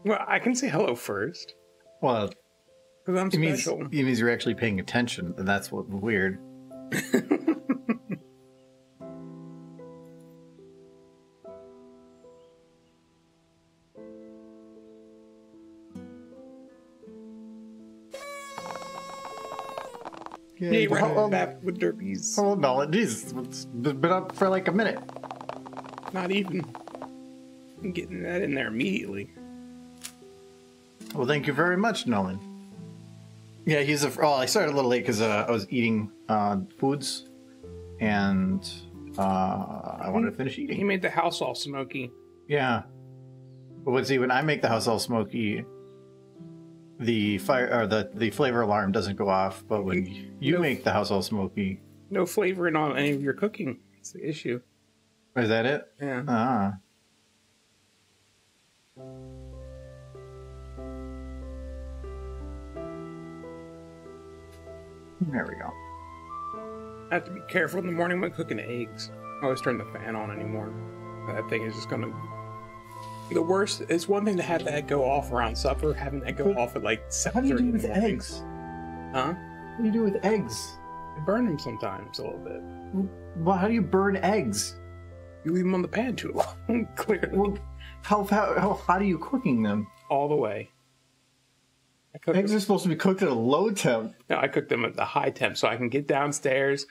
Well, I can say hello first. Well, Because I'm it means, special. it means you're actually paying attention, and that's what's weird. Yeah, well, right back with derbies. oh no, Jesus, it's been up for like a minute. Not even. I'm getting that in there immediately. Well, thank you very much, Nolan. Yeah, he's a. Oh, I started a little late because I was eating foods, and I wanted to finish He eating. made the house all smoky. Yeah, but see, when I make the house all smoky, the fire or the flavor alarm doesn't go off. But when you make the house all smoky, No flavoring on any of your cooking. That's the issue. is that it? Yeah. Ah. There we go. I have to be careful in the morning when cooking eggs. I always turn the fan on anymore. That thing is just gonna. The worst. It's one thing to have that go off around supper. Having that go off at like 7:30. How do you do in the with morning. eggs? Huh? What do you do with eggs? I burn them sometimes a little bit. Well, how do you burn eggs? You leave them on the pan too long. Clearly, Well, how hot are you cooking them? all the way. I cook Eggs them. are supposed to be cooked at a low temp. No, I cook them at the high temp so I can get downstairs,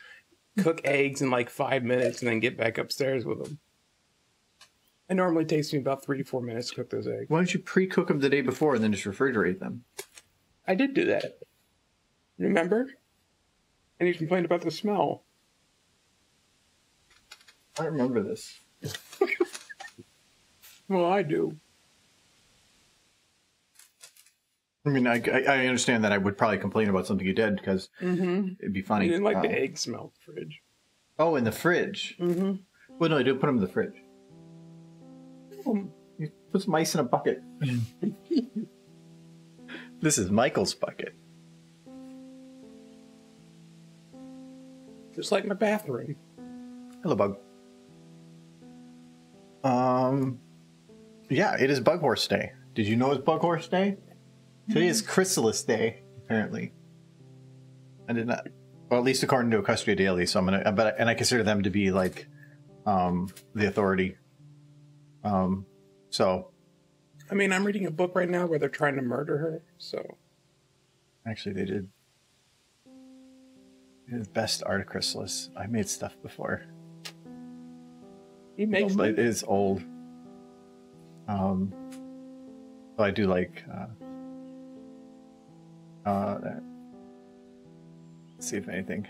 cook eggs in like 5 minutes, and then get back upstairs with them. It normally takes me about 3 to 4 minutes to cook those eggs. Why don't you pre-cook them the day before and then just refrigerate them? I did do that. Remember? And you complained about the smell. I remember this. Well, I do. I mean, I understand that I would probably complain about something you did because it'd be I funny. didn't like the egg smell in the fridge. Oh, in the fridge. Mm-hmm. Well, no, I didn't put them in the fridge. Um, You put some ice in a bucket. This is Michael's bucket. just like my bathroom. Hello, Bug. Yeah, it is Bug Horse Day. Did you know it's Bug Horse Day? Today is Chrysalis Day, apparently. I did not. Well, at least according to Equestria Daily. So I'm gonna, and I consider them to be like, the authority. So. I mean, I'm reading a book right now where they're trying to murder her, so. Actually, they did. The best art of Chrysalis. I made stuff before. He makes them. It is old. So I do like that. Let's see if anything.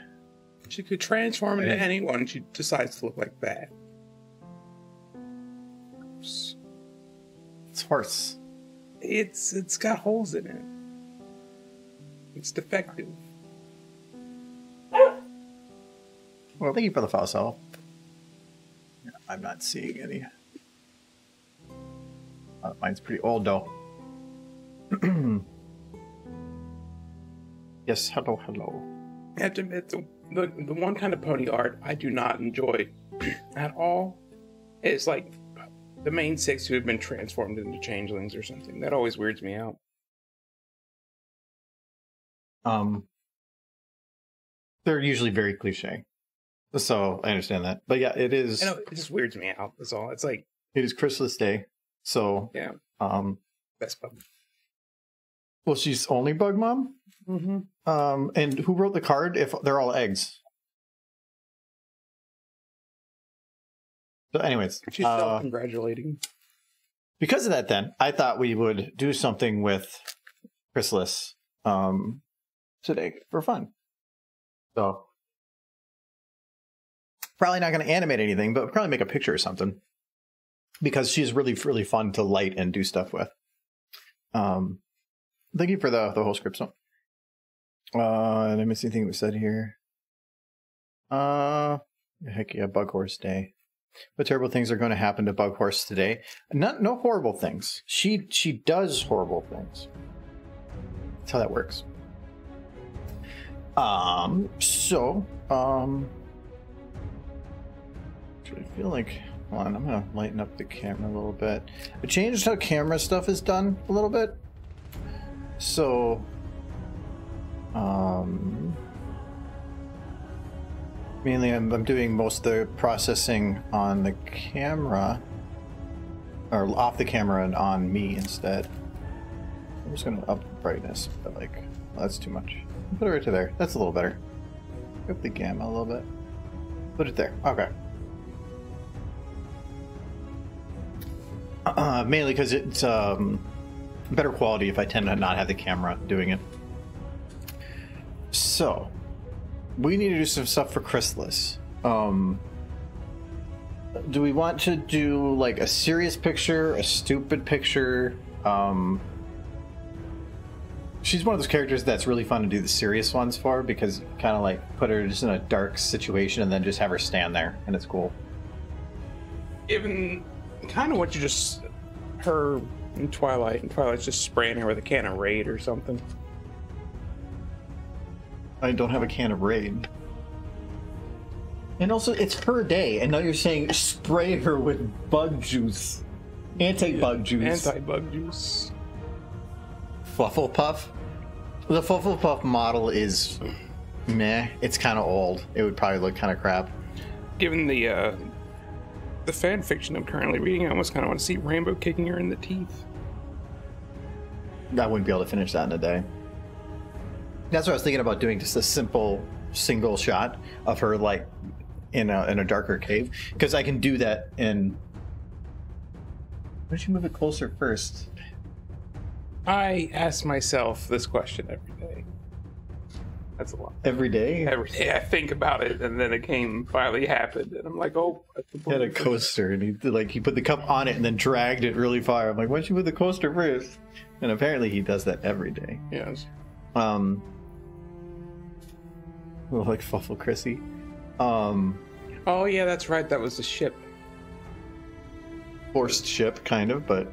She could transform into anyone. She decides to look like that. It's horse. It's got holes in it. It's defective. Well, thank you for the follow, Sal. Yeah, I'm not seeing any. Mine's pretty old, though. Yes, hello, hello. I have to admit, the one kind of pony art I do not enjoy at all is like the main 6 who have been transformed into changelings or something. That always weirds me out. They're usually very cliche. So I understand that. But yeah, it is. I know, it just weirds me out. That's all. It's like, It is Chrysalis Day. So yeah, best bug. well, she's only Bug Mom. Mm-hmm. And who wrote the card? If they're all eggs. So, anyways, She's self-congratulating. because of that, then I thought we would do something with Chrysalis today for fun. So probably not going to animate anything, but probably make a picture or something because she's really, really fun to light and do stuff with. Thank you for the whole script. So, did I miss anything we said here? Heck yeah, Bug Horse Day. What terrible things are going to happen to Bug Horse today? No horrible things. She does horrible things. That's how that works. I feel like Hold on, I'm gonna lighten up the camera a little bit. I changed how camera stuff is done a little bit. So, mainly I'm doing most of the processing on the camera, or off the camera and on me instead. I'm just gonna up the brightness, but like, well, that's too much. Put it right to there. That's a little better. Up the gamma a little bit. Put it there. Okay. Mainly because it's better quality if I tend to not have the camera doing it. So, we need to do some stuff for Chrysalis. Do we want to do like a serious picture, a stupid picture? She's one of those characters that's really fun to do the serious ones for, because you kind of like put her just in a dark situation and then just have her stand there, and it's cool. Even kind of what you just her in Twilight, and Twilight's just spraying her with a can of Raid or something. I don't have a can of Raid. And also, it's her day, and now you're saying spray her with bug juice. Anti-bug juice. Anti-bug juice. Flufflepuff? The Flufflepuff model is meh. It's kind of old. It would probably look kind of crap. Given the fan fiction I'm currently reading, I almost kind of want to see Rainbow kicking her in the teeth. I wouldn't be able to finish that in a day. That's what I was thinking about doing, just a simple single shot of her like in a darker cave, because I can do that in. Why don't you move it closer first? I ask myself this question every day. That's a lot. Every day? Every day I think about it, and then it finally happened, and I'm like, oh. He had a coaster, and he put the cup on it and then dragged it really far. I'm like, why don't you put the coaster first? And apparently he does that every day. Yes. Like Fuffle Chrissy. Oh yeah, that's right. That was the ship. Forced ship, kind of, but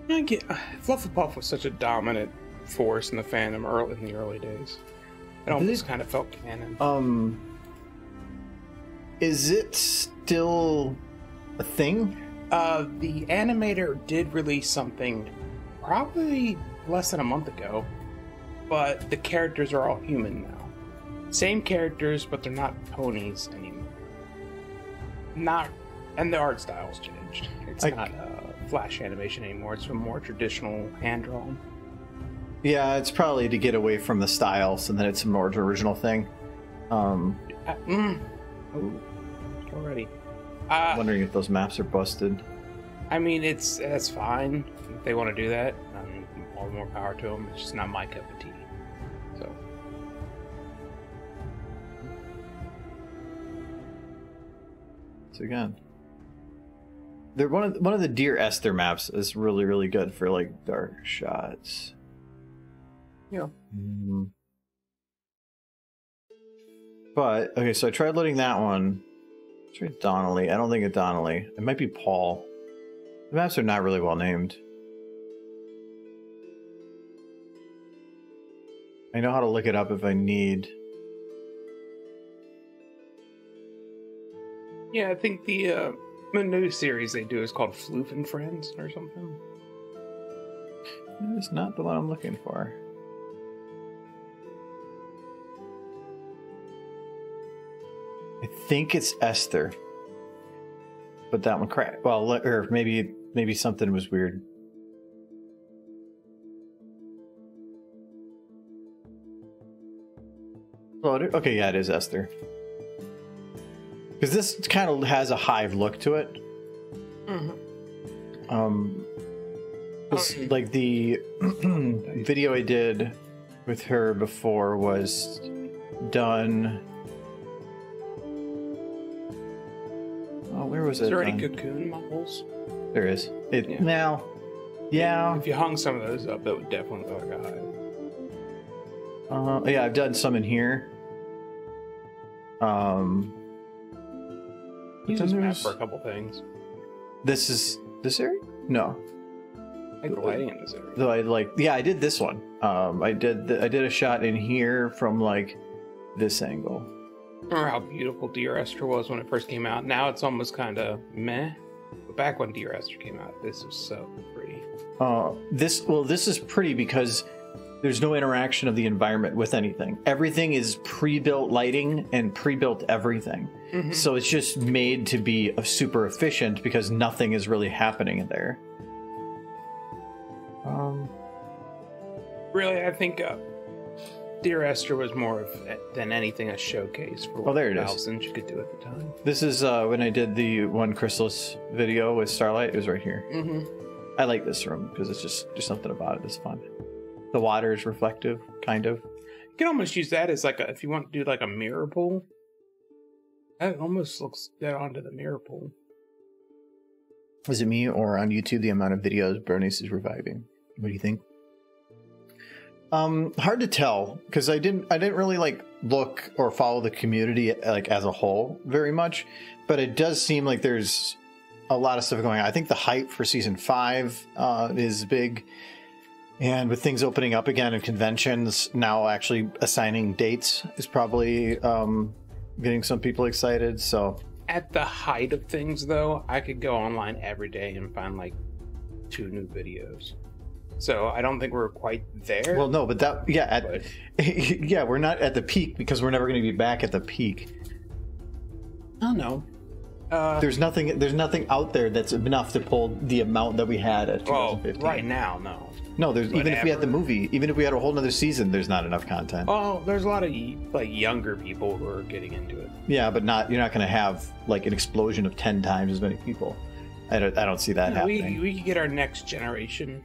I get Flufflepuff was such a dominant force in the fandom in the early days. It almost kind of felt canon. Is it still a thing? The animator did release something probably less than a month ago, but the characters are all human now. Same characters, but they're not ponies anymore. And the art style's changed. It's not flash animation anymore. It's a more traditional hand drawn. Yeah, it's probably to get away from the style, so that it's a more original thing. Already. I'm wondering if those maps are busted. I mean, that's fine if they want to do that. All the more power to them. It's just not my cup of tea. So. So again, they're one of the Dear Esther maps is really, really good for like dark shots. Yeah. But okay, so I tried loading that one. Try Donnelly. I don't think it's Donnelly. It might be Paul. The maps are not really well named. I know how to look it up if I need. Yeah, I think the new series they do is called Floof and Friends or something. It's not the one I'm looking for. I think it's Esther, but that one cracked. Well, or maybe something was weird. Oh, okay, yeah, it is Esther. Because this kind of has a hive look to it. Like the video I did with her before was done. Oh, where was it? Is there any done? cocoon models? There is. Yeah. Now, yeah. If you hung some of those up, that would definitely look like a hive. Yeah, I've done some in here. Use this map for a couple things. This is this area? No. I like lighting in this area. Though I did this one. I did a shot in here from like this angle. Remember how beautiful Dear Esther was when it first came out? Now it's almost kind of meh. But back when Dear Esther came out, this was so pretty. This is pretty because there's no interaction of the environment with anything. Everything is pre-built lighting and pre-built everything. Mm-hmm. So it's just made to be super efficient because nothing is really happening in there. Really, I think Dear Esther was more of, than anything, a showcase for what thousands you could do at the time. This is when I did the one Chrysalis video with Starlight. It was right here. Mm-hmm. I like this room because it's just something about it that's fun. The water is reflective, kind of. You can almost use that as like if you want to do like a mirror pool. That almost looks dead onto the mirror pool. Is it me or on YouTube the amount of videos Bernice is reviving? What do you think? Hard to tell because I didn't really like look or follow the community like as a whole very much, but it does seem like there's a lot of stuff going on. I think the hype for season 5 is big, and with things opening up again and conventions now actually assigning dates is probably getting some people excited. So at the height of things, though, I could go online every day and find like 2 new videos. So I don't think we're quite there. Well, no, but that yeah, we're not at the peak because we're never going to be back at the peak. I don't know. There's nothing out there that's enough to pull the amount that we had at 2015. Well, right now, no. No, even if we had the movie, even if we had a whole nother season, there's not enough content. Oh, there's a lot of like younger people who are getting into it. Yeah, but you're not going to have like an explosion of 10 times as many people. I don't see that happening. We could get our next generation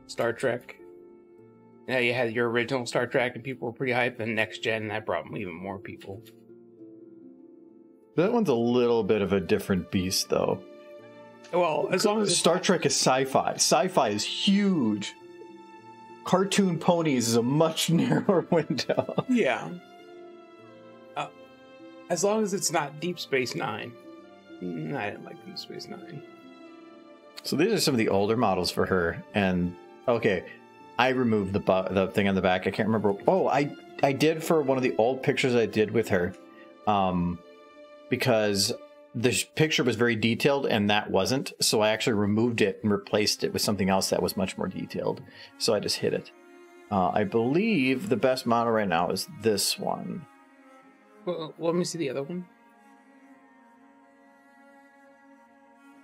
Star Trek. Yeah, you had your original Star Trek and people were pretty hyped. The next gen, that brought even more people. That one's a little bit of a different beast, though. Well, as long as Star Trek is sci-fi. Sci-fi is huge. Cartoon ponies is a much narrower window. Yeah. As long as it's not Deep Space Nine. I didn't like Deep Space Nine. So these are some of the older models for her, and okay, I removed the thing on the back. I can't remember. Oh, I did for one of the old pictures I did with her, because the picture was very detailed and that wasn't. So I actually removed it and replaced it with something else that was much more detailed. So I just hid it. I believe the best model right now is this one. Well, let me see the other one.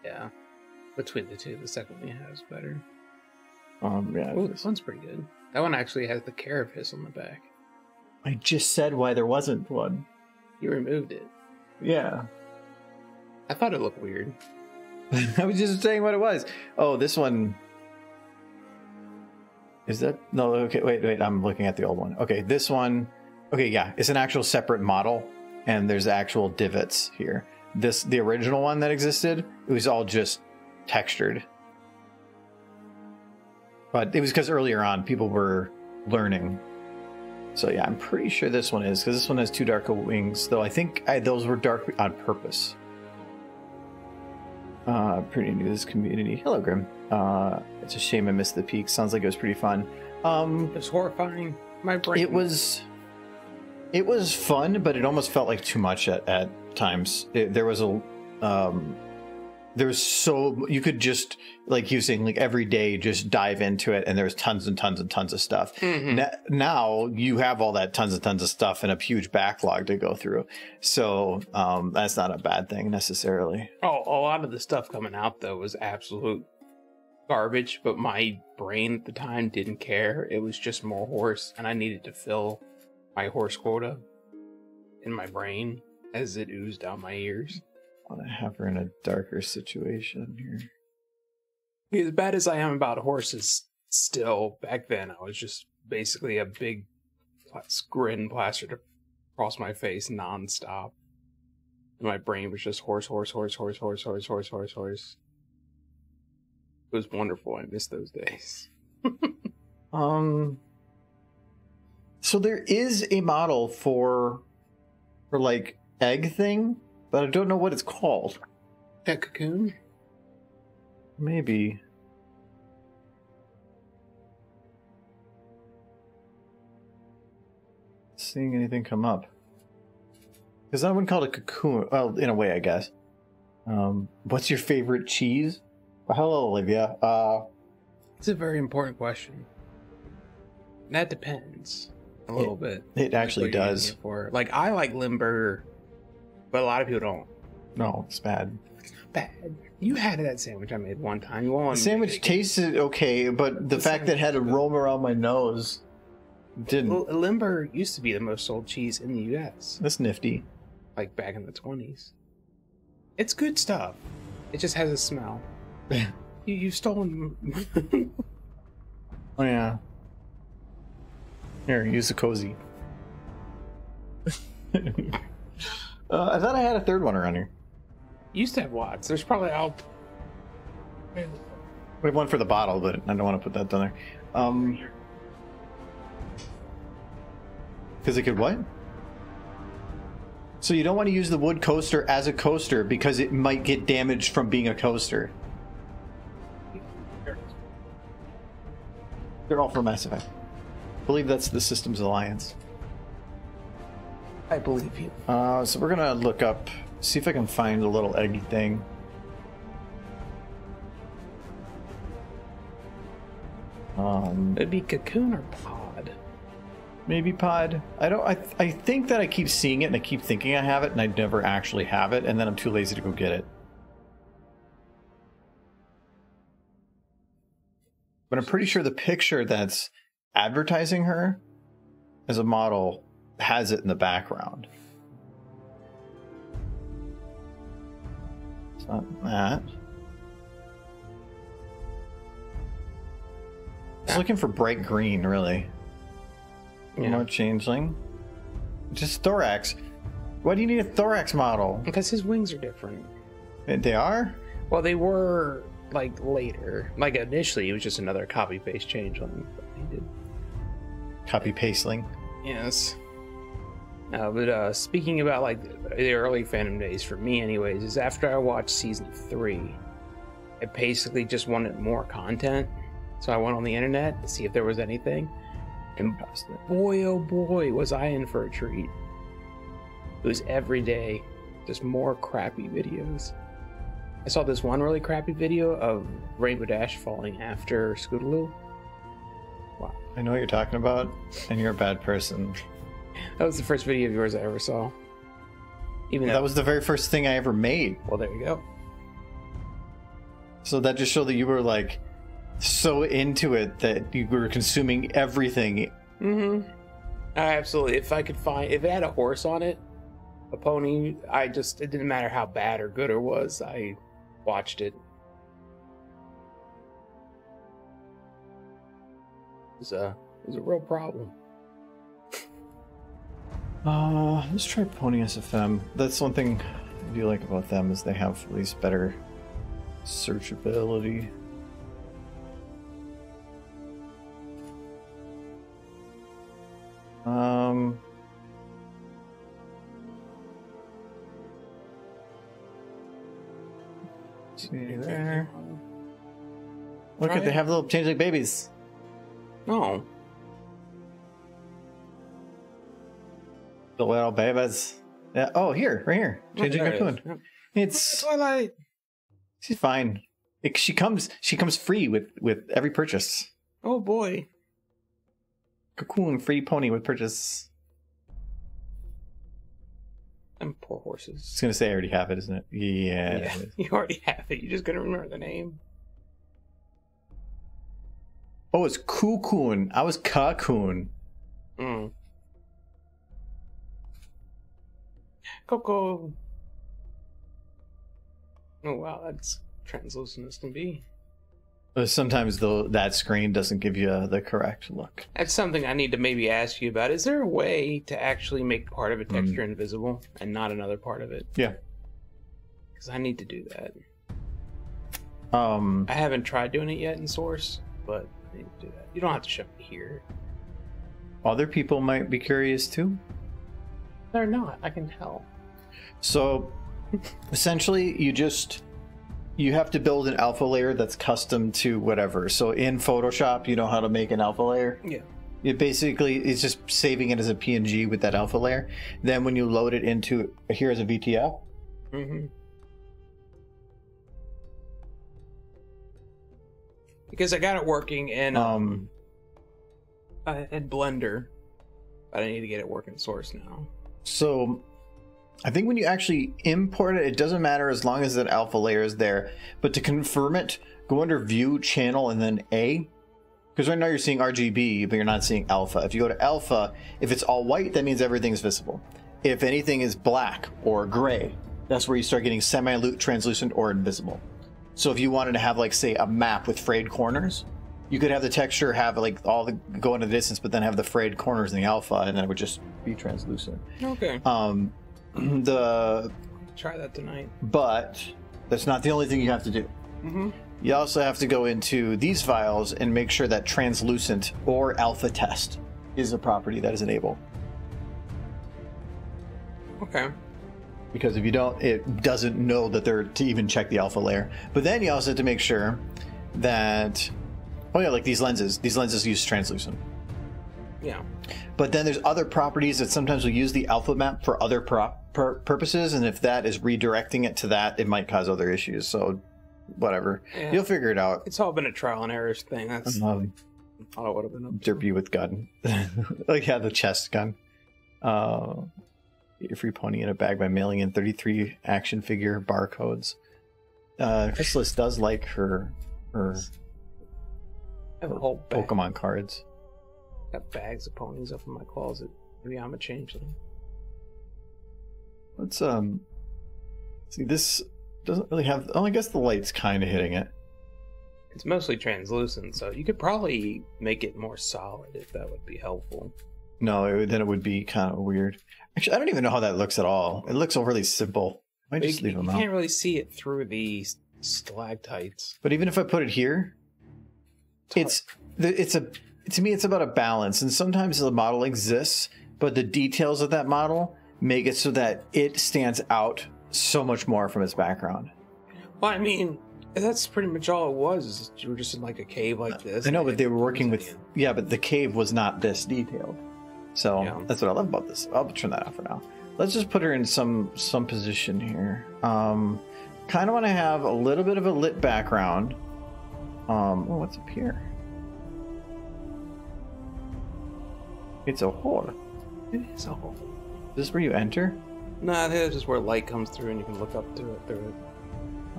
Yeah. Between the two, the second one has better. Yeah. Oh, this one's pretty good. That one actually has the carapace on the back. I just said why there wasn't one. You removed it. Yeah. I thought it looked weird. I was just saying what it was. Oh, this one. Is that? No, okay, wait. I'm looking at the old one. Okay, this one. Okay, yeah. It's an actual separate model, and there's actual divots here. The original one that existed, it was all just textured. But it was because earlier on, people were learning. So yeah, I'm pretty sure this one is, because this one has 2 darker wings, though I think those were dark on purpose. Pretty new to this community. Hello, Grim. It's a shame I missed the peak. Sounds like it was pretty fun. It was horrifying. My brain. It was fun, but it almost felt like too much at times. You could just, like you saying, like every day just dive into it, and there's tons and tons and tons of stuff. Mm-hmm. Now you have all that tons and tons of stuff and a huge backlog to go through. So that's not a bad thing necessarily. Oh, a lot of the stuff coming out though was absolute garbage, but my brain at the time didn't care. It was just more horse, and I needed to fill my horse quota in my brain as it oozed down my ears. I want to have her in a darker situation here. As bad as I am about horses still, back then I was just basically a big grin plastered across my face nonstop. And my brain was just horse. It was wonderful. I miss those days. So there is a model for like egg thing, but I don't know what it's called. That cocoon? Maybe. Seeing anything come up. Because I wouldn't call it a cocoon. Well, in a way, I guess. What's your favorite cheese? Well, hello, Olivia. It's a very important question. That depends a little bit. It actually does. Like, I like Limburger, but a lot of people don't. No, it's bad. It's not bad. You had that sandwich I made one time. You won't. The sandwich tasted okay, but the fact that it had a roam around my nose didn't. Well, Limburger used to be the most sold cheese in the U.S. That's nifty. Like back in the 20s. It's good stuff. It just has a smell. You've stolen. Oh yeah. Here, use the cozy. I thought I had a third one around here. Used to have Watts. There's probably We have one for the bottle, but I don't want to put that down there. Because it could what? So you don't want to use the wood coaster as a coaster because it might get damaged from being a coaster. They're all for Mass Effect. I believe that's the Systems Alliance. I believe you. So we're gonna look up, see if I can find a little eggy thing. It'd be cocoon or pod. Maybe pod. I think that I keep seeing it and I keep thinking I have it and I never actually have it, and then I'm too lazy to go get it. But I'm pretty sure the picture that's advertising her as a model has it in the background. It's not that. I was looking for bright green, really. Yeah. More changeling. Just thorax. Why do you need a thorax model? Because his wings are different. They are? Well, they were like later. Like initially, it was just another copy paste changeling. He did. Copy pasteling. Yes. But speaking about like the early fandom days for me, anyways, is after I watched season 3, I basically just wanted more content. So I went on the internet to see if there was anything. And boy, oh boy, was I in for a treat. It was every day, just more crappy videos. I saw this one really crappy video of Rainbow Dash falling after Scootaloo. Wow. I know what you're talking about, and you're a bad person. That was the first video of yours I ever saw. Even that was the very first thing I ever made. Well, there you go. So that just showed that you were like so into it that you were consuming everything. Mm-hmm. Absolutely. If I could find, if it had a horse on it, a pony, it didn't matter how bad or good it was, I watched it. It was a real problem. Let's try Pony SFM. That's one thing I do like about them is they have at least better searchability. See there. Look at, they have little changeling babies. Oh. The little babies. Yeah. Oh, here, right here. Changing cocoon. It's Twilight. She's fine. She comes free with every purchase. Oh boy. Cocoon free pony with purchase. Them poor horses. I was gonna say I already have it, isn't it? Yeah. You already have it. You're just gonna remember the name. Oh, it's Cocoon. I was Cocoon. Coco. Oh wow, that's translucent as can be. Sometimes though that screen doesn't give you the correct look. That's something I need to maybe ask you about. Is there a way to actually make part of a texture invisible and not another part of it? Yeah. Because I need to do that. I haven't tried doing it yet in Source, but I need to do that. You don't have to show me here. Other people might be curious too. They're not. I can tell. So, essentially, you have to build an alpha layer that's custom to whatever. So in Photoshop, you know how to make an alpha layer? Yeah. It basically is just saving it as a PNG with that alpha layer. Then when you load it into here as a VTF, because I got it working in Blender, but I need to get it working Source now. So I think when you actually import it, it doesn't matter as long as that alpha layer is there. But to confirm it, go under View, Channel, and then A. Because right now you're seeing RGB, but you're not seeing alpha. If you go to alpha, if it's all white, that means everything's visible. If anything is black or gray, that's where you start getting semi-translucent or invisible. So if you wanted to have, like, say, a map with frayed corners, you could have the texture have, like, go into the distance, but then have the frayed corners in the alpha, and then it would just be translucent. Okay. Try that tonight. But that's not the only thing you have to do. You also have to go into these files and make sure that translucent or alpha test is a property that is enabled. Okay. Because if you don't, it doesn't know that they're to even check the alpha layer. But then you also have to make sure that, oh yeah, like these lenses use translucent. Yeah. But then there's other properties that sometimes will use the alpha map for other purposes, and if that is redirecting it to that, it might cause other issues. So, whatever. Yeah. You'll figure it out. It's all been a trial and error thing. That's all it would have been up to. Derpy with gun. Like, yeah, the chest gun. Get your free pony in a bag by mailing in 33 action figure barcodes. Chrysalis does like her I have a whole bag. Pokemon cards. Got bags of ponies up in my closet. Maybe I'm a changeling. Let's see, this doesn't really have, oh, I guess the light's kind of hitting it. It's mostly translucent, so you could probably make it more solid if that would be helpful. No, then it would be kind of weird. Actually, I don't even know how that looks at all. It looks overly simple. I might just leave them out. You can't really see it through the stalactites. But even if I put it here, to me, it's about a balance. And sometimes the model exists, but the details of that model make it so that it stands out so much more from its background. Well, I mean, that's pretty much all it was. You were just in like a cave like this. I know, but they were working with... Yeah, but the cave was not this detailed. So yeah. That's what I love about this. I'll turn that off for now. Let's just put her in some position here. Kind of want to have a little bit of a lit background. What's up here? It's a hole. It is a hole. Is this where you enter? Nah, this is where light comes through and you can look up to it through it.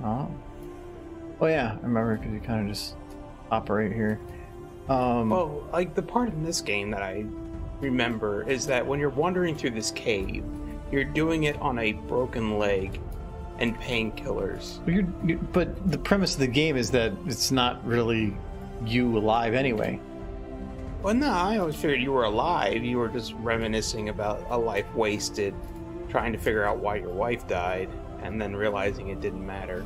Oh. Oh yeah, I remember, because you kind of just operate here. Well, like the part in this game that I remember is that when you're wandering through this cave, you're doing it on a broken leg and painkillers. But the premise of the game is that it's not really you alive anyway. Well, no, I always figured you were alive. You were just reminiscing about a life wasted, trying to figure out why your wife died, and then realizing it didn't matter.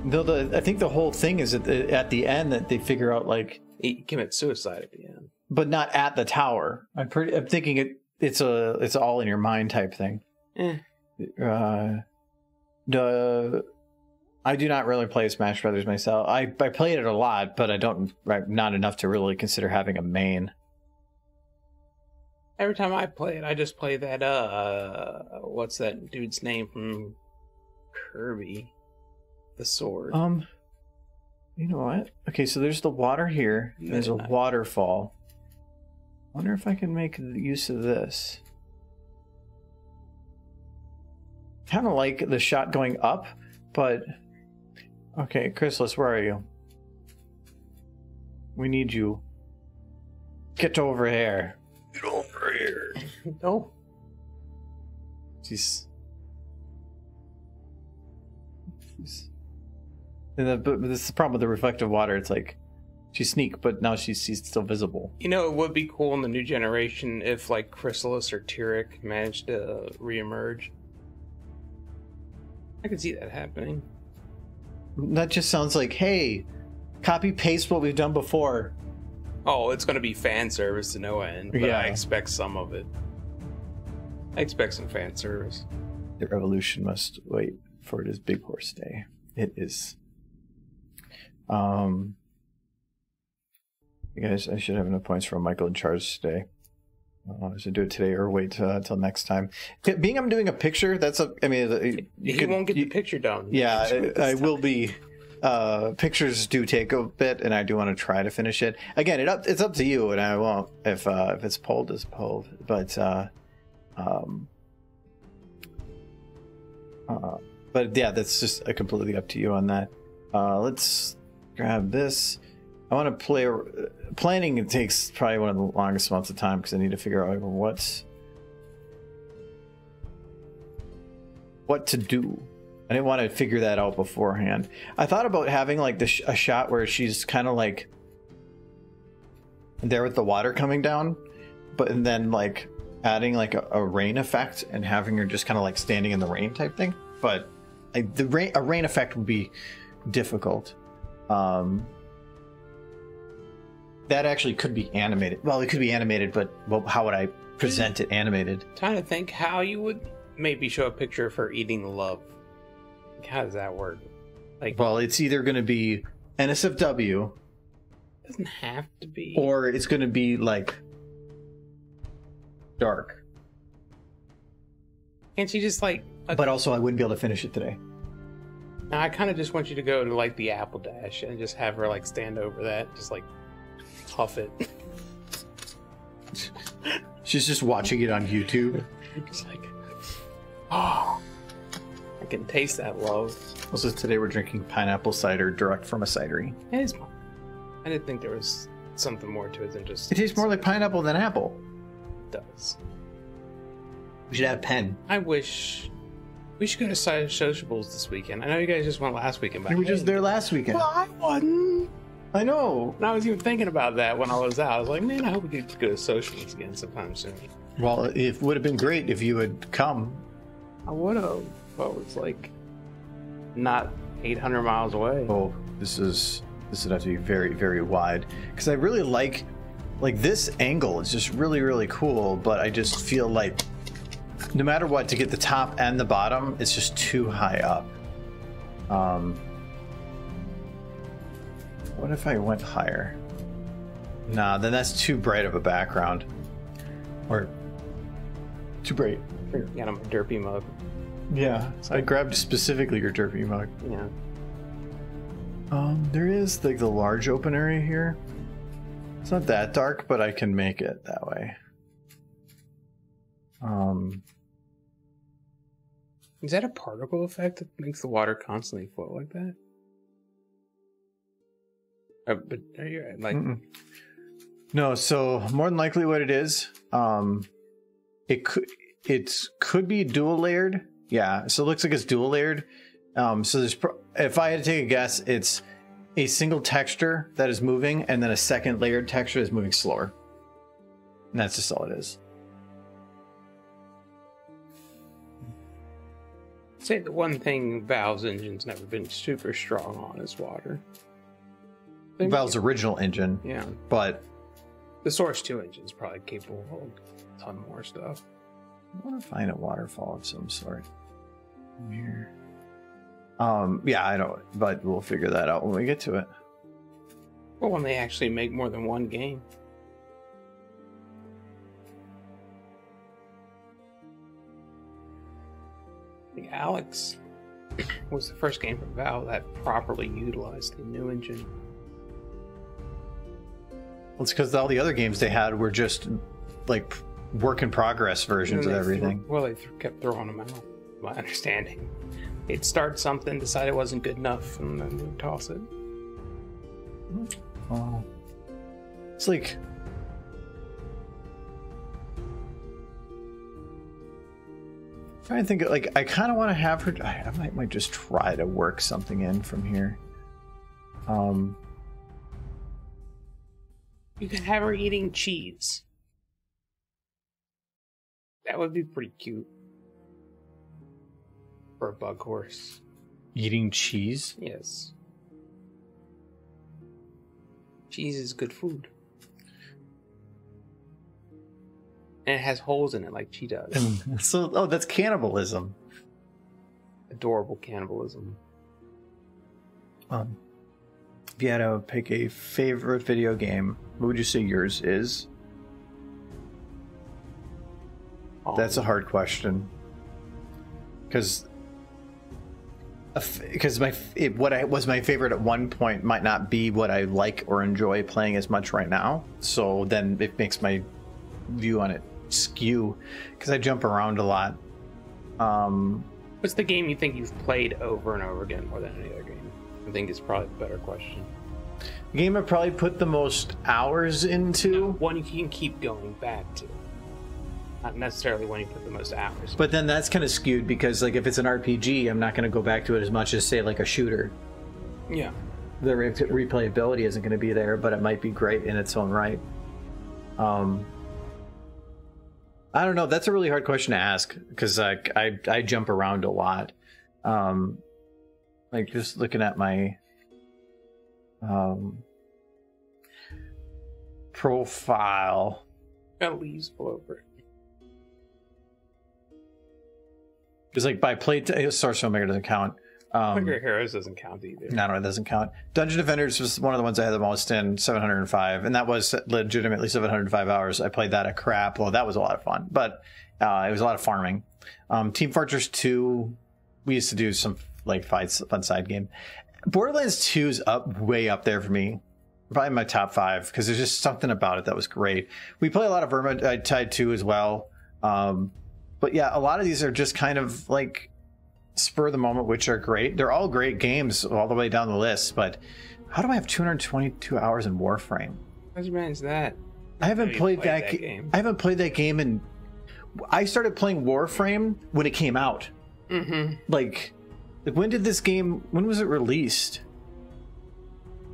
Though I think the whole thing is at the end that they figure out, like, he commits suicide at the end, but not at the tower. I'm thinking it's all in your mind type thing. I do not really play Smash Brothers myself. I played it a lot, but not enough to really consider having a main. Every time I play it, I just play that what's that dude's name from Kirby? The sword. You know what? Okay, so there's the water here. There's a waterfall. I wonder if I can make use of this. Kind of like the shot going up, but... Okay, Chrysalis, where are you? We need you. Get over here. Get over here. No. She's... But this is the problem with the reflective water. It's like, she's sneak, but now she's still visible. You know, it would be cool in the new generation if, like, Chrysalis or Tyrek managed to reemerge. I could see that happening. That just sounds like, hey, copy paste what we've done before. Oh, it's going to be fan service to no end, but yeah. I expect some of it. I expect some fan service. The revolution must wait for it is Big Horse Day. It is. You guys, I should have enough points for a Michael in charge today. I should do it today or wait till next time. Being I'm doing a picture, I mean, you won't get the picture done. Yeah, I will be. Pictures do take a bit, and I do want to try to finish it. Again, it's up to you, and I won't. If it's pulled, it's pulled. But yeah, that's just completely up to you on that. Let's grab this. I want to play. Planning it takes probably one of the longest amounts of time because I need to figure out what to do. I didn't want to figure that out beforehand. I thought about having like a shot where she's kind of like there with the water coming down, and then like adding like a rain effect and having her just kind of like standing in the rain type thing. But a rain effect would be difficult. That actually could be animated. Well, it could be animated, but how would I present it animated? Trying to think how you would maybe show a picture of her eating the love. How does that work? Like, well, it's either going to be NSFW. It doesn't have to be. Or it's going to be like dark. Can't she just like? But also, I wouldn't be able to finish it today. I kind of just want you to go to like the Apple Dash and just have her like stand over that, just like huff it. She's just watching it on YouTube. Just like, oh. I can taste that love. Also, today we're drinking pineapple cider direct from a cidery. It is. I didn't think there was something more to it than just. It tastes more like pineapple than apple. It does. We should have pen. I wish we should go to sociables this weekend. I know you guys just went last weekend, but we were just there last weekend. Well, I wasn't. I know. And I was even thinking about that when I was out. I was like, man, I hope we could go to sociables again sometime soon. Well, it would have been great if you had come. I would have. Well, it's like not 800 miles away. Oh, this would have to be very, very wide because I really like this angle is just really, really cool. But I just feel like no matter what, to get the top and the bottom, it's just too high up. What if I went higher? Nah, then that's too bright of a background, or too bright. Got him a derpy mug. Yeah, so I grabbed specifically your derpy mug. Yeah. There is like the large open area here. It's not that dark, but I can make it that way. Is that a particle effect that makes the water constantly flow like that? But are you like? No. So more than likely, what it is, it could be dual layered. Yeah. So it looks like it's dual layered. So there's, if I had to take a guess, it's a single texture that is moving, and then a second layered texture is moving slower. And that's just all it is. I'd say the one thing Valve's engine's never been super strong on is water. Valve's original engine. Yeah. But the Source 2 engine's probably capable of a ton more stuff. I want to find a waterfall of some sort. Here. Yeah, I don't, but we'll figure that out when we get to it. Well, when they actually make more than one game. I think Alex was the first game from Valve that properly utilized the new engine. Well, it's because all the other games they had were just like work in progress versions of everything. They kept throwing them out, my understanding. They'd start something, decide it wasn't good enough, and then they'd toss it. Oh. It's like... I'm trying to think, like, I kind of want to have her... I might just try to work something in from here. You could have her eating cheese. That would be pretty cute. For a bug horse. Eating cheese? Yes. Cheese is good food. And it has holes in it like she does. So, that's cannibalism. Adorable cannibalism. If you had to pick a favorite video game, what would you say yours is? That's a hard question. Because what was my favorite at one point might not be what I like or enjoy playing as much right now. So then it makes my view on it skew because I jump around a lot. What's the game you think you've played over and over again more than any other game? I think is probably the better question. The game I probably put the most hours into. One you can keep going back to. Not necessarily when you put the most hours. But then that's kind of skewed because, like, if it's an RPG, I'm not going to go back to it as much as, say, like a shooter. Yeah. The replayability isn't going to be there, but it might be great in its own right. I don't know. That's a really hard question to ask because, like, I jump around a lot. Like, just looking at my profile. Got leaves all over it. Because, like, by play, Source Omega doesn't count. Figure Heroes doesn't count either. No, it doesn't count. Dungeon Defenders was one of the ones I had the most in, 705, and that was legitimately 705 hours. I played that a crap. Well, that was a lot of fun, but it was a lot of farming. Team Fortress 2, we used to do some like fun side game. Borderlands 2 is way up there for me. Probably my top 5 because there's just something about it that was great. We play a lot of Vermintide 2 as well. But yeah, a lot of these are just kind of like spur of the moment, which are great. They're all great games all the way down the list. But how do I have 222 hours in Warframe? How'd you manage that? I haven't played that game. I haven't played that game, and I started playing Warframe when it came out. Mm-hmm. Like, when did this game? When was it released?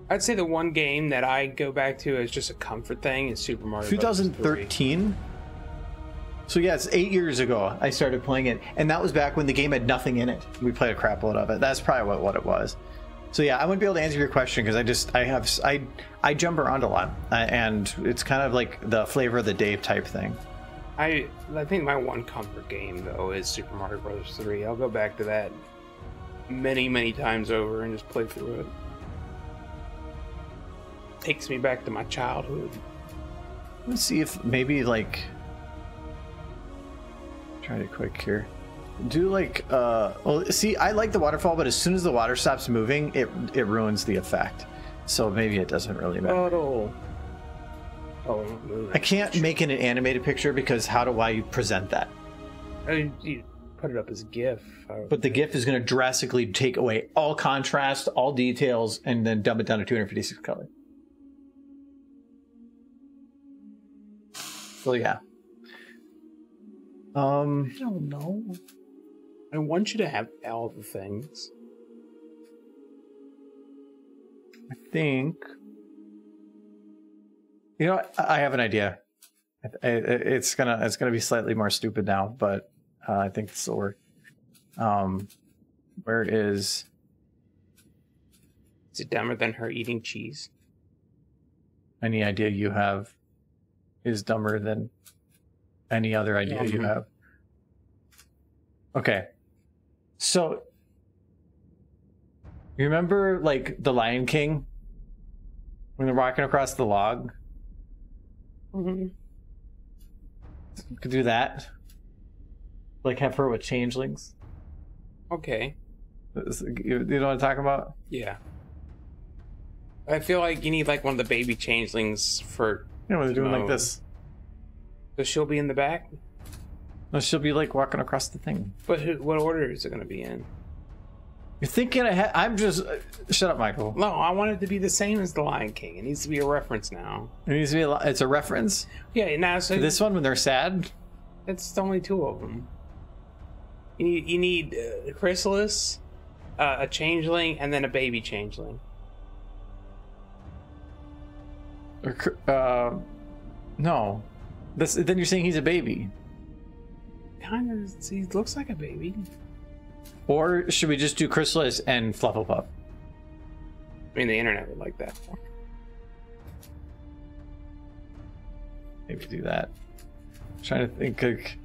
I'd say the one game that I go back to as just a comfort thing is Super Mario. 2013. So yeah, it's 8 years ago I started playing it, and that was back when the game had nothing in it. We played a crap load of it. That's probably what it was. So yeah, I wouldn't be able to answer your question because I jump around a lot, and it's kind of like the flavor of the day type thing. I think my one comfort game though is Super Mario Bros. 3. I'll go back to that many times over and just play through it. Takes me back to my childhood. Let's see if maybe like. Try to quick here. Do like well, see, I like the waterfall, but as soon as the water stops moving, it ruins the effect. So maybe it doesn't really matter. I can't make it an animated picture because how do I present that? You put it up as a GIF. But the GIF is going to drastically take away all contrast, all details, and then dump it down to 256 color. So yeah. I don't know. I want you to have all the things. I think. You know, I have an idea. It's gonna be slightly more stupid now, but I think this will work. Where is? Is it dumber than her eating cheese? Any idea you have is dumber than any other idea you have. Okay. So, you remember, like, The Lion King? When they're walking across the log? Mm-hmm. Could do that. Like, have her with changelings. Okay. You know what I'm talking about? Yeah. I feel like you need, like, one of the baby changelings for... You know, when they're doing like this. So she'll be in the back? No, she'll be like walking across the thing. But what order is it going to be in? You're thinking ahead. I'm just... shut up, Michael. No, I want it to be the same as The Lion King. It needs to be a reference now. It needs to be it's a reference? Yeah, now so... This one when they're sad? It's only 2 of them. You need Chrysalis, a changeling, and then a baby changeling. No. Then you're saying he's a baby. Kind of. He looks like a baby. Or should we just do Chrysalis and Flufflepuff? I mean, the internet would like that. Maybe do that. I'm trying to think.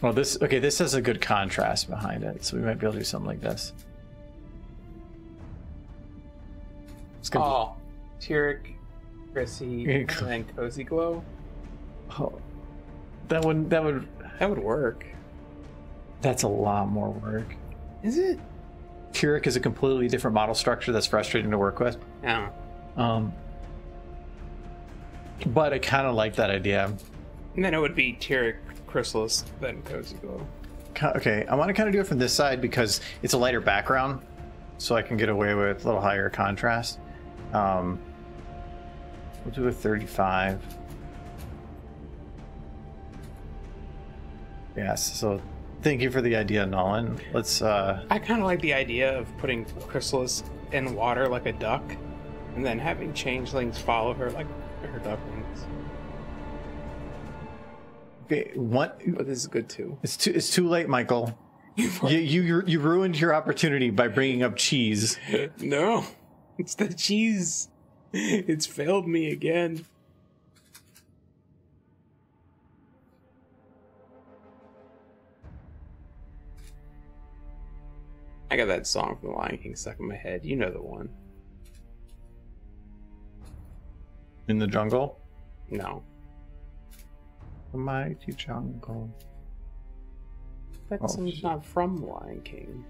Well, this has a good contrast behind it, so we might be able to do something like this. It's gonna Oh, Tyrek, Chrissy, and then Cozy Glow. Oh, that would That would work. that's a lot more work. Is it? Tyrek is a completely different model structure that's frustrating to work with. Yeah. But I kind of like that idea. And then it would be Tyrek, Chrysalis, then Cozy Glow. Okay, I want to kind of do it from this side because it's a lighter background, so I can get away with a little higher contrast. We'll do a 35. Yes, so thank you for the idea, Nolan. Let's I kind of like the idea of putting Chrysalis in water like a duck, and then having changelings follow her like her ducklings. okay, what But this is good too. it's too late, Michael. You ruined your opportunity by bringing up cheese. No, it's the cheese. It's failed me again. I got that song from The Lion King stuck in my head. You know the one. In the jungle? No. The mighty jungle. That Oh, song's not from The Lion King.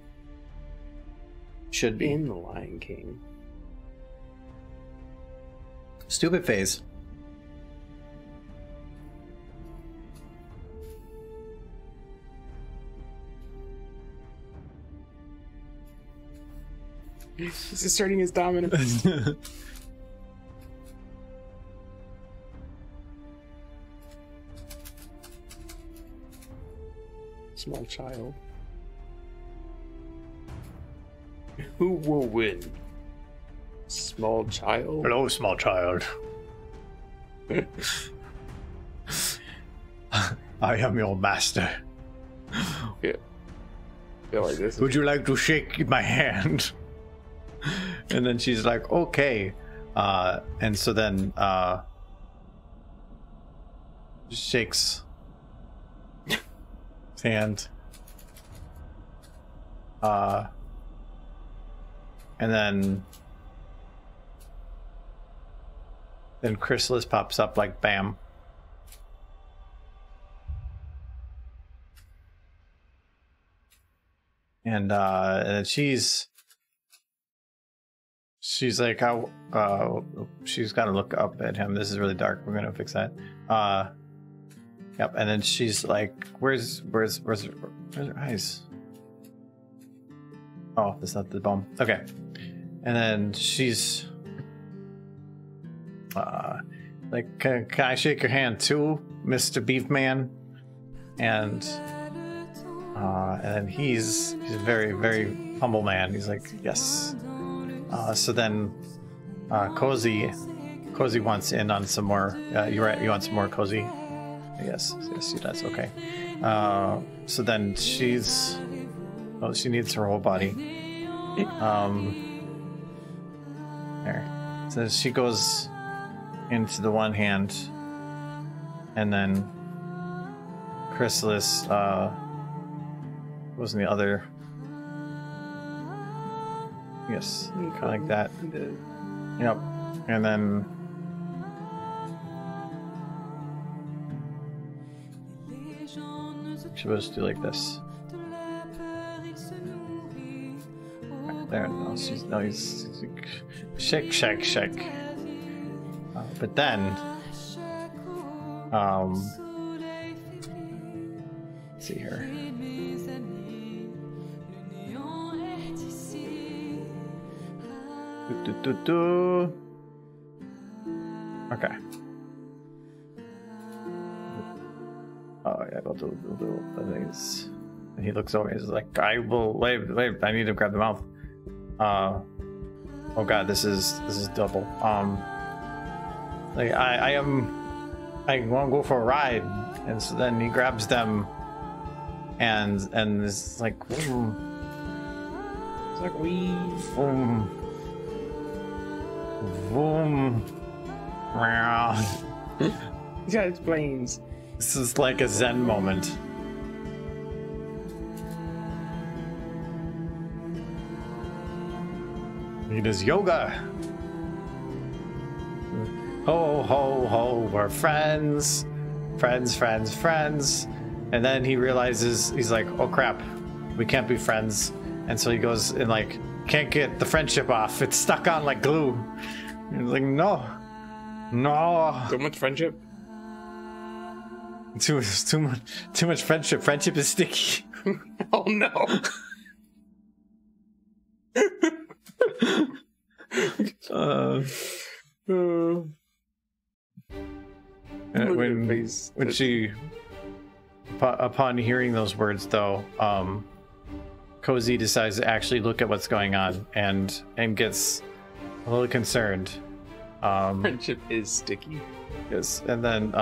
Should be. In The Lion King. Stupid phase. He's asserting his dominance. Small child. Who will win? Small child? Hello, small child. I am your master. Yeah. I feel like this. Would you like to shake my hand? And then she's like, okay. And so then shakes his hand. And then Chrysalis pops up like bam. And she's like, she's got to look up at him. This is really dark. We're gonna fix that. Yep. And then she's like, where's her eyes? Oh, that's not the bone. Okay. And then she's like, can I shake your hand too, Mr. Beefman? And then he's a very, very humble man. He's like, yes. So then Cozy wants in on some more. You're right. You want some more, Cozy? Yes, she does. Okay. So then she needs her whole body. There. So she goes into the one hand, and then Chrysalis goes in the other. Yes, kind of like that. Yep. And then she's supposed to do like this. There, no, he's shake. But then, let's see here. Okay. Oh yeah, we'll do the things. And he looks over. He's like, "I will wait. I need to grab the mouth." Oh god, this is double. Like I want to go for a ride, and so then he grabs them, and it's like, vroom. It's like we. Vroom. Vroom. He's got his brains. This is like a Zen moment. He does yoga. Ho, ho, ho, we're friends. Friends, friends, friends. And then he realizes, he's like, oh crap, we can't be friends. And so he goes and like, can't get the friendship off. It's stuck on like glue. And he's like, no. No. So much friendship? Too much friendship. Friendship is sticky. Oh no. When she, upon hearing those words, though, Cozy decides to actually look at what's going on and gets a little concerned. Friendship is sticky. Yes, and then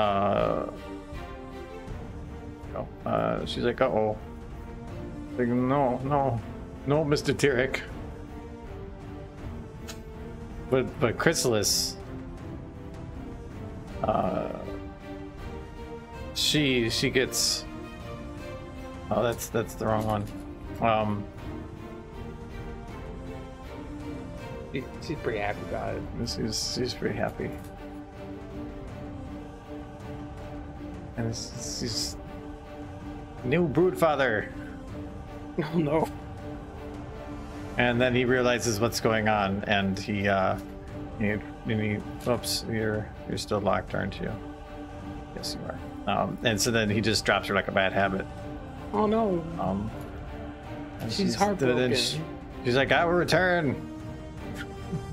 she's like, "Uh-oh." Like, no, Mr. Tyrek. But Chrysalis, she gets. Oh, that's the wrong one. She's pretty happy about it. She's pretty happy, and she's new brood father. Oh no. And then he realizes what's going on, and he oops, you're still locked, aren't you? Yes, you are. And so then he just drops her like a bad habit. Oh no. And she's heartbroken. She's like, I will return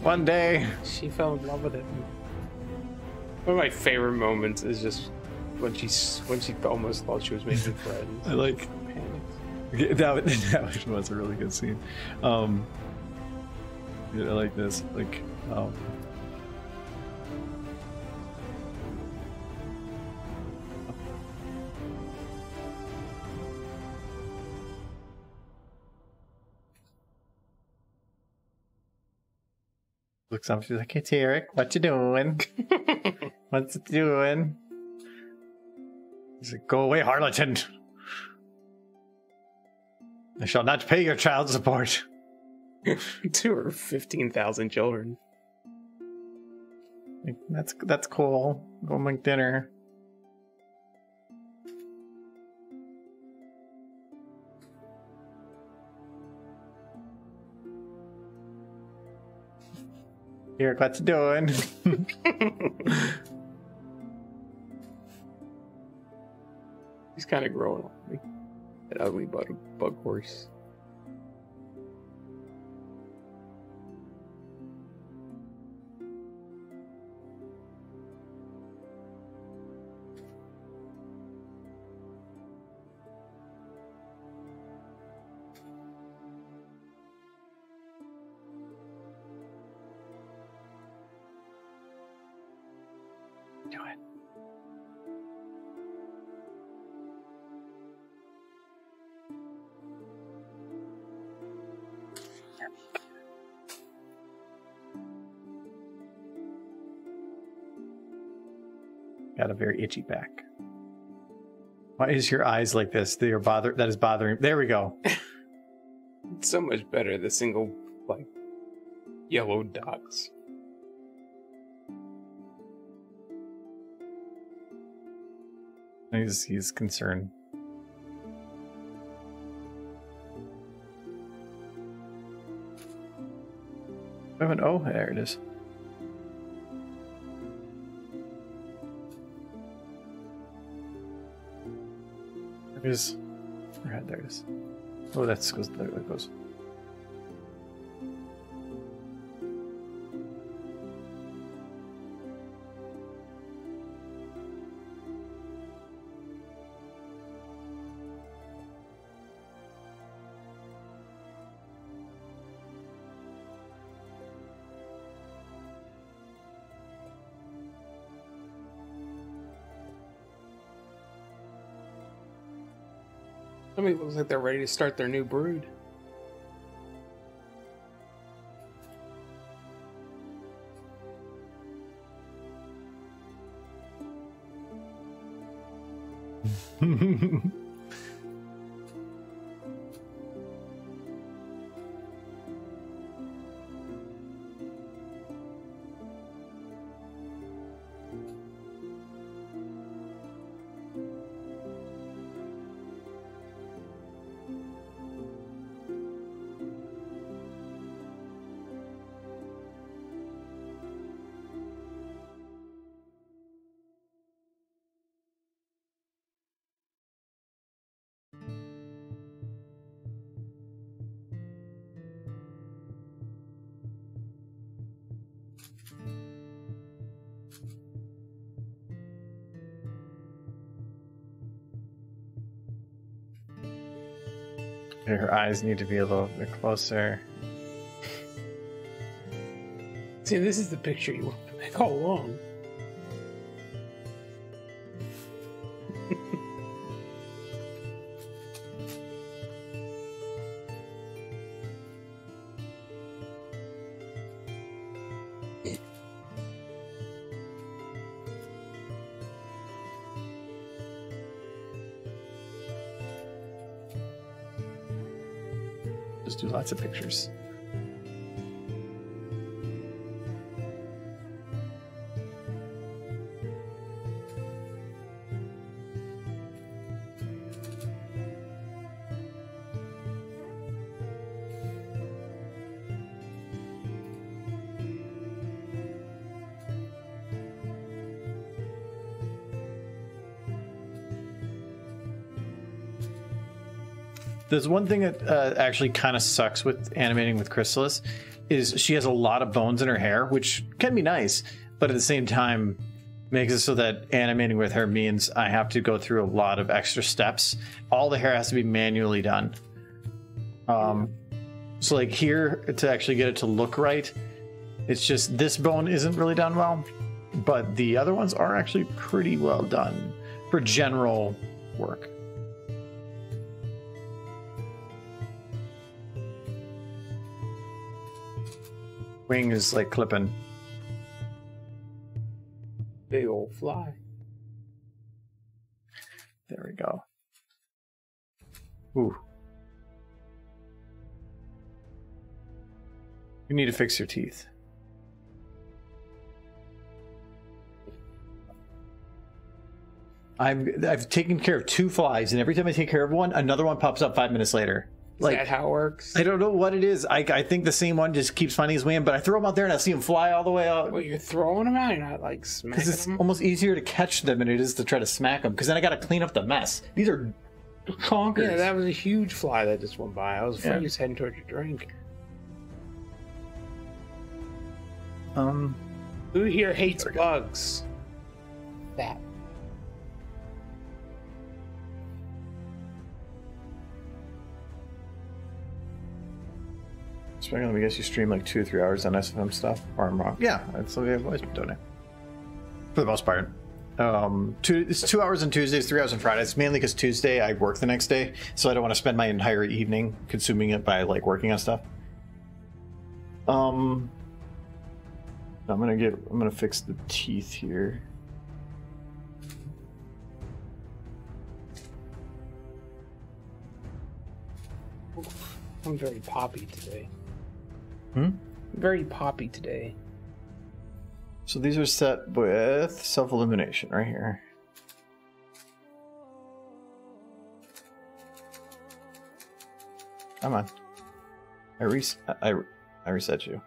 one day. She fell in love with it. One of my favorite moments is just when she almost thought she was making friends. I like. That was a really good scene. Yeah, I like this. Like, looks up. She's like, "Hey, Tyrek, what you doing? What's it doing?" He's like, "Go away, harlot. I shall not pay your child support." To her 15,000 children. That's cool. Go make dinner. Here, what's it doing? He's kind of growing on me. That ugly bug horse. Do it. Got a very itchy back. Why is your eyes like this? They are that is bothering. There we go. It's so much better, the single, like, yellow dots. He's concerned. Oh, there it is. There it is. Right, there it is. Oh, there it goes. I mean, it looks like they're ready to start their new brood. Okay, her eyes need to be a little bit closer. See, this is the picture you want to make all along. Just do lots of pictures. There's one thing that actually kind of sucks with animating with Chrysalis is she has a lot of bones in her hair, which can be nice, but at the same time makes it so that animating with her means I have to go through a lot of extra steps. All the hair has to be manually done. So like here, to actually get it to look right, it's just this bone isn't really done well, but the other ones are actually pretty well done for general work. Wing is like clipping. Big old fly. There we go. Ooh. You need to fix your teeth. I've taken care of 2 flies, and every time I take care of one, another one pops up 5 minutes later. Is that how it works? I don't know what it is. I think the same one just keeps finding his way in, but I throw them out there and I see them fly all the way out. Well, you're throwing them out, you're not like smacking them? Because it's almost easier to catch them than it is to try to smack them, because then I got to clean up the mess. These are conkers. Yeah, that was a huge fly that just went by. I was afraid he was heading towards your drink. Who here hates bugs? That. I guess you stream like 2 or 3 hours on SFM stuff, or I'm wrong. Yeah, that's what I've always been doing it. For the most part. It's 2 hours on Tuesdays, 3 hours on Fridays. Mainly because Tuesday I work the next day, so I don't want to spend my entire evening consuming it by like working on stuff. I'm gonna fix the teeth here. I'm very poppy today. Hmm? Very poppy today. So these are set with self-illumination right here. Come on. I reset you.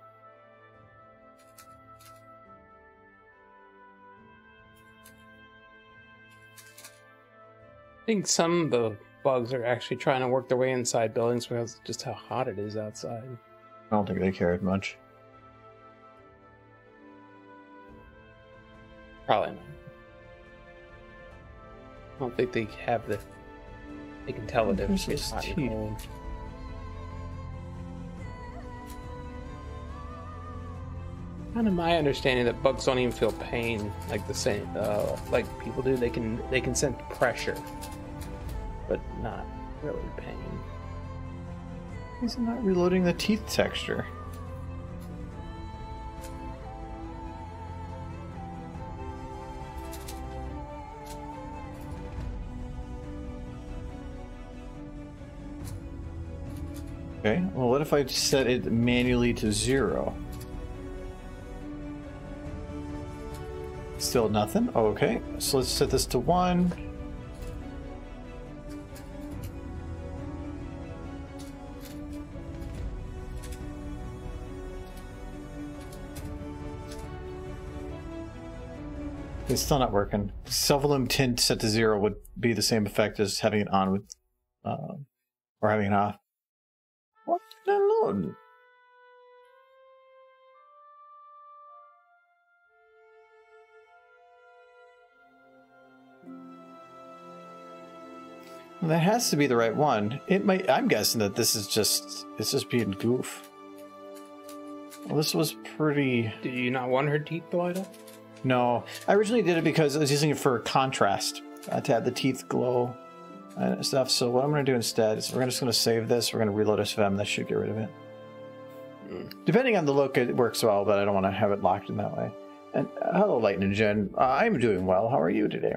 I think some of the bugs are actually trying to work their way inside buildings because just how hot it is outside. I don't think they cared much. Probably not. I don't think they have the... They can tell the difference between hot and cold. Kind of my understanding that bugs don't even feel pain like the same like people do. They can sense pressure, but not really pain. Is it not reloading the teeth texture? Okay, well what if I set it manually to 0? Still nothing? Oh, okay, so let's set this to 1. It's still not working. Self-illume tint set to 0 would be the same effect as having it on with, or having it off. What the Lord? That has to be the right one. It might. I'm guessing that this is just. It's just being goof. Well, this was pretty. Did you not want her teeth to light up? No, I originally did it because I was using it for contrast to have the teeth glow and stuff. So what I'm going to do instead is we're just going to save this. We're going to reload SFM. That should get rid of it. Depending on the look, it works well, but I don't want to have it locked in that way. And hello, Lightning Jen. I'm doing well. How are you today?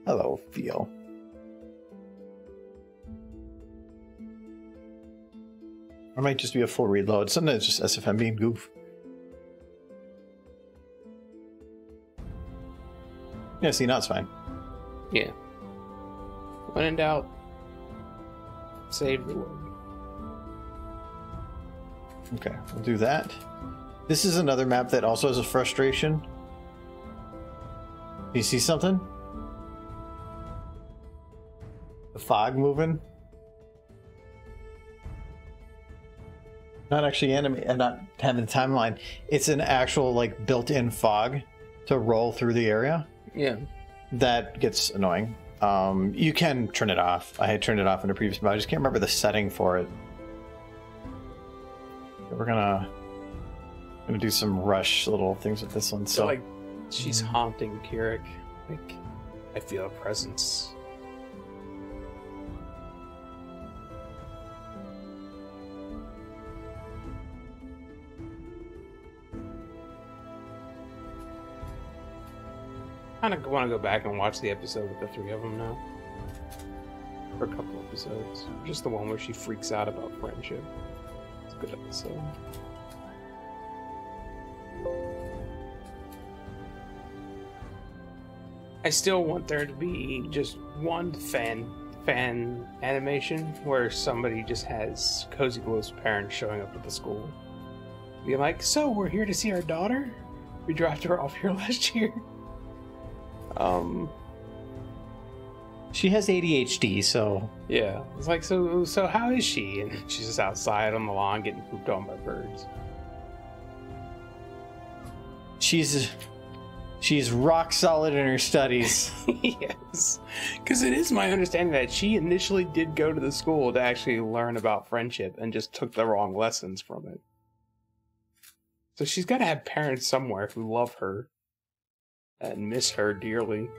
Hello, Theo. Or it might just be a full reload. Sometimes it's just SFM being goof. Yeah, see, now it's fine. Yeah. When in doubt, save the word. Okay, we'll do that. This is another map that also has a frustration. Do you see something? The fog moving? Not actually and not having the timeline. It's an actual like built-in fog to roll through the area. Yeah. That gets annoying. You can turn it off. I had turned it off in a previous map. I just can't remember the setting for it. We're gonna do some rush little things with this one. So like she's haunting Kirik. Like I feel a presence. I kind of want to go back and watch the episode with the three of them now. For a couple episodes. Just the one where she freaks out about friendship. It's a good episode. I still want there to be just one fan animation where somebody just has Cozy Glow's parents showing up at the school. Be like, so we're here to see our daughter? We dropped her off here last year. She has ADHD, so yeah. It's like, so how is she? And she's just outside on the lawn getting pooped on by birds. She's rock solid in her studies. Yes. Because it is my understanding that she initially did go to the school to actually learn about friendship and just took the wrong lessons from it. So she's got to have parents somewhere who love her and miss her dearly.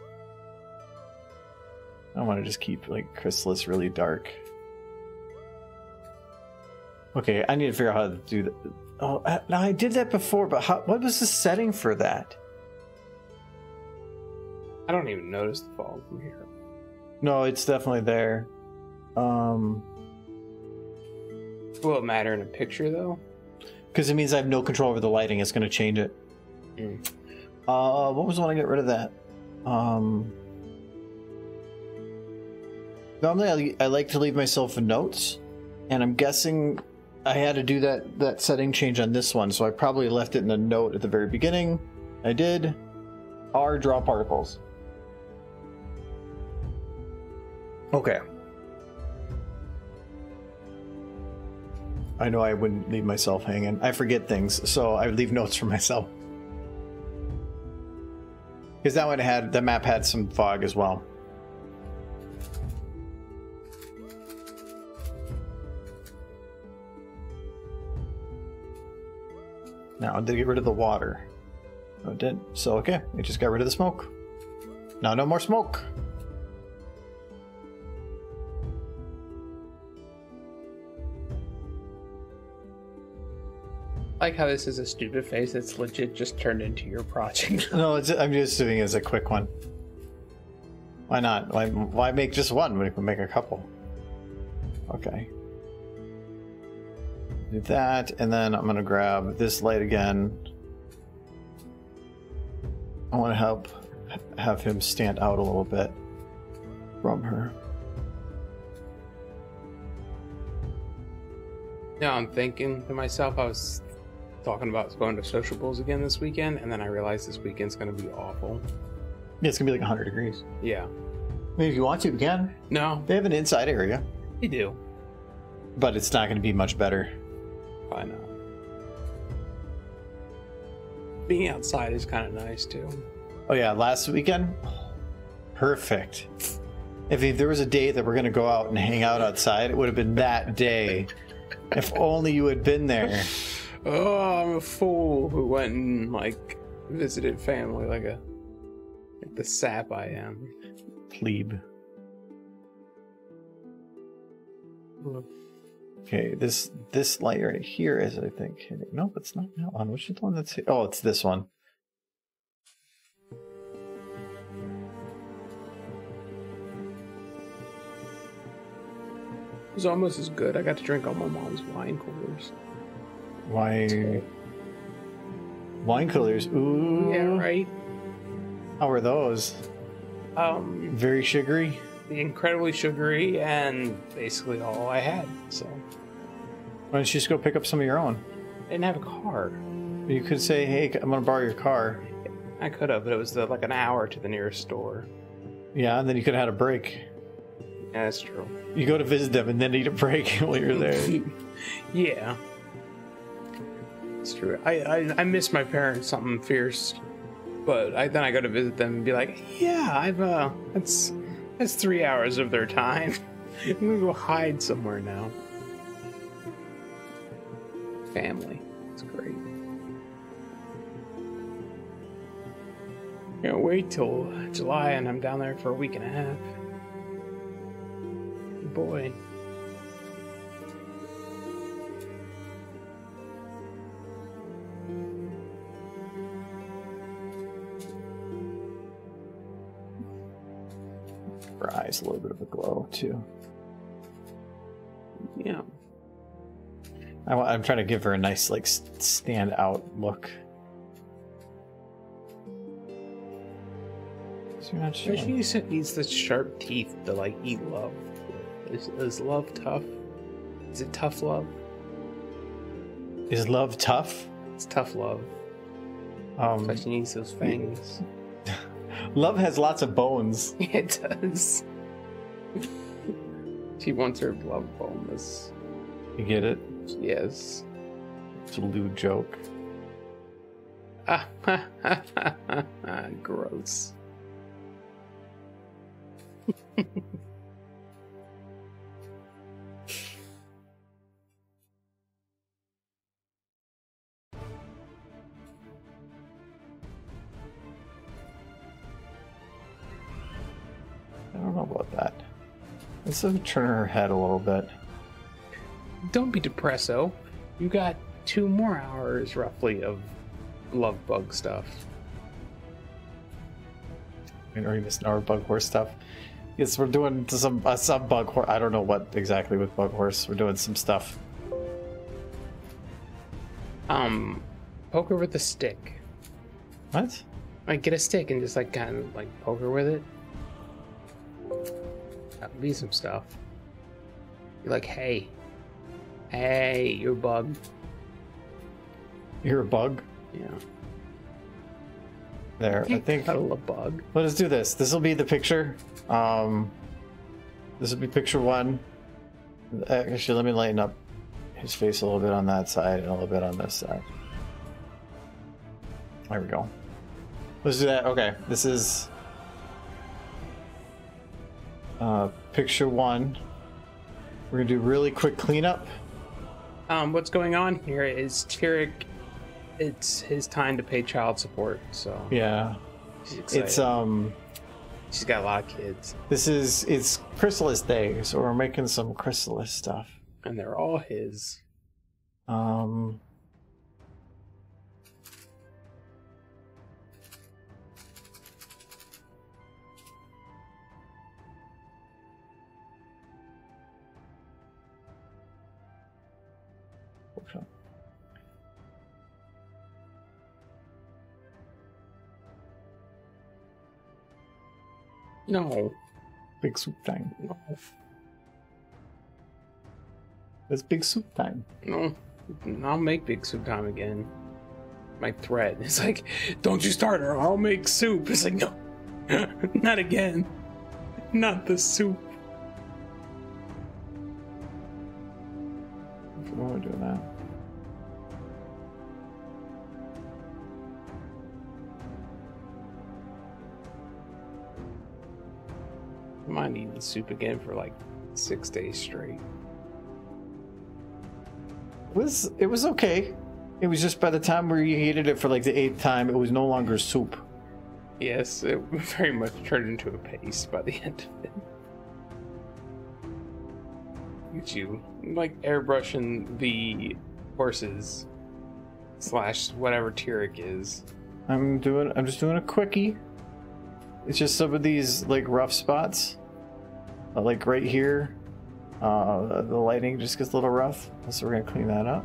I want to just keep like Chrysalis really dark. Okay, I need to figure out how to do that. Oh, now I did that before, but what was the setting for that? I don't even notice the fall from here. No, it's definitely there. Will it matter in a picture though? Because it means I have no control over the lighting. It's going to change it. What was the one to get rid of that? Normally I like to leave myself notes, and I'm guessing I had to do that setting change on this one, so I probably left it in a note at the very beginning. I did. R draw particles. Okay. I know I wouldn't leave myself hanging. I forget things, so I would leave notes for myself. Because the map had some fog as well. Now, did it get rid of the water? No, it did. So, okay, it just got rid of the smoke. Now, no more smoke. I like how this is a stupid face that's legit just turned into your project. No, I'm just doing it as a quick one. Why not? Why make just one when we can make a couple? Okay. Do that, and then I'm going to grab this light again. I want to have him stand out a little bit from her. Now I'm thinking to myself, I was talking about going to sociables again this weekend, and then I realized this weekend's going to be awful. Yeah, it's going to be like 100 degrees. Yeah. I mean, if you want to, you can. No. They have an inside area. They do. But it's not going to be much better. Probably not. Being outside is kind of nice, too. Oh, yeah, last weekend, Perfect. If there was a day that we're going to go out and hang out outside, it would have been that day. If only you had been there. Oh, I'm a fool who went and, like, visited family like the sap I am. Plebe. Okay, this light right here is, I think, hitting. Nope, it's not that one. Which is the one that's hit? Oh, it's this one. It was almost as good. I got to drink all my mom's wine coolers. Wine coolers. Ooh. Yeah, right. How are those? Very sugary. Incredibly sugary, and basically all I had. So Why don't you just go pick up some of your own? I didn't have a car. You could say, "Hey, I'm gonna borrow your car." I could have, but it was like an hour to the nearest store. Yeah, and then you could have had a break. Yeah, that's true. You go to visit them and then eat a break while you're there. Yeah, it's true. I miss my parents something fierce, but then I go to visit them and be like, yeah, I've that's 3 hours of their time. I'm gonna go hide somewhere now. Family, it's great. Can't wait till July and I'm down there for a week and a half. Boy. Her eyes a little bit of a glow too. Yeah. I'm trying to give her a nice, like, stand out look. So you're not sure. She needs the sharp teeth to, like, eat love. Is love tough? Is it tough love? Is love tough? It's tough love. But she needs those fangs. Love has lots of bones. It does. She wants her love boneless. You get it? Yes. It's a lewd joke. Gross. I don't know about that. Let's turn her head a little bit. Don't be depresso. You got 2 more hours, roughly, of love bug stuff. Or you missed our bug horse stuff. Yes, we're doing some bug horse. I don't know what exactly with bug horse. We're doing some stuff. Poke her with a stick. What? Like, get a stick and just, like, kind of, like, poke her with it. That would be some stuff. You're like, hey, you're a bug. You're a bug? Yeah. There, I think. Cuddle a bug. Let us do this. This will be the picture. This will be picture 1. Actually, let me lighten up his face a little bit on that side and a little bit on this side. There we go. Let's do that. Okay, this is picture 1. We're gonna do really quick cleanup. What's going on here is Tyrek. It's his time to pay child support. So yeah, it's she's got a lot of kids. It's Chrysalis Day, so we're making some Chrysalis stuff, and they're all his. No. Big soup time. No. It's big soup time. No. I'll make big soup time again. My threat. It's like, don't you start or I'll make soup. It's like, no. Not again. Not the soup. Why are we doing that? I mind eating soup again for like 6 days straight. It was okay. It was just by the time we ate it for like the 8th time, it was no longer soup. Yes, it very much turned into a paste by the end of it. Look at you, like airbrushing the horses / whatever Tyrek is. I'm just doing a quickie. It's just some of these like rough spots, like right here. The lighting just gets a little rough, so we're gonna clean that up.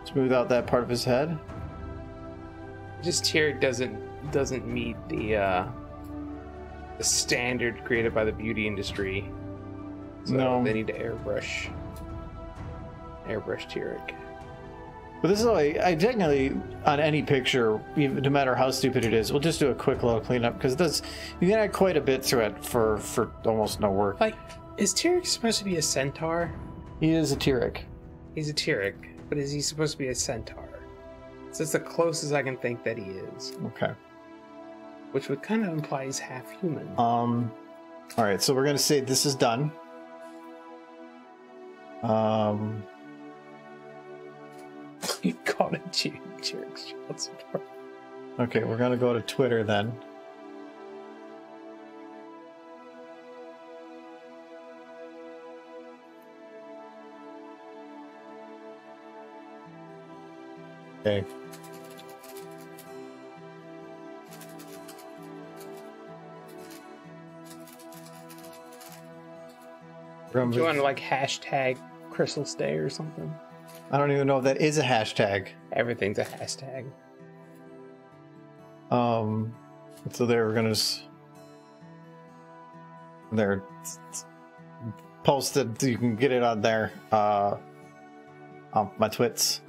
Smooth out that part of his head. Just Tyrek doesn't meet the standard created by the beauty industry. So no, they need to airbrush Tyrek. But this is I technically on any picture, even, no matter how stupid it is, we'll just do a quick little cleanup because it does. You can add quite a bit to it for almost no work. Like, is Tyrek supposed to be a centaur? He is a Tyrek. He's a Tyrek, but is he supposed to be a centaur? So it's the closest I can think that he is. Okay. Which would kind of imply he's half human. All right, so we're gonna say this is done. You called it Tyrek's child support. Okay, we're gonna go to Twitter then. Okay. Do you want to like hashtag Chrysalis Day or something? I don't even know if that is a hashtag. Everything's a hashtag. So there we're gonna there posted. You can get it on there. On my twits.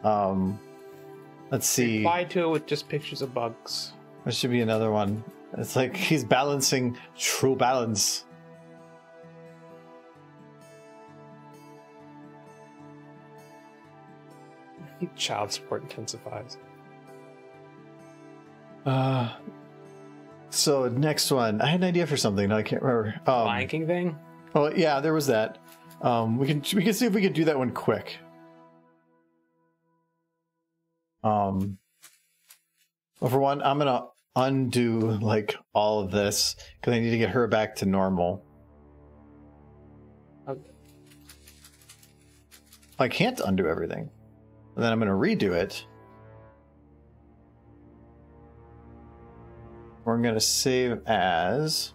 Let's see. Reply to it with just pictures of bugs. There should be another one. It's like he's balancing true balance. Child support intensifies. So next one, I had an idea for something. No, I can't remember. Lion King thing. Oh yeah, there was that. We can see if we can do that one quick. Well, for one, I'm gonna undo like all of this because I need to get her back to normal. Okay. I can't undo everything. And then I'm gonna redo it. We're gonna save as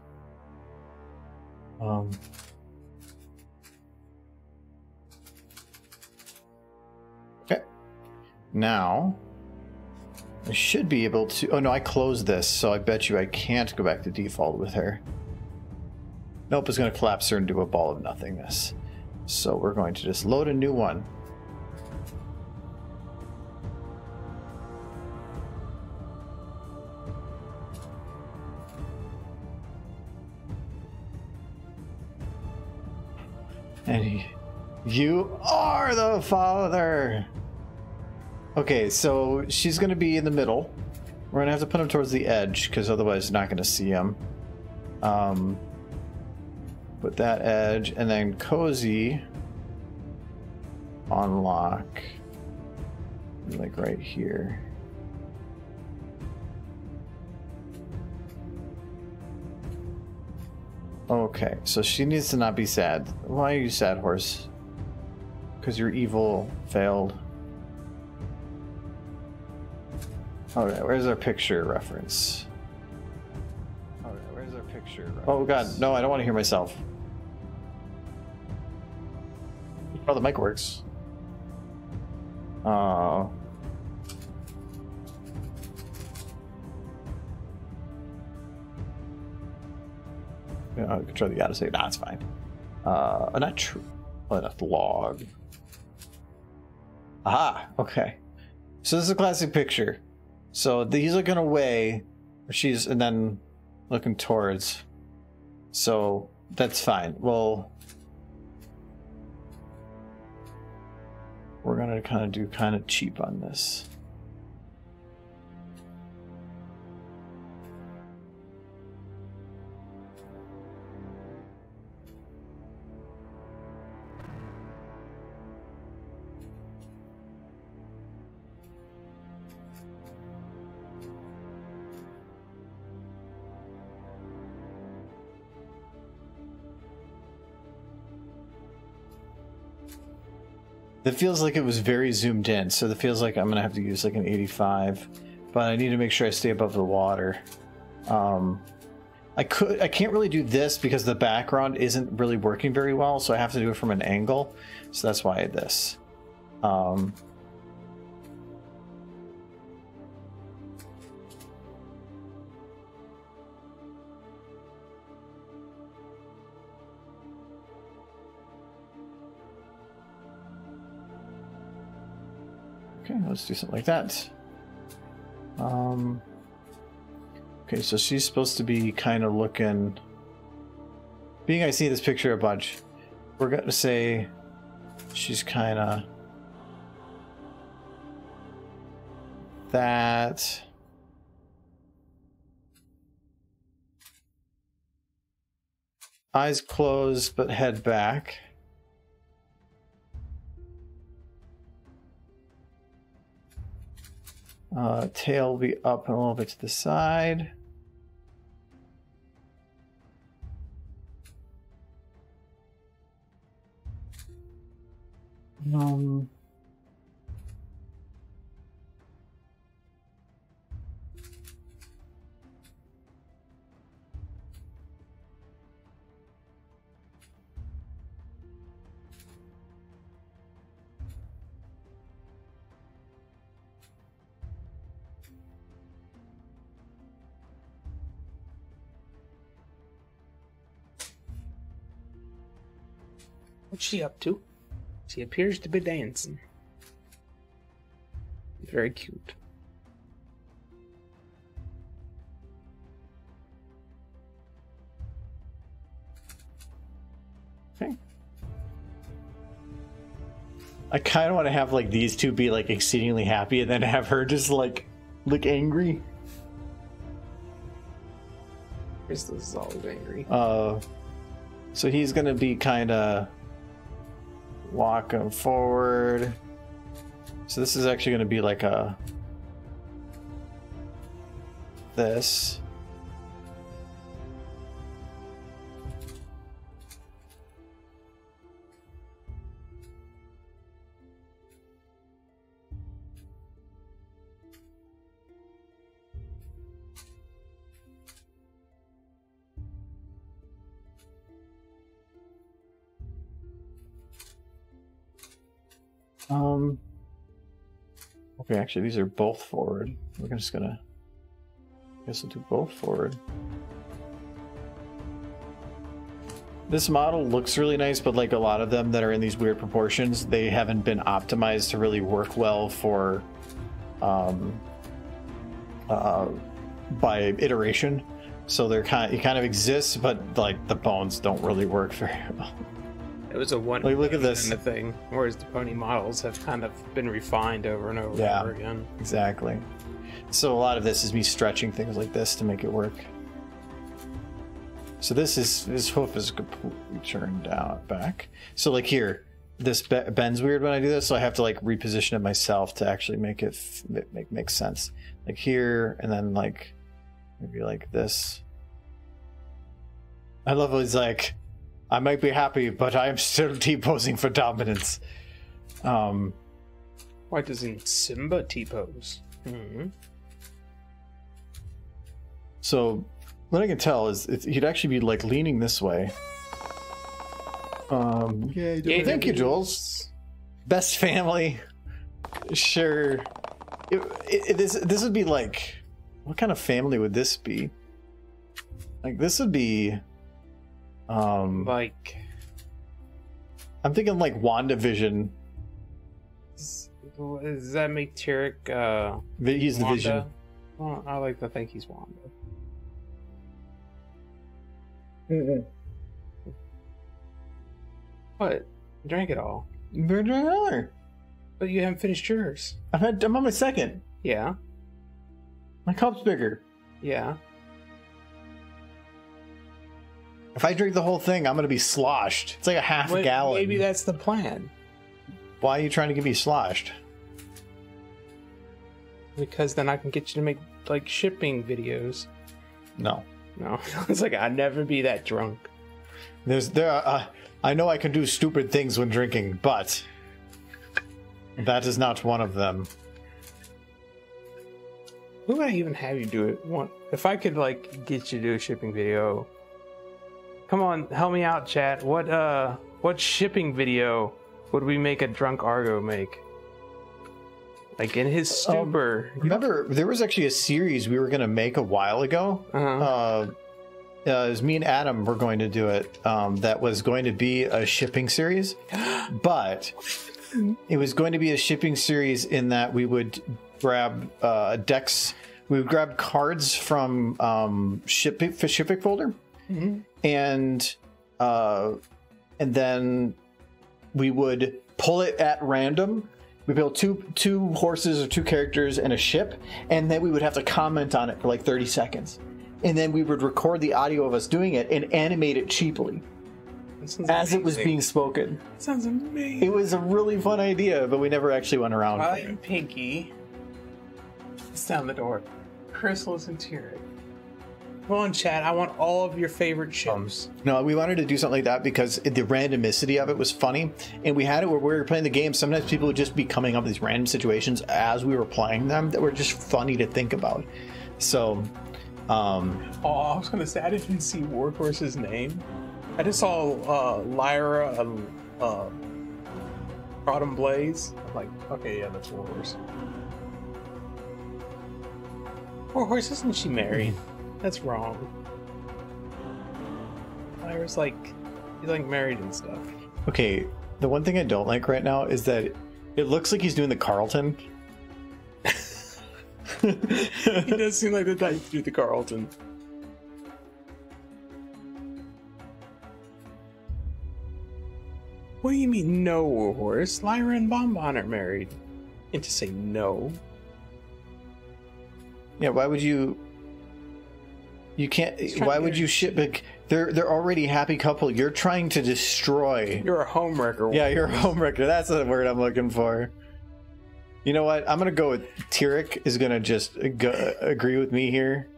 okay. Now I should be able to. Oh no, I closed this, so I bet you I can't go back to default with her. Nope, it's gonna collapse her into a ball of nothingness. So we're going to just load a new one. And you are the father. Okay, so she's going to be in the middle. We're going to have to put him towards the edge because otherwise you're not going to see him. Put that edge and then cozy on lock. Like right here. Okay, so she needs to not be sad. Why are you sad, horse? Because your evil failed. Alright, where's our picture reference? Alright, where's our picture reference? Oh god, no, I don't want to hear myself. Oh, the mic works. Oh. Control the Odyssey. Nah, it's fine. Not true. Oh, not the log. Aha. Okay. So this is a classic picture. So he's looking away, or she's, and then looking towards. So that's fine. Well, we're gonna kind of do kind of cheap on this. That feels like it was very zoomed in, so that feels like I'm gonna have to use like an 85, but I need to make sure I stay above the water. I can't really do this because the background isn't really working very well, so I have to do it from an angle. So that's why this. Okay, let's do something like that. Okay, so she's supposed to be kind of looking... Being I see this picture a bunch, we're going to say she's kind of... that... Eyes closed, but head back. Tail will be up and a little bit to the side. What's she up to? She appears to be dancing. Very cute. Okay. I kind of want to have like these two be like exceedingly happy and then have her just like look angry. Chrysalis is always angry. So he's gonna be kind of walking forward. So this is actually going to be like a this. Okay, actually these are both forward. We're just gonna, I guess we'll do both forward. This model looks really nice, but like a lot of them that are in these weird proportions, they haven't been optimized to really work well for by iteration. So they're it kind of exists, but like the bones don't really work very well. It was a one. Like, look at this kind of thing, whereas the pony models have kind of been refined over and over, and over again. Exactly. So a lot of this is me stretching things like this to make it work. So his hoof is completely turned down back. So like here, this bends weird when I do this, so I have to like reposition it myself to actually make it make sense. Like here, and then like maybe like this. I love how he's like, I might be happy, but I am still T-posing for dominance. Why doesn't Simba T-pose? So what I can tell is he'd actually be like leaning this way. Yeah, thank you, Jules. Best family. Sure. This would be like, what kind of family would this be? Like this would be like, I'm thinking like WandaVision. Does that make Tarek He's the Wanda? Vision. Well, I like to think he's Wanda. What? Drank it all. But you haven't finished yours. I'm on my second. Yeah. My cup's bigger. Yeah. If I drink the whole thing, I'm gonna be sloshed. It's like a half a gallon. Maybe that's the plan. Why are you trying to get me sloshed? Because then I can get you to make like shipping videos. No. No, it's like I'd never be that drunk. I know I can do stupid things when drinking, but That is not one of them. Who would I even have you do it? If I could like get you to do a shipping video. Come on, help me out, chat. What shipping video would we make a drunk Argo make? Like in his stupor. Remember, there was actually a series we were going to make a while ago. It was me and Adam were going to do it. That was going to be a shipping series, but it was going to be a shipping series in that we would grab decks. We would grab cards from shipping folder, and then we would pull it at random. We built two horses or two characters and a ship, and then we would have to comment on it for like 30 seconds. And then we would record the audio of us doing it and animate it cheaply as it was being spoken. That sounds amazing. It was a really fun idea, but we never actually went around with it. I'm Pinky. It's down the door. Chrysalis and Tyric. Come on, chat. I want all of your favorite ships. No, we wanted to do something like that because the randomicity of it was funny. And we had it where we were playing the game. Sometimes people would just be coming up with these random situations as we were plying them that were just funny to think about. So... I was gonna say I didn't see Warhorse's name. I just saw Lyra and Autumn Blaze. I'm like, okay, yeah, that's Warhorse. Warhorse, isn't she married? That's wrong. Lyra's like, he's like married and stuff. Okay, the one thing I don't like right now is that it looks like he's doing the Carlton. He does seem like the type to do the Carlton. What do you mean, no, Warhorse? Lyra and Bonbon are married. And to say no. Yeah, why would you... You can't... Why would you ship... They're already a happy couple. You're trying to destroy... You're a homewrecker. Yeah, you're a homewrecker. That's the word I'm looking for. You know what? I'm going to go with Tyric is going to just agree with me here.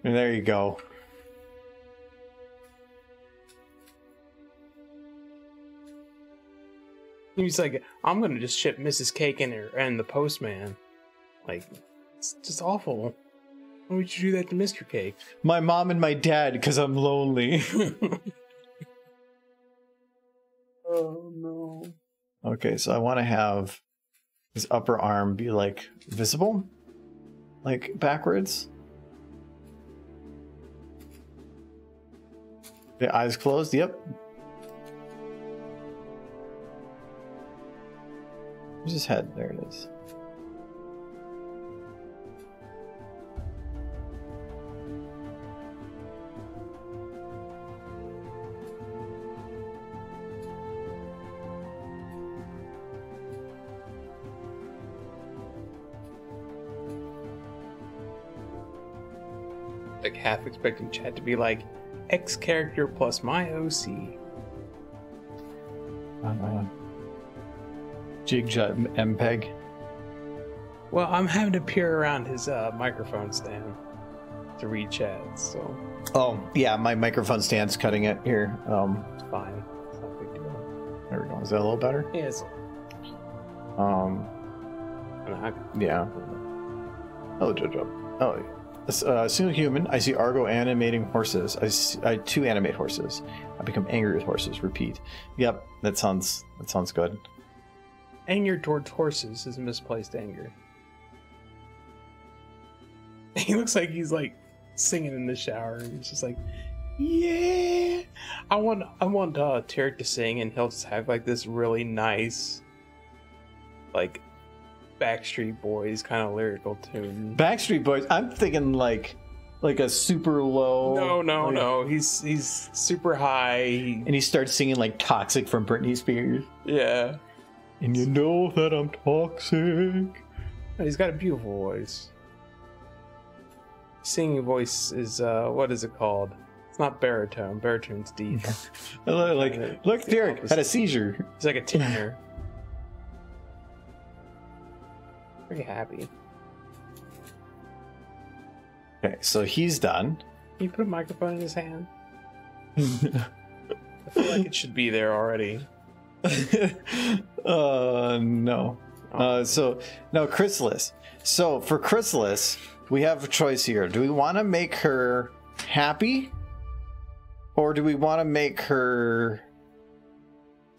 And there you go. He's like, I'm going to just ship Mrs. Cake and the postman. Like, it's just awful. Why would you do that to Mr. Cake? My mom and my dad, because I'm lonely. Oh, no. Okay, so I want to have... his upper arm be like visible, like backwards. The eyes closed. Yep. Where's his head? There it is. Like half expecting chat to be like X character plus my OC. Jig-Jut MPEG. Well, I'm having to peer around his microphone stand to read chats, so. Oh yeah, my microphone stand's cutting it here. It's fine. It's not a big deal. There we go. Is that a little better? Yeah, it's. Yeah. Oh, Jojo. Oh, yeah. Single human. I see Argo animating horses. I two animate horses. I become angry with horses. Repeat. Yep, that sounds good. Anger towards horses is misplaced anger. He looks like he's like singing in the shower. He's just like, yeah. I want Tarek to sing, and he'll just have like this really nice, like, Backstreet Boys kind of lyrical tune. Backstreet Boys. I'm thinking like a super low. No. He's super high. And he starts singing like "Toxic" from Britney Spears. Yeah. And you know that I'm toxic. He's got a beautiful voice. Singing voice is what is it called? It's not baritone. Baritone's deep. Look, Derek had a seizure. He's like a tenor. Pretty happy. Okay, so he's done. Can you put a microphone in his hand? I feel like it should be there already. No. So no, Chrysalis. So for Chrysalis, we have a choice here. Do we want to make her happy, or do we want to make her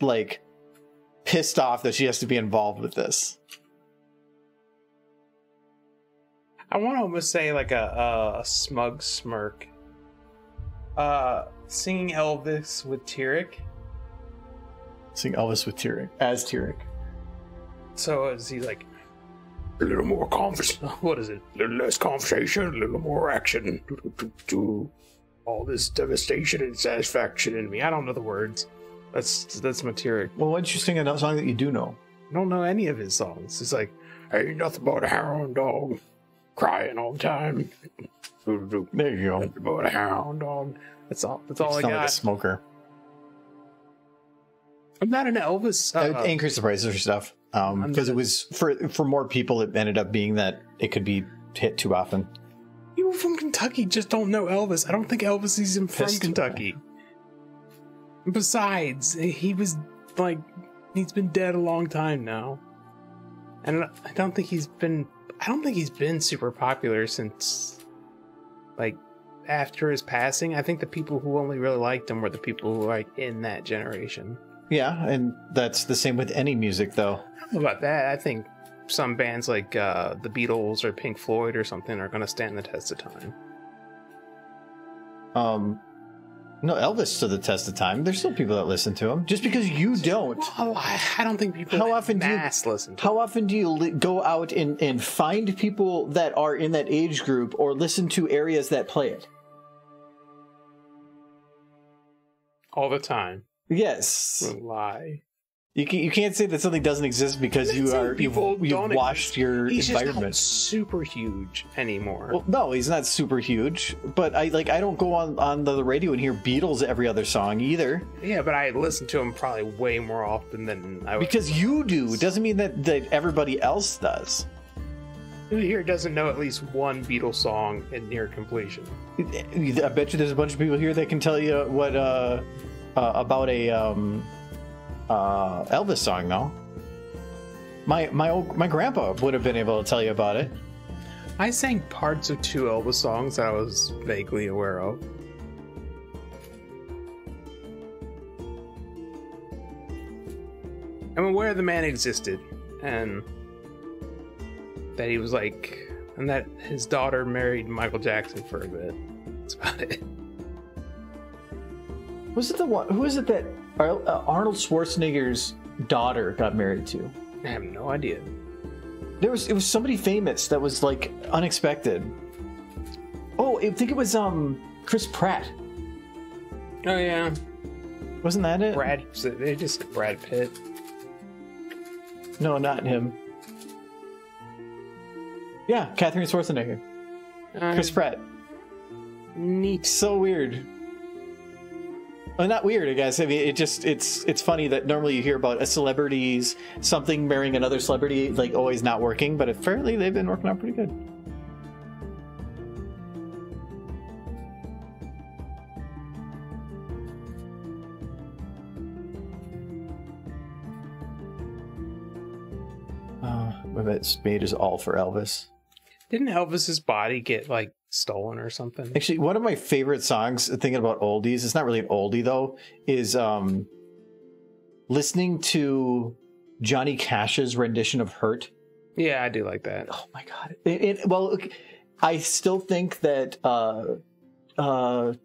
like pissed off that she has to be involved with this? I want to almost say like a smug smirk. Singing Elvis with Tyrek. Sing Elvis with Tyrek as Tyrek. So is he like a little more conversation? What is it? A little less conversation, a little more action. All this devastation and satisfaction in me. I don't know the words. That's my Tyrek. Well, why don't you sing a song that you do know? I don't know any of his songs. It's like, ain't nothing but a hound dog crying all the time. There you go. Nothing but a hound dog. That's all I got. Like a smoker. I'm not an Elvis. Increase the prices for stuff. Because it was for more people, it ended up being that it could be hit too often. People from Kentucky just don't know Elvis. I don't think Elvis is from Kentucky. Besides, he was like, he's been dead a long time now, and I don't think he's been super popular since like after his passing. I think the people who only really liked him were the people who were like in that generation. Yeah, and that's the same with any music, though. I don't know about that. I think some bands like the Beatles or Pink Floyd or something are going to stand the test of time. No, Elvis stood the test of time. There's still people that listen to him. Just because you don't. Well, I don't think people listen to him. How often do you go out and find people that are in that age group or listen to areas that play it? All the time. Yes. Lie. You can't say that something doesn't exist because you've washed your he's environment. Just not super huge anymore. Well, no, he's not super huge. But I don't go on the radio and hear Beatles every other song either. Yeah, but I listen to him probably way more often than I would. Because you do. It doesn't mean that everybody else does. Who here doesn't know at least one Beatles song in near completion? I bet you there's a bunch of people here that can tell you what about a Elvis song, though. My grandpa would have been able to tell you about it. I sang parts of 2 Elvis songs that I was vaguely aware of. I'm aware the man existed, and that he was like, and that his daughter married Michael Jackson for a bit. That's about it. Was it the one? Who is it that Arnold Schwarzenegger's daughter got married to? I have no idea. It was somebody famous that was like unexpected. Oh, I think it was Chris Pratt. Oh yeah, wasn't that it? They just Brad Pitt. No, not him. Yeah, Catherine Schwarzenegger. Chris Pratt. Neat. So weird. Well, not weird, I guess. I mean, it's funny that normally you hear about a celebrity's something marrying another celebrity, like always not working, but apparently they've been working out pretty good. I bet Spade is all for Elvis. Didn't Elvis's body get like stolen or something? Actually, one of my favorite songs, thinking about oldies, it's not really an oldie though, is listening to Johnny Cash's rendition of Hurt. Yeah, I do like that. Oh my god. Well, I still think that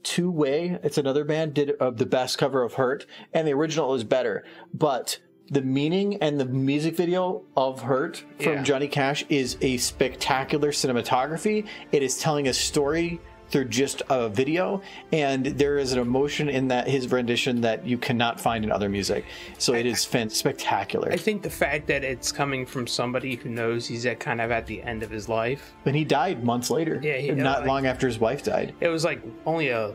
Two Way, it's another band, did the best cover of Hurt, and the original is better. But the meaning and the music video of Hurt from Johnny Cash is a spectacular cinematography. It is telling a story through just a video, and there is an emotion in that his rendition that you cannot find in other music. So it is spectacular. I think the fact that it's coming from somebody who knows he's at the end of his life. And he died months later. Yeah, not long after his wife died. It was like only a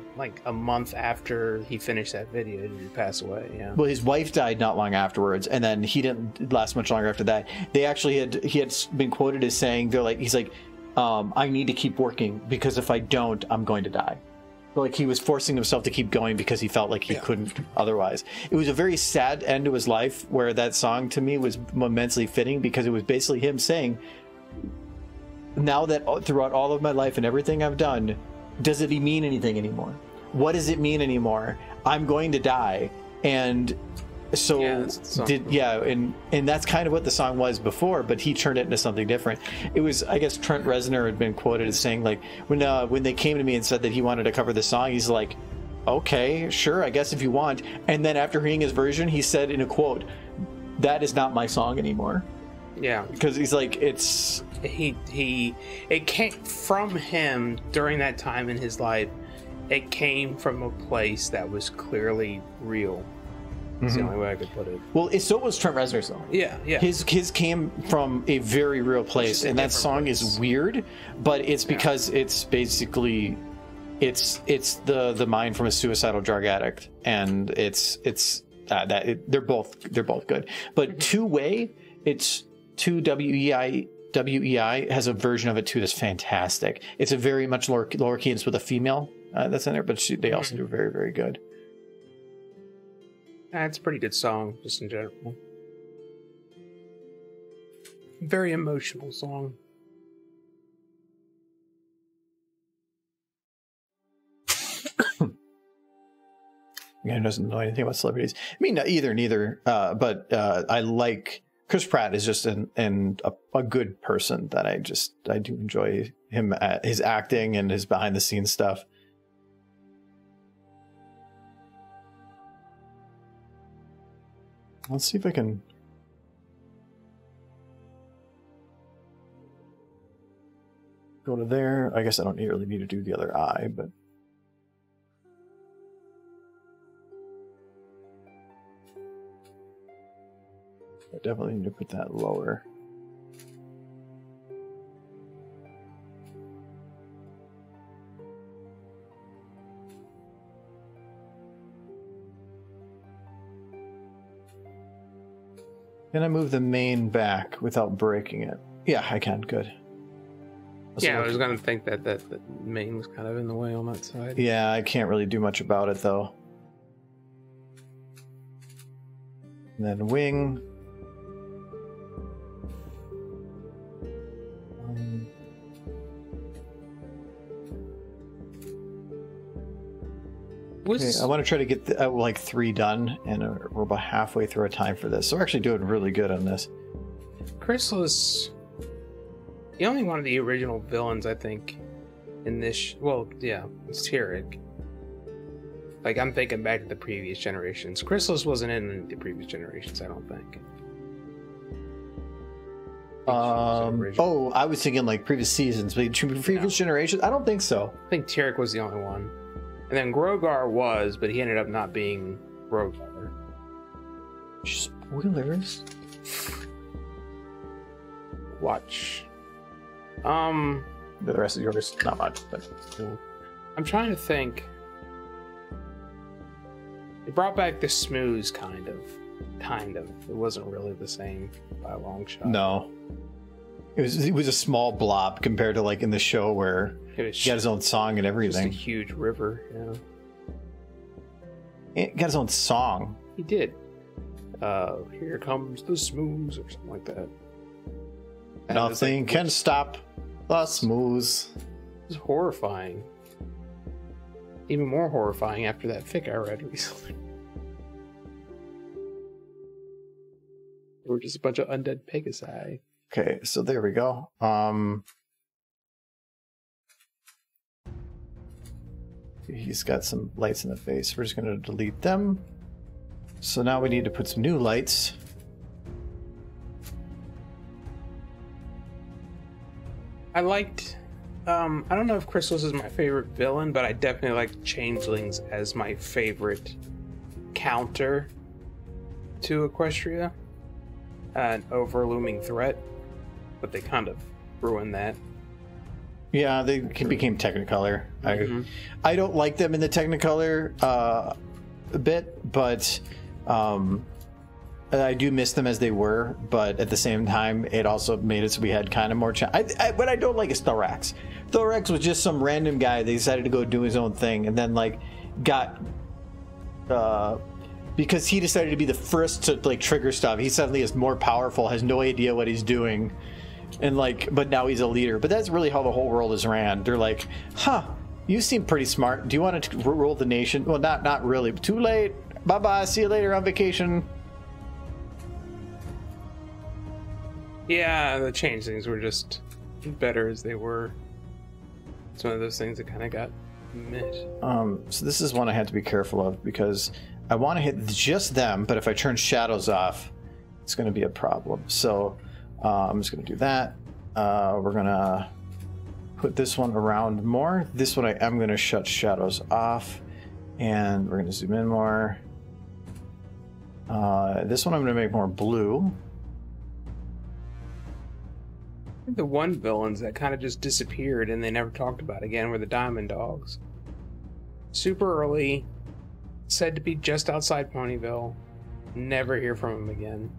month after he finished that video did he pass away. Yeah. Well, his wife died not long afterwards, and then he didn't last much longer after that. They actually he had been quoted as saying, he's like, I need to keep working because if I don't, I'm going to die. like he was forcing himself to keep going because he felt like he couldn't otherwise. It was a very sad end to his life, where that song to me was immensely fitting, because it was basically him saying, now that throughout all of my life and everything I've done, does it mean anything anymore? What does it mean anymore? I'm going to die. And so and that's kind of what the song was before, but he turned it into something different. It was, I guess Trent Reznor had been quoted as saying, like, when they came to me and said that he wanted to cover the song, he's like, okay, sure, I guess if you want. And then after hearing his version, he said in a quote, that is not my song anymore. Yeah, because he's like, it came from him during that time in his life. It came from a place that was clearly real. That's the only way I could put it. Well, so was Trent Reznor's song. Yeah. His came from a very real place, and that song is weird, but it's because it's basically it's the mind from a suicidal drug addict, and they're both good. But Two-Way, it's 2WEI has a version of it too that's fantastic. It's a very much lower cadence with a female that's in there, but they also do very, very good. It's a pretty good song, just in general. Very emotional song. Yeah, doesn't know anything about celebrities. I mean, neither. But I like Chris Pratt is just a good person that I do enjoy him, his acting and his behind the scenes stuff. Let's see if I can go to there. I guess I don't really need to do the other eye, but I definitely need to put that lower. Can I move the main back without breaking it? Yeah, I can. Good. I was going to think that the main was kind of in the way on that side. Yeah, I can't really do much about it, though. And then wing. Okay, I want to try to get like 3 done, and we're about halfway through our time for this. So we're actually doing really good on this. Chrysalis, the only one of the original villains, I think, in this. It's Tyrek. Like, I'm thinking back to the previous generations. Chrysalis wasn't in the previous generations, I don't think. I was thinking like previous seasons, but previous generations. I don't think so. I think Tyrek was the only one. And then Grogar was, but he ended up not being Grogar. Spoilers. Watch. The rest of yours, not much, but I'm trying to think. It brought back the smooze, kind of. It wasn't really the same by a long shot. No. It was a small blob compared to like in the show where he got his own song and everything. Just a huge river, He got his own song. He did. Here comes the smooze or something like that. And nothing can stop the smooze. It was horrifying. Even more horrifying after that fic I read recently. They were just a bunch of undead Pegasi. Okay, so there we go. He's got some lights in the face. We're just going to delete them. So now we need to put some new lights. I liked... I don't know if Chrysalis is my favorite villain, but I definitely like Changelings as my favorite counter to Equestria. An overlooming threat. But they kind of ruined that. Yeah, they became Technicolor. I don't like them in the Technicolor a bit, but I do miss them as they were, but at the same time, it also made it so we had kind of more what I don't like is Thorax. Thorax was just some random guy that decided to go do his own thing, and then like got because he decided to be the first to like trigger stuff. He suddenly is more powerful, has no idea what he's doing, and like, but now he's a leader. But that's really how the whole world is ran. They're like, huh, you seem pretty smart. Do you want to rule the nation? Well, not really. Too late. Bye bye. See you later on vacation. Yeah, the changelings were just better as they were. It's one of those things that kind of got missed. So this is one I had to be careful of because I want to hit just them, but if I turn shadows off, it's going to be a problem. So I'm just going to do that. We're going to put this one around more. This one I'm going to shut shadows off, and we're going to zoom in more. This one I'm going to make more blue. The one villains that kind of just disappeared and they never talked about again were the Diamond Dogs. Super early, said to be just outside Ponyville. Never hear from them again.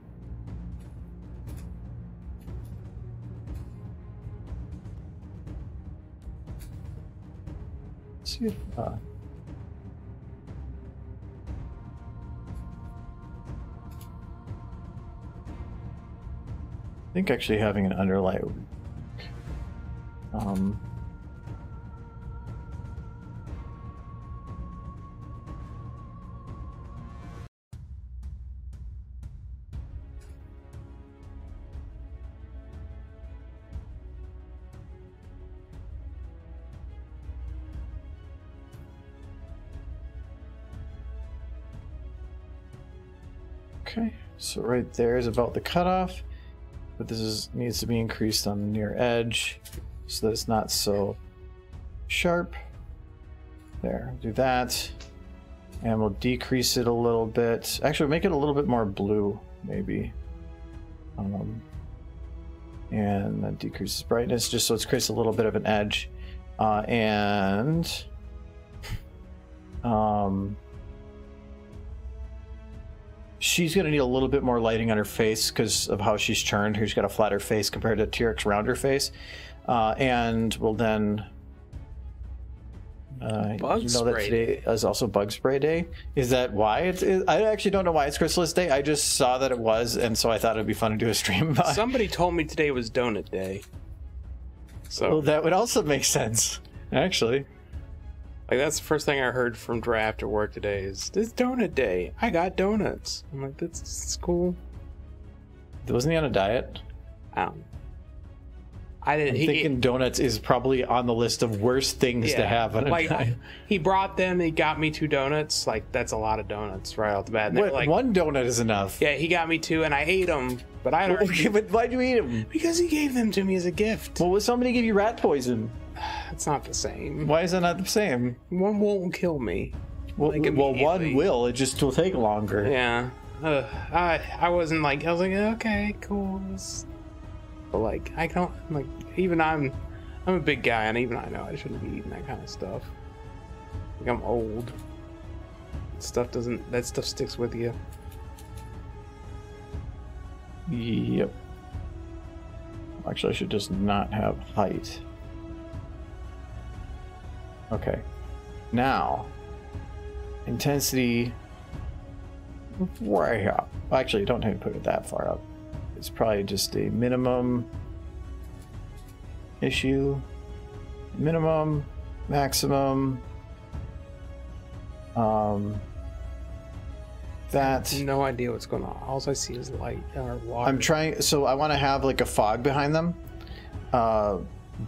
Let's see if, I think actually having an underlight would okay, so right there is about the cutoff. But this needs to be increased on the near edge so that it's not so sharp. There, do that. And we'll decrease it a little bit. Actually, make it a little bit more blue, maybe. And that decreases brightness just so it creates a little bit of an edge. She's going to need a little bit more lighting on her face because of how she's turned. She's got a flatter face compared to T-Rex around her face. And we'll then... Bug spray that today is also Bug Spray Day. Is that why? I actually don't know why it's Chrysalis Day. I just saw that it was, and so I thought it'd be fun to do a stream about it. Somebody told me today was Donut Day. So well, that would also make sense, actually. Like, that's the first thing I heard from Draft at work today is, this Donut Day. I got donuts. I'm like, that's cool. Wasn't he on a diet? I didn't. I'm thinking donuts is probably on the list of worst things to have on a diet. He brought them, he got me 2 donuts. Like, that's a lot of donuts right off the bat. Like, 1 donut is enough. Yeah, he got me 2 and I ate them. But I don't. Okay, but why'd you eat them? Because he gave them to me as a gift. Well, would somebody give you rat poison? It's not the same. Why is that not the same? One won't kill me. Well, one will. It just will take longer. Yeah. I wasn't like, I was like, okay, cool. But like, I don't, like, even I'm a big guy and even I know I shouldn't be eating that kind of stuff. Like, I'm old. That stuff sticks with you. Yep. Actually, I should just not have height. Okay. Now, intensity way up. Actually, don't have to put it that far up. It's probably just a minimum issue. Minimum, maximum. That. No idea what's going on. All I see is light or water. I'm trying. So I want to have like a fog behind them.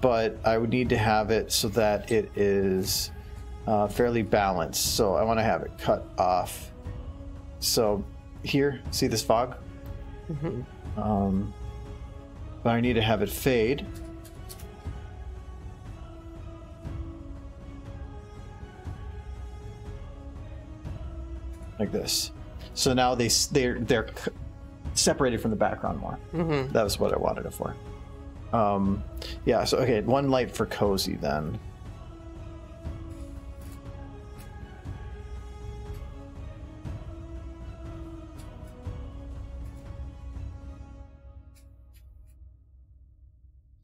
But I would need to have it so that it is fairly balanced. So I want to have it cut off. So here, see this fog? Mm-hmm. But I need to have it fade. Like this. So now they're separated from the background more. Mm-hmm. That was what I wanted it for. Yeah, so okay, 1 light for cozy then.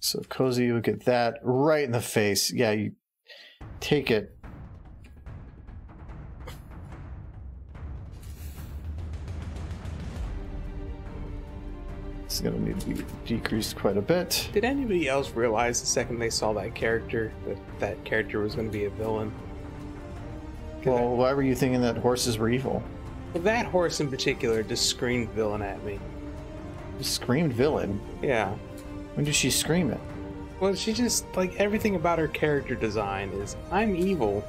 So Cozy, you get that right in the face. Yeah, you take it. It's going to need to be decreased quite a bit. Did anybody else realize the second they saw that character that that character was going to be a villain? Well, why were you thinking that horses were evil? Well, that horse in particular just screamed villain at me. Screamed villain? Yeah. When did she scream it? Well, she just, like, everything about her character design is, I'm evil.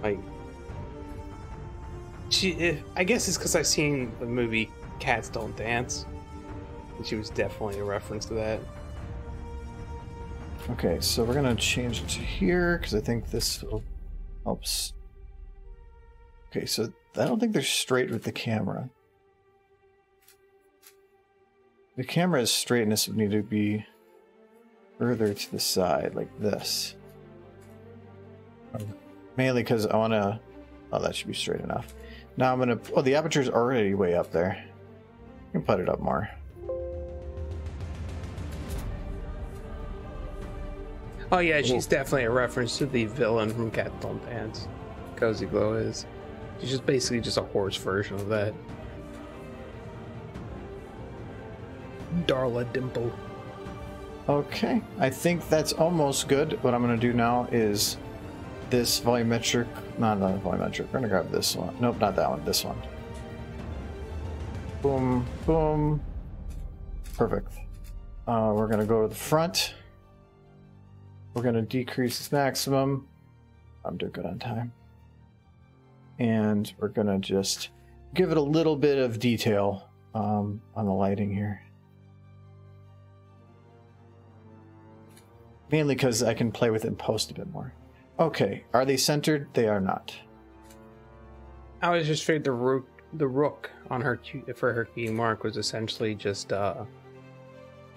Like, I guess it's because I've seen the movie Cats Don't Dance. And she was definitely a reference to that. Okay, so we're going to change it to here, because I think this helps. Okay, so I don't think they're straight with the camera. The camera is straight, and this would need to be further to the side, like this. Mainly because I want to... Oh, that should be straight enough. Now I'm going to... Oh, the aperture's already way up there. I can put it up more. Oh yeah, she's definitely a reference to the villain from Cat Don't Dance. Cozy Glow is. She's just basically just a horse version of that. Darla Dimple. Okay, I think that's almost good. What I'm going to do now is this volumetric... Not volumetric. We're going to grab this one. Nope, not that one. This one. Boom, boom. Perfect. We're going to go to the front. We're going to decrease this maximum. I'm doing good on time. And we're going to just give it a little bit of detail on the lighting here. Mainly because I can play with it in post a bit more. Okay, are they centered? They are not. I was just figured the rook on her for her key mark was essentially just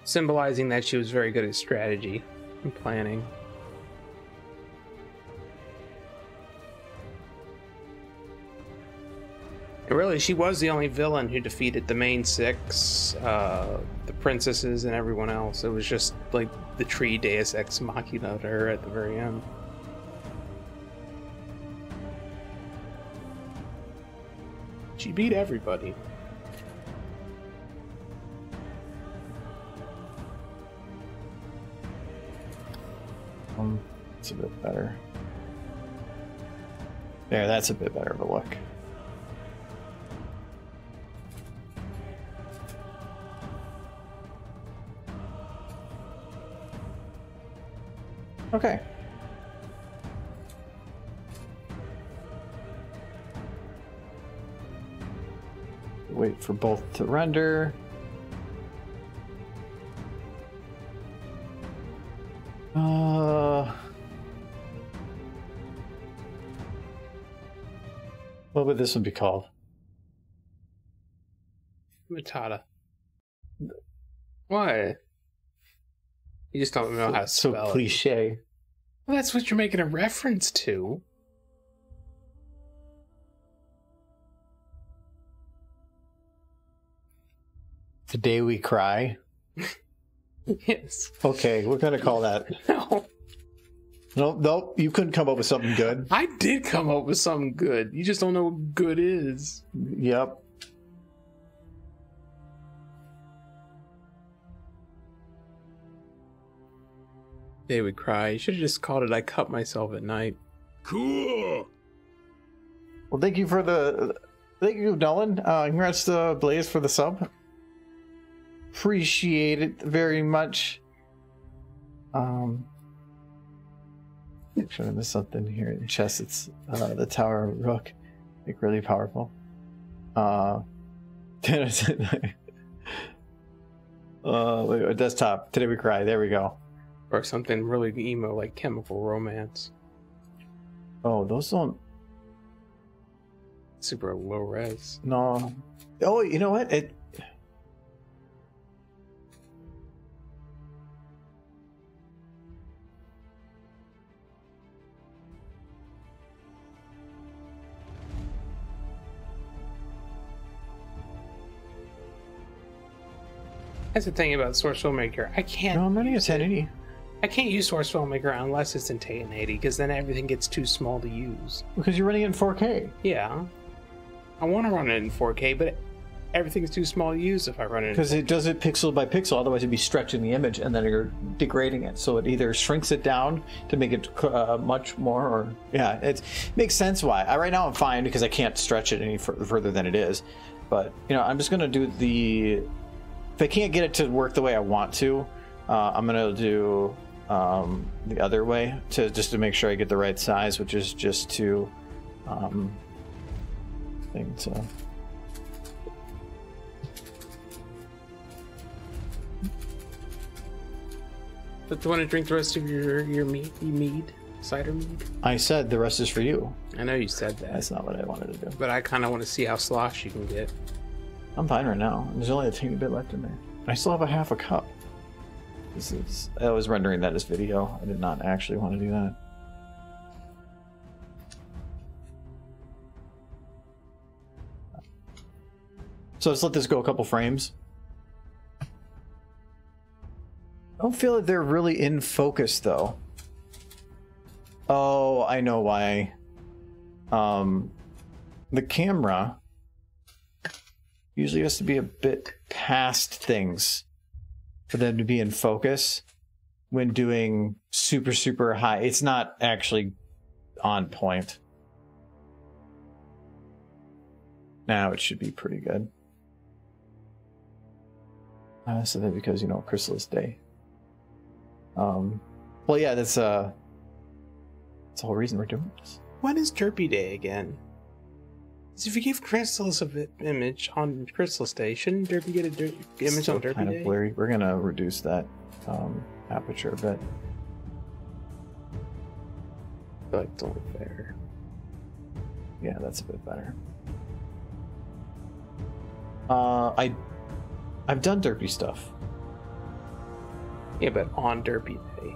symbolizing that she was very good at strategy and planning. And really, she was the only villain who defeated the main six, the princesses, and everyone else. It was just like the tree Deus Ex Machina to her at the very end. She beat everybody. It's a bit better. There, that's a bit better of a look. Okay. Wait for both to render. What would this one be called? Matata. Why? You just don't know how to spell so cliche. It. Well, that's what you're making a reference to. Today we cry. Yes. Okay, we're gonna call that. No. Nope, you couldn't come up with something good. I did come up with something good. You just don't know what good is. Yep. They would cry. You should have just called it I Cut Myself at Night. Cool. Well, thank you, Nolan. Congrats to Blaze for the sub. Appreciate it very much. Sure, there's something here in chess. It's the Tower of Rook, like really powerful. Wait, desktop. Today we cry. There we go. Or something really emo like Chemical Romance. Oh, those don't. Super low res. No. Oh, you know what? That's the thing about Source Filmmaker. I can't. No, I'm running a 1080. I can't use Source Filmmaker unless it's in 1080 because then everything gets too small to use. Because you're running it in 4K. Yeah. I want to run it in 4K, but everything's too small to use if I run it in 4K. Because it does it pixel by pixel, otherwise it'd be stretching the image and then you're degrading it. So it either shrinks it down to make it much more, or yeah, it makes sense why. Right now I'm fine because I can't stretch it any further than it is. But, you know, I'm just going to do the... If I can't get it to work the way I want to, I'm going to do the other way just to make sure I get the right size, which is just to... But do you want to drink the rest of your mead? Cider mead? I said the rest is for you. I know you said that. That's not what I wanted to do. But I kind of want to see how slosh you can get. I'm fine right now. There's only a teeny bit left in there. I still have a half a cup. I was rendering that as video. I did not actually want to do that. So let's let this go a couple frames. I don't feel that they're really in focus though. Oh, I know why. The camera usually has to be a bit past things for them to be in focus when doing super, super high. It's not actually on point. Now it should be pretty good. So that because, you know, Chrysalis Day. Well, yeah, that's the whole reason we're doing this. When is Derpy Day again? Because if you give Chrysalis an image on Chrysalis Day, shouldn't Derpy get an image Still on Derpy kind Day? of blurry. We're gonna reduce that aperture a bit. I feel like it's only fair. Yeah, that's a bit better. I've done Derpy stuff. Yeah, but on Derpy Day.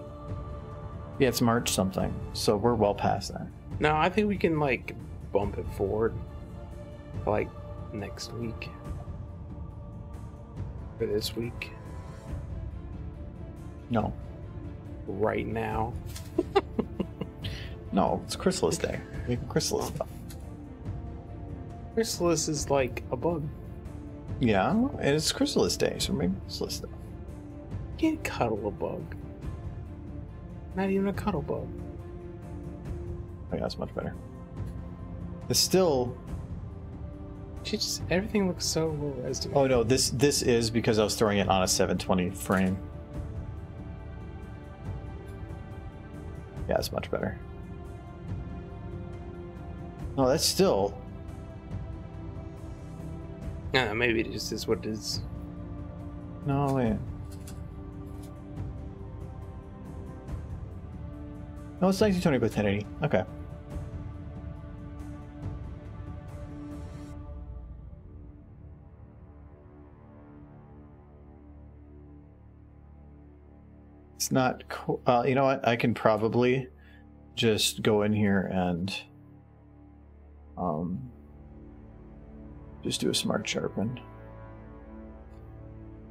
Yeah, it's March something, so we're well past that. No, I think we can, like, bump it forward. Like, next week. Or this week. No. Right now. No, it's Chrysalis Day. Making Chrysalis stuff. Chrysalis is like a bug. Yeah, and it's Chrysalis Day, so we're making Chrysalis stuff. You can't cuddle a bug. Not even a cuddle bug. Oh, yeah, that's much better. It's still... Everything looks so low res to me. Oh no, this is because I was throwing it on a 720 frame. Yeah, it's much better. No, that's still... No, maybe it just is what it is. No, wait. No, it's 1920 by 1080. Okay. It's not cool. You know what? I can probably just go in here and just do a smart sharpen.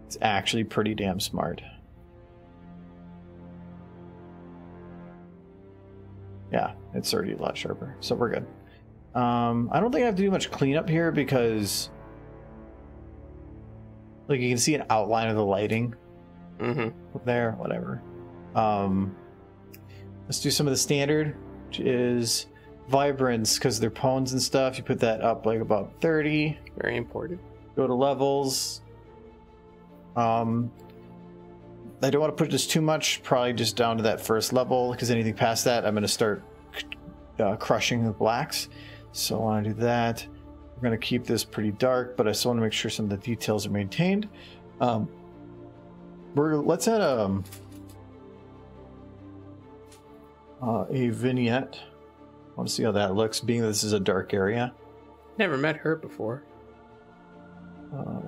It's actually pretty damn smart. Yeah, it's already a lot sharper, so we're good. I don't think I have to do much cleanup here because, like, you can see an outline of the lighting. There, whatever. Let's do some of the standard, which is vibrance, because they're pones and stuff. You put that up like about 30. Very important. Go to levels. I don't want to put this too much, probably just down to that first level, because anything past that, I'm going to start crushing the blacks. So I want to do that. We're going to keep this pretty dark, but I still want to make sure some of the details are maintained. Let's add a vignette. I want to see how that looks, being that this is a dark area. Never met her before.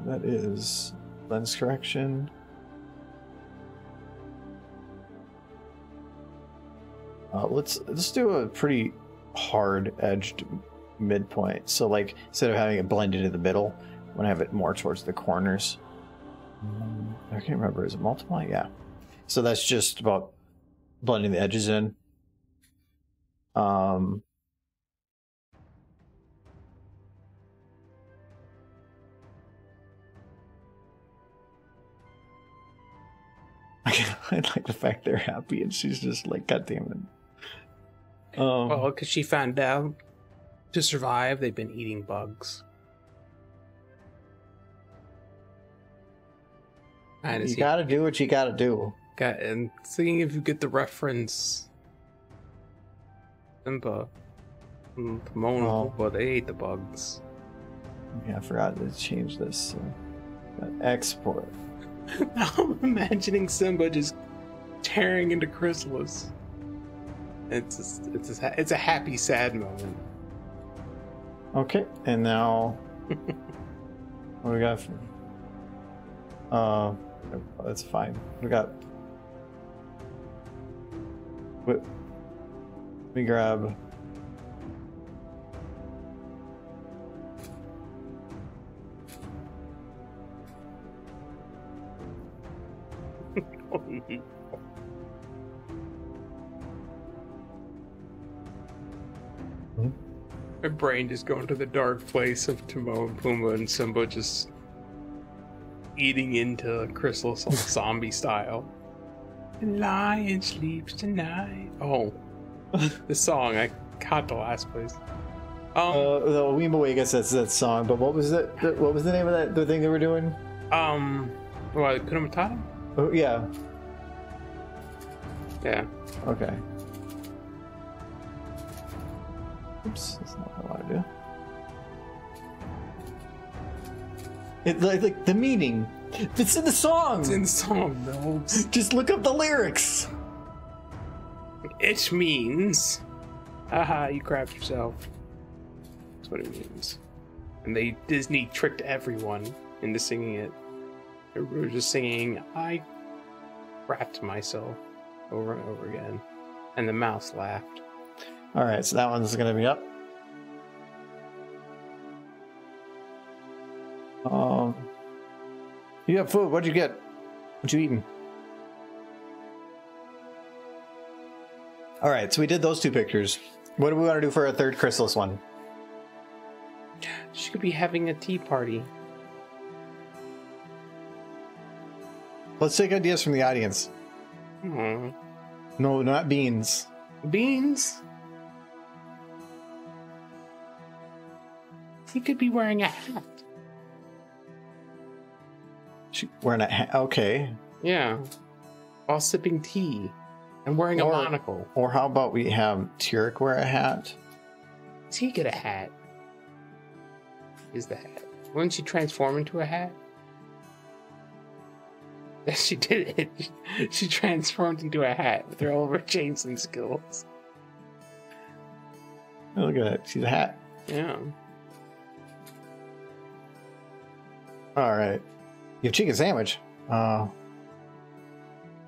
That is lens correction. Let's do a pretty hard edged midpoint. So like instead of having it blend into the middle, I want to have it more towards the corners. I can't remember. Is it multiply? Yeah. So that's just about blending the edges in. I like the fact they're happy and she's just like, God damn it. Well, because she found out to survive, they've been eating bugs. You gotta do what you gotta do. And seeing if you get the reference, Simba, Timon, and Pumbaa, they ate the bugs. Yeah, I forgot to change this. Export. Now I'm imagining Simba just tearing into Chrysalis. It's a happy, sad moment. Okay, and now what do we got? That's fine. We got. Let me grab. My brain just going to the dark place of Timon and Pumbaa and Simba just eating into Chrysalis all zombie style. The lion sleeps tonight. Oh, the song. I caught the last place. The Weema gets that song, but what was it? What was the name of that? The thing they were doing? What, Hakuna Matata? Oh yeah. Yeah. Okay. Oops, that's not what I want to do. It like the meaning. It's in the song. It's in the song, no. Just look up the lyrics. It means, haha, you crapped yourself. That's what it means. And Disney tricked everyone into singing it. They were just singing, I crapped myself over and over again. And the mouse laughed. All right, so that one's going to be up. You have food. What'd you get? What you eating? All right, so we did those two pictures. What do we want to do for a third Chrysalis one? She could be having a tea party. Let's take ideas from the audience. Aww. No, not beans. Beans? He could be wearing a hat. She wearing a hat? Okay. Yeah. While sipping tea. And wearing a monocle. Or how about we have Tyrek wear a hat? Does he get a hat? Is the hat? Wouldn't she transform into a hat? Yes, she did it. She transformed into a hat with all of her changeling skills. Oh, look at that. She's a hat. Yeah. All right. You have chicken sandwich. Why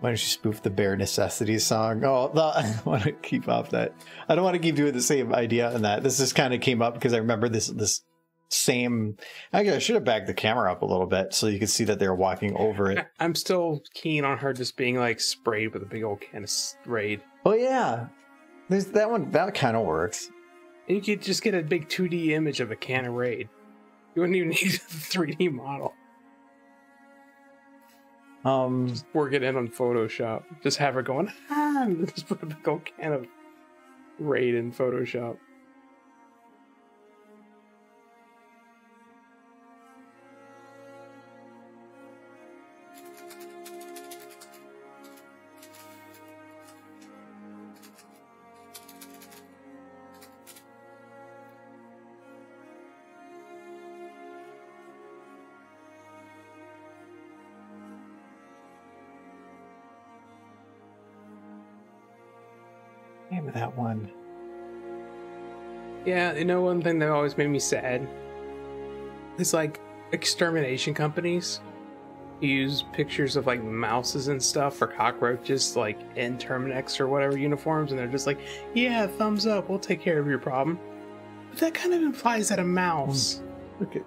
don't you spoof the Bare Necessities song? Oh, I want to keep off that. I don't want to keep doing the same idea on that. This just kind of came up because I remember this same. I should have backed the camera up a little bit so you could see that they were walking over it. I'm still keen on her just being like sprayed with a big old can of Raid. Oh yeah, there's that one. That kind of works. And you could just get a big 2D image of a can of Raid. You wouldn't even need a 3D model. Just work it in on Photoshop. Just have her going, and just put a big old can of Raid in Photoshop. Name of that one. Yeah, you know one thing that always made me sad? It's like extermination companies use pictures of like mouses and stuff for cockroaches, like in Terminex or whatever uniforms, and they're just like, yeah, thumbs up, we'll take care of your problem. But that kind of implies that a mouse Okay.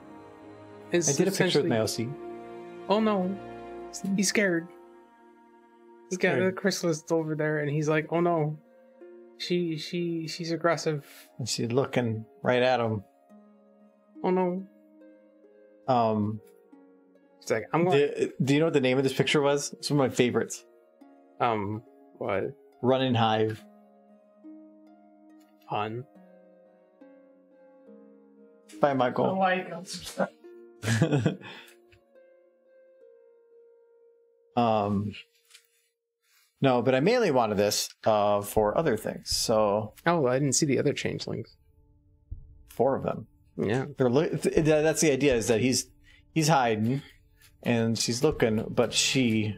is I did a picture with Mousy. Oh no. He's scared. He's got a Chrysalis over there, and he's like, "Oh no, she's aggressive." And she's looking right at him. Oh no. It's like, I'm going. Do you know what the name of this picture was? It's one of my favorites. What? Running Hive. Fun. By Michael. I like it. No, but I mainly wanted this for other things. So. Oh, I didn't see the other changelings. 4 of them. Yeah. That's the idea, is that he's hiding and she's looking, but she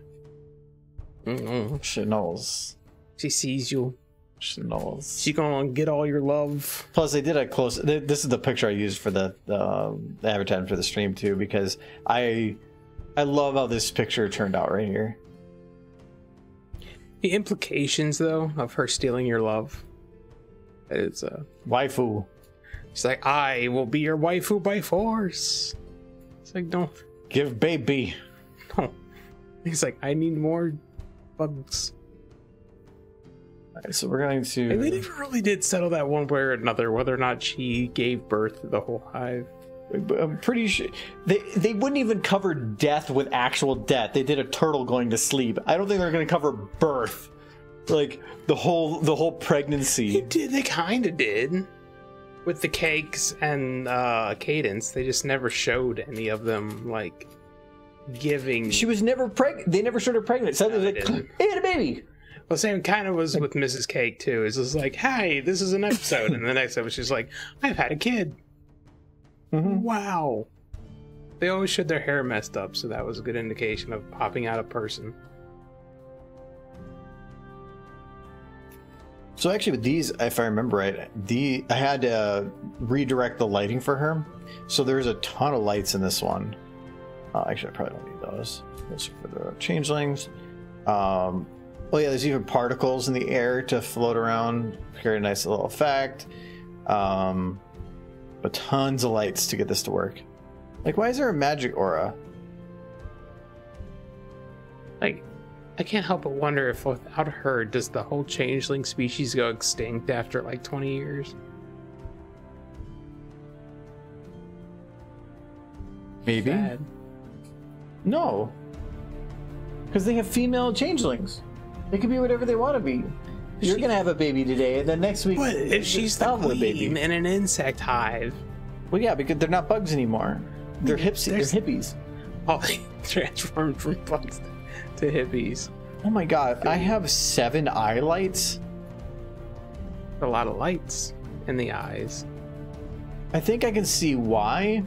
knows. She sees you. She knows. She's gonna get all your love. Plus, they did a close. This is the picture I used for the advertising for the stream too, because I love how this picture turned out right here. The implications, though, of her stealing your love. It's waifu. She's like, I will be your waifu by force. It's like, don't give baby. No. He's like, I need more bugs. Right, so we're going to. And they never really did settle that one way or another, whether or not she gave birth to the whole hive. I'm pretty sure they wouldn't even cover death with actual death. They did a turtle going to sleep. I don't think they're going to cover birth, like the whole pregnancy. They kind of did. With the cakes and Cadence, they just never showed any of them like giving. She was never pregnant. They never showed her pregnant. So they like, hey, had a baby. Well, same kind of was with Mrs. Cake too. It's just like, hey, this is an episode, and the next episode she's like, I've had a kid. Mm-hmm. Wow. They always showed their hair messed up, so that was a good indication of popping out a person. So actually with these, if I remember right, I had to redirect the lighting for her. So there's a ton of lights in this one. Actually, I probably don't need those. Those are for the changelings. Oh yeah, there's even particles in the air to float around. Create a nice little effect. But tons of lights to get this to work. Like, why is there a magic aura? Like, I can't help but wonder if without her, does the whole changeling species go extinct after like 20 years? Maybe. Sad. No. Because they have female changelings. They can be whatever they want to be. You're going to have a baby today, and then next week... But if she's the queen in an insect hive... Well, yeah, because they're not bugs anymore. They're hippies. Oh, they transformed from bugs to hippies. Oh my god, I have 7 eye lights? A lot of lights in the eyes. I think I can see why.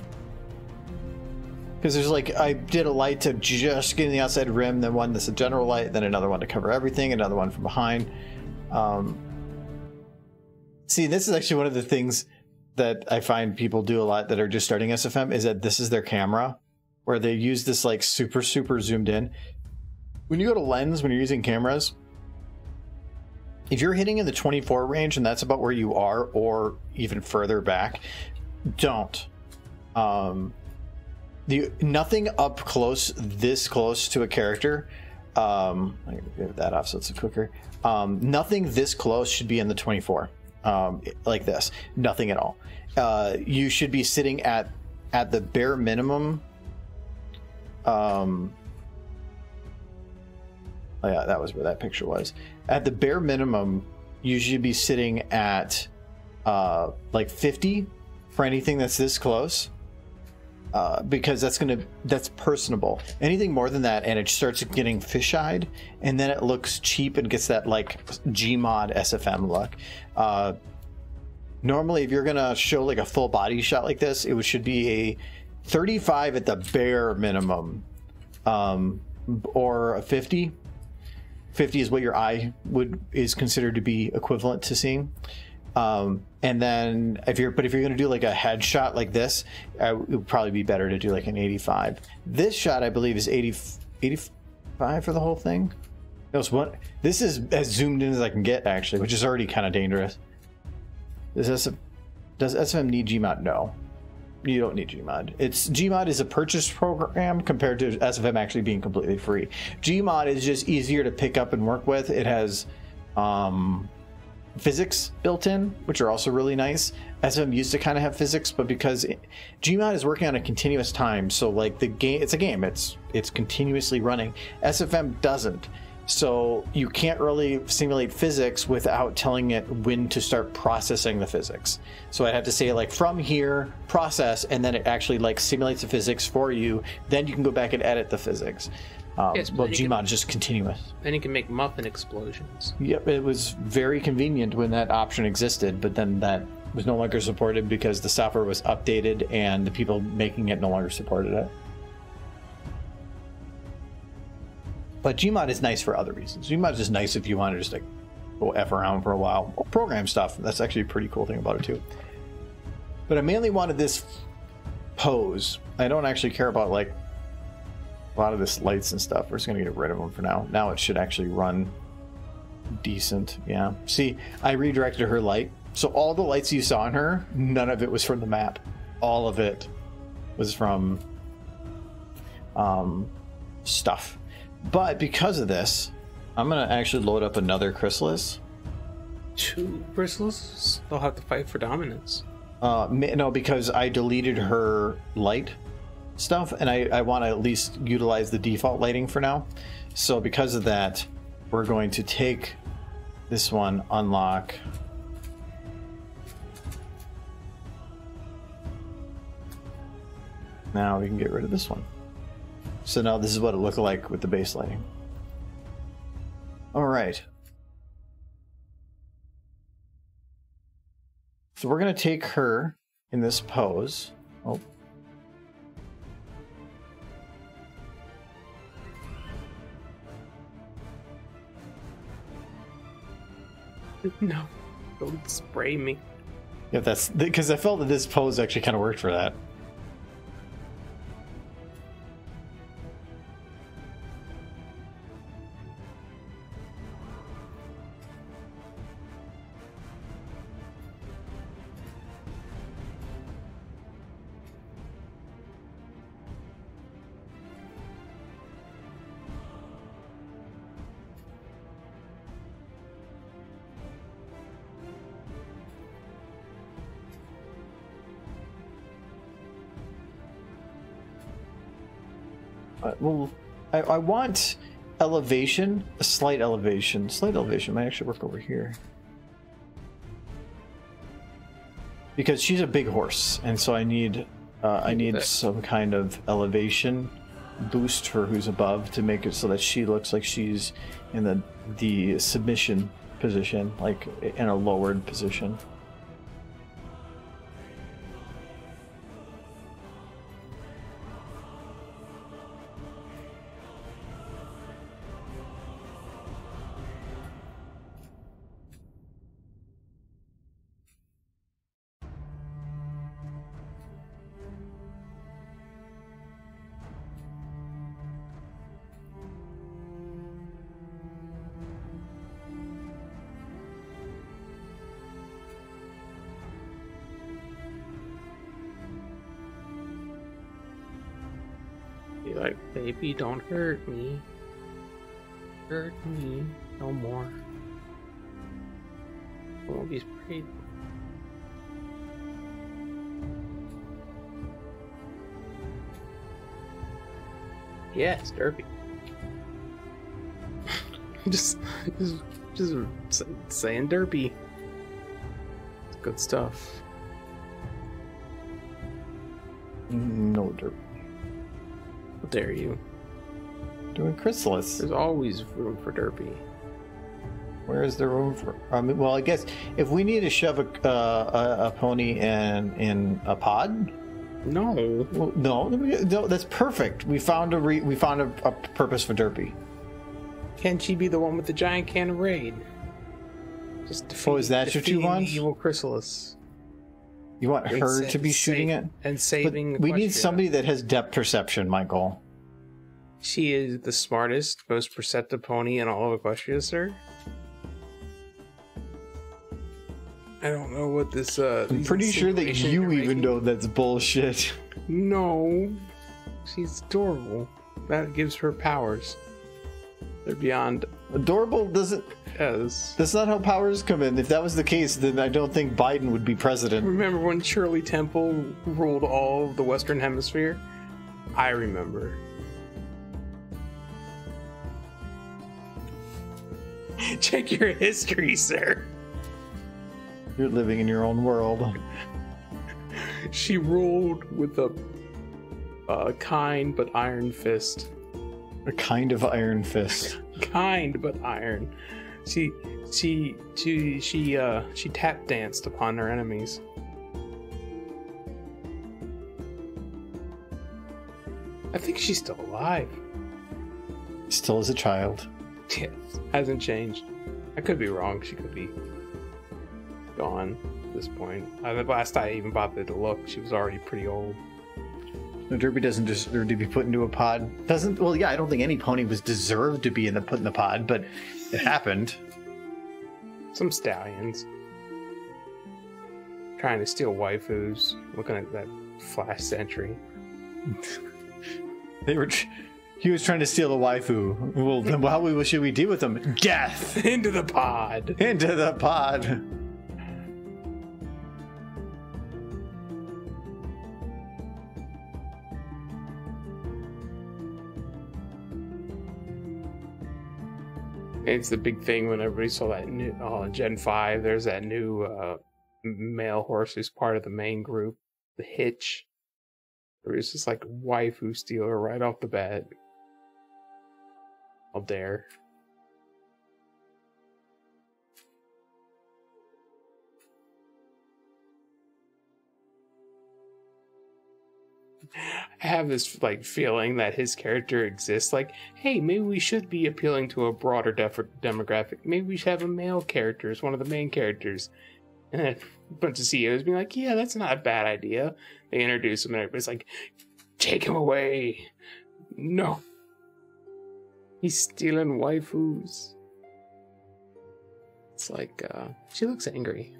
Because there's like, I did a light to just get in the outside rim, then one that's a general light, then another one to cover everything, another one from behind. See, this is actually one of the things that I find people do a lot that are just starting SFM, is that this is their camera, where they use this like super zoomed in. When you go to lens, when you're using cameras, if you're hitting in the 24 range and that's about where you are, or even further back, don't. Nothing up close, this close to a character. I'm gonna get that off so it's quicker. Nothing this close should be in the 24, like this. Nothing at all. You should be sitting at the bare minimum. Oh yeah, that was where that picture was. At the bare minimum, you should be sitting at like 50 for anything that's this close. Because that's personable. Anything more than that, and it starts getting fish-eyed, and then it looks cheap and gets that like Gmod SFM look. Normally, if you're gonna show like a full body shot like this, it should be a 35 at the bare minimum, or a 50. 50 is what your eye is considered to be equivalent to seeing. And then if you're going to do like a headshot like this, it would probably be better to do like an 85. This shot, I believe, is 85 for the whole thing. This is as zoomed in as I can get, actually, which is already kind of dangerous. Does SFM need Gmod? No. You don't need Gmod. Gmod is a purchase program compared to SFM actually being completely free. Gmod is just easier to pick up and work with. It has physics built in, which are also really nice. SFM used to kind of have physics, but because Gmod is working on a continuous time, so like the game, it's a game, it's continuously running. SFM doesn't. So you can't really simulate physics without telling it when to start processing the physics. So I'd have to say like from here, process, and then it actually like simulates the physics for you. Then you can go back and edit the physics. Yes, well, Gmod is just continuous. Then you can make muffin explosions. Yep, it was very convenient when that option existed, but then that was no longer supported because the software was updated and the people making it no longer supported it. But Gmod is nice for other reasons. Gmod is just nice if you want to just like go F around for a while. Or program stuff. That's actually a pretty cool thing about it too. But I mainly wanted this pose. I don't actually care about like a lot of this lights and stuff. We're just going to get rid of them for now. Now it should actually run decent. Yeah. See, I redirected her light. So all the lights you saw in her, none of it was from the map. All of it was from stuff. But because of this, I'm going to actually load up another Chrysalis. 2 Chrysalis? They'll have to fight for dominance. No, because I deleted her light stuff, and I want to at least utilize the default lighting for now. So because of that, we're going to take this one, unlock. Now we can get rid of this one. So now this is what it looked like with the base lighting. All right. So we're going to take her in this pose. Oh. No, don't spray me. Yeah, that's because I felt that this pose actually kind of worked for that. Well, I want elevation, a slight elevation. Slight elevation might actually work over here. Because she's a big horse, and so I need some kind of elevation boost for who's above to make it so that she looks like she's in the submission position, like in a lowered position. Be like, baby, don't hurt me. Hurt me no more. I won't be sprayed. Yes, Derpy. just saying Derpy. It's good stuff. No dirt. How dare you? Doing Chrysalis. There's always room for Derpy. Where is there room for? Well, I guess if we need to shove a pony in a pod. No. Well, no, that's perfect. We found a purpose for Derpy. Can she be the one with the giant cannon raid? Just defeat, is that what you want? The evil Chrysalis. You want her to be shooting it and saving. But we need somebody that has depth perception, Michael. She is the smartest, most perceptive pony in all of Equestria, sir. I don't know what this. I'm pretty sure that you even know that's bullshit. No, she's adorable. That gives her powers. They're beyond. Adorable doesn't. Yes. That's not how powers come in. If that was the case, then I don't think Biden would be president. Remember when Shirley Temple ruled all of the Western Hemisphere? I remember. Check your history, sir. You're living in your own world. She ruled with a kind but iron fist. A kind of iron fist. Kind but iron. She tap danced upon her enemies. I think she's still alive. Still as a child. Yes, hasn't changed. I could be wrong. She could be gone at this point. The last I even bothered to look, she was already pretty old. No, Derby doesn't deserve to be put into a pod. Doesn't? Well, yeah, I don't think any pony was deserved to be put in the pod, but it happened. Some stallions trying to steal waifus. Looking at that Flash Sentry. They were. He was trying to steal a waifu. Well, then how should we deal with them? Death! Into the pod! Into the pod! It's the big thing when everybody saw that new Gen 5. There's that new male horse who's part of the main group, the Hitch. There was just like a waifu stealer right off the bat. I'll dare. I have this like feeling that his character exists. Like, hey, maybe we should be appealing to a broader demographic. Maybe we should have a male character as one of the main characters. And then a bunch of CEOs being like, yeah, that's not a bad idea. They introduce him and everybody's like, take him away. No. He's stealing waifus. It's like, she looks angry.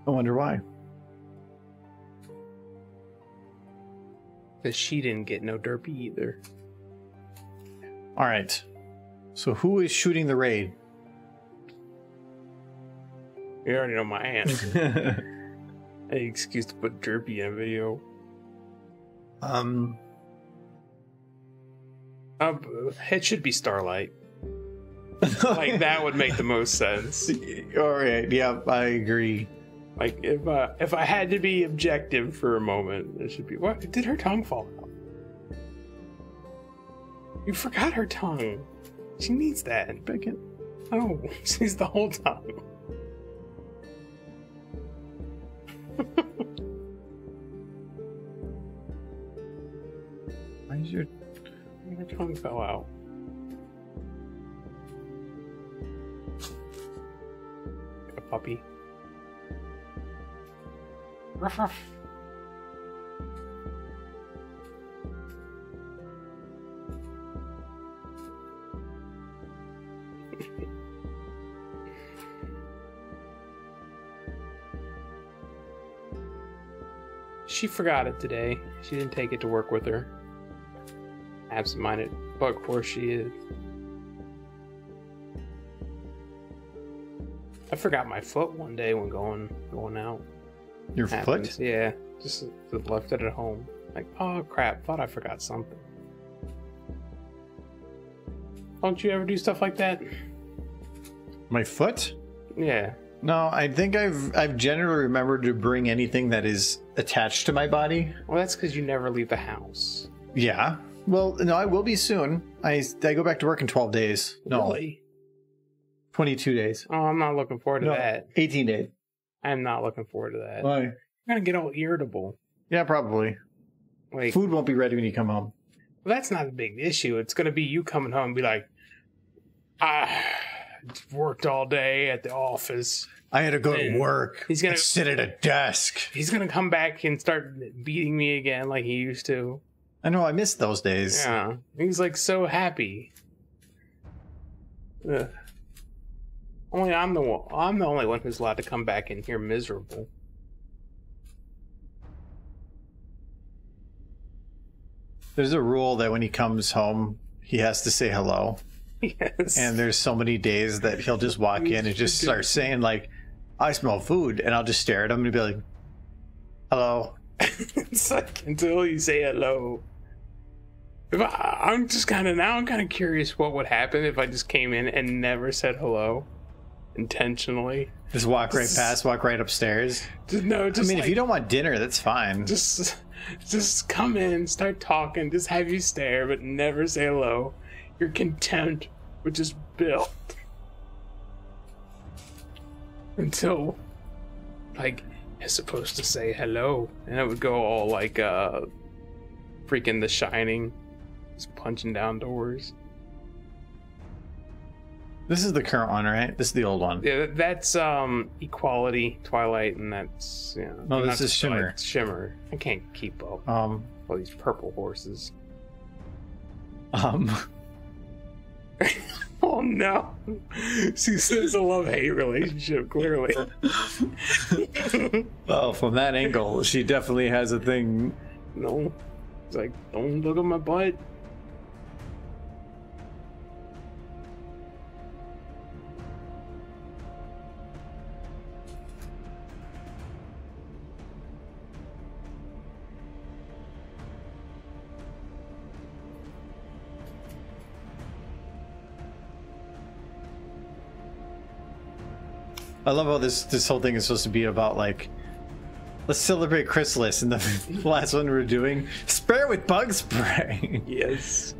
I wonder why. Because she didn't get no derpy either. Alright. So who is shooting the raid? You already know my answer. Any excuse to put derpy in a video. It should be Starlight. Like, that would make the most sense. Alright, yeah, I agree. Like, if I had to be objective for a moment, it should be... What? Did her tongue fall out? You forgot her tongue. She needs that. Beckett. Oh, she's the whole tongue. Why is your tongue fell out? Like a puppy. Ruff, ruff. She forgot it today. She didn't take it to work with her. Absent-minded bug horse she is. I forgot my foot one day when going out. Your Happens. foot? Yeah, just left it at home. Like, oh crap, thought I forgot something. Don't you ever do stuff like that? My foot? Yeah. No, I think I've generally remembered to bring anything that is attached to my body. Well, that's because you never leave the house. Yeah. Well, no, I will be soon. I go back to work in 12 days. No. Really? 22 days. Oh, I'm not looking forward to that. 18 days. I'm not looking forward to that. Why? You're gonna get all irritable. Yeah, probably. Like, Food won't be ready when you come home. well, that's not a big issue. It's gonna be you coming home and be like, I worked all day at the office. I had to go And to work. he's gonna- and sit at a desk. He's gonna come back and start beating me again like he used to. I know, I missed those days. Yeah. He's like so happy. Ugh. Only I'm the only one who's allowed to come back in here miserable. There's a rule that when he comes home, he has to say hello. Yes. And there's so many days that he'll just walk in and just start saying like, I smell food, and I'll just stare at him and be like, hello. It's like until you say hello. I'm kind of curious what would happen if I just came in and never said hello intentionally. Just walk right past, walk right upstairs. I mean, like, if you don't want dinner, that's fine. Just come in, start talking, just have you stare, but never say hello. Your contempt would just build until, like, you're supposed to say hello, and it would go all like freaking The Shining, just punching down doors. This is the current one, right? This is the old one. Yeah, that's Equality, Twilight, and that's No, this is Shimmer. Shimmer. I can't keep up. All these purple horses. Oh no. See, there's a love-hate relationship, clearly. Well, from that angle, she definitely has a thing. No. It's like, don't look at my butt. I love how this whole thing is supposed to be about, like, let's celebrate Chrysalis, and the last one we're doing, spray it with bug spray. Yes.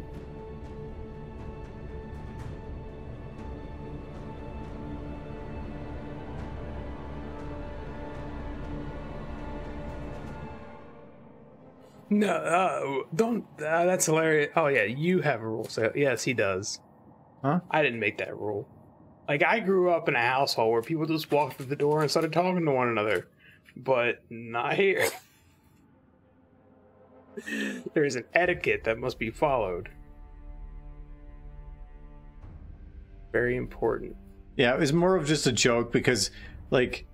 No, don't. That's hilarious. Oh yeah, you have a rule. So yes, he does. Huh? I didn't make that rule. Like, I grew up in a household where people just walked through the door and started talking to one another, but not here. There's an etiquette that must be followed. Very important. Yeah, it was more of just a joke because, like,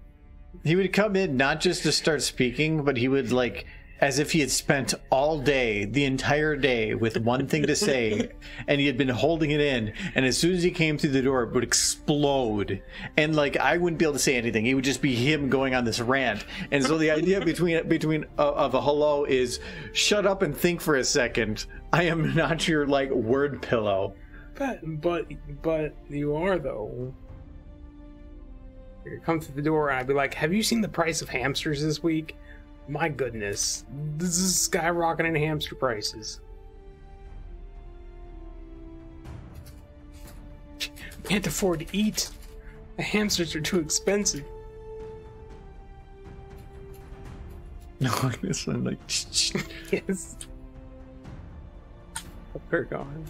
he would come in not just to start speaking, but he would, like, as if he had spent all day, the entire day, with one thing to say, and he had been holding it in, and as soon as he came through the door, it would explode. And, like, I wouldn't be able to say anything. It would just be him going on this rant. And so the idea between of a hello is, shut up and think for a second. I am not your, like, word pillow. But you are, though. You come through the door and I'd be like, have you seen the price of hamsters this week? My goodness, this is skyrocketing hamster prices. Can't afford to eat. The hamsters are too expensive. No, this one, like, yes. They're gone.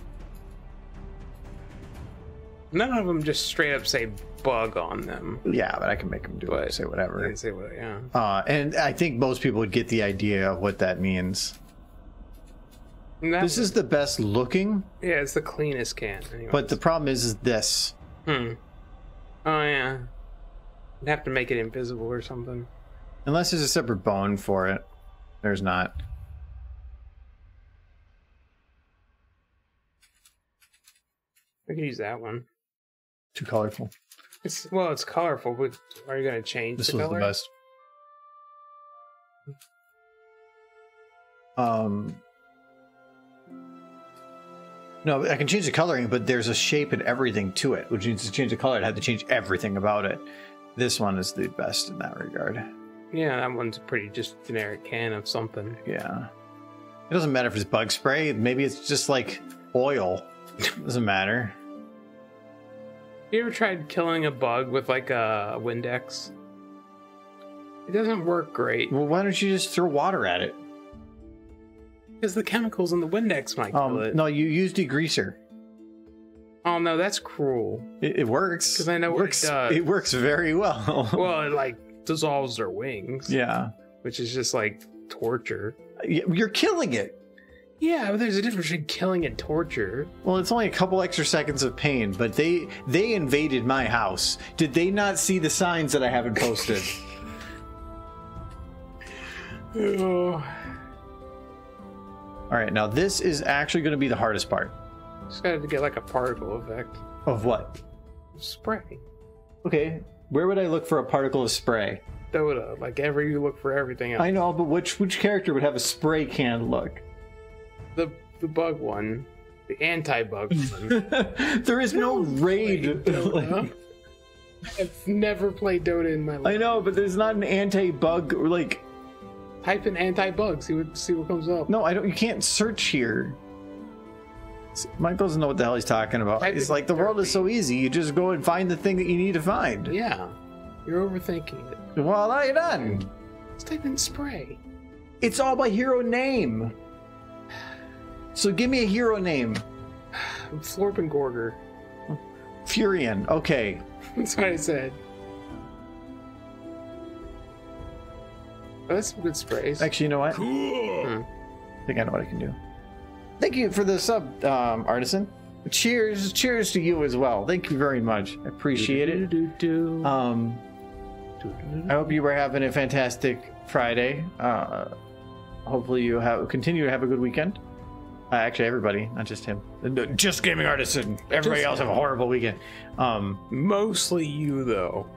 None of them just straight up say bug on them. Yeah, but I can make them do it. Say whatever. They say what, yeah. And I think most people would get the idea of what that means. This is the best looking. Yeah, it's the cleanest can. Anyways. But the problem is this. Oh, yeah. You'd have to make it invisible or something. Unless there's a separate bone for it. There's not. We could use that one. Too colorful. It's colorful, but are you going to change this the color? This was the best. No, I can change the coloring, but there's a shape and everything to it, which means to change the color, I'd have to change everything about it. This one is the best in that regard. Yeah, that one's a pretty just generic can of something. Yeah. It doesn't matter if it's bug spray. Maybe it's just like oil. Doesn't matter. You ever tried killing a bug with like a Windex? It doesn't work great. Well, why don't you just throw water at it? Because the chemicals in the Windex might kill it. No, you use degreaser. Oh no, that's cruel. It works. Because I know it works. It works very well. Well, it like dissolves their wings. Yeah. Which is just like torture. You're killing it. Yeah, but there's a difference between killing and torture. Well, it's only a couple extra seconds of pain, but they invaded my house. Did they not see the signs that I haven't posted? Oh. All right, now this is actually going to be the hardest part. Just gotta get like a particle effect. Of what? Spray. Okay, where would I look for a particle of spray? Dota, like ever you look for everything else. I know, but which character would have a spray can look? The bug one. The anti-bug one. There is no raid. Like, I've never played Dota in my life. I know, but there's not an anti-bug or like. Type in anti-bug, see what comes up. No, I don't. You can't search here. Mike doesn't know what the hell he's talking about. It's like the world is so easy. You just go and find the thing that you need to find. Yeah, you're overthinking it. Well, now you're done. Let's type in spray. It's all by hero name. So give me a hero name. Florpengorger. Furion. Okay. That's what I said. Oh, that's some good sprays. Actually, you know what? Cool. I think I know what I can do. Thank you for the sub, Artisan. Cheers to you as well. Thank you very much. I appreciate it. I hope you were having a fantastic Friday. Hopefully you continue to have a good weekend. Actually, everybody, not just him. Just Gaming Artisan. Everybody else have a horrible weekend. Mostly you, though.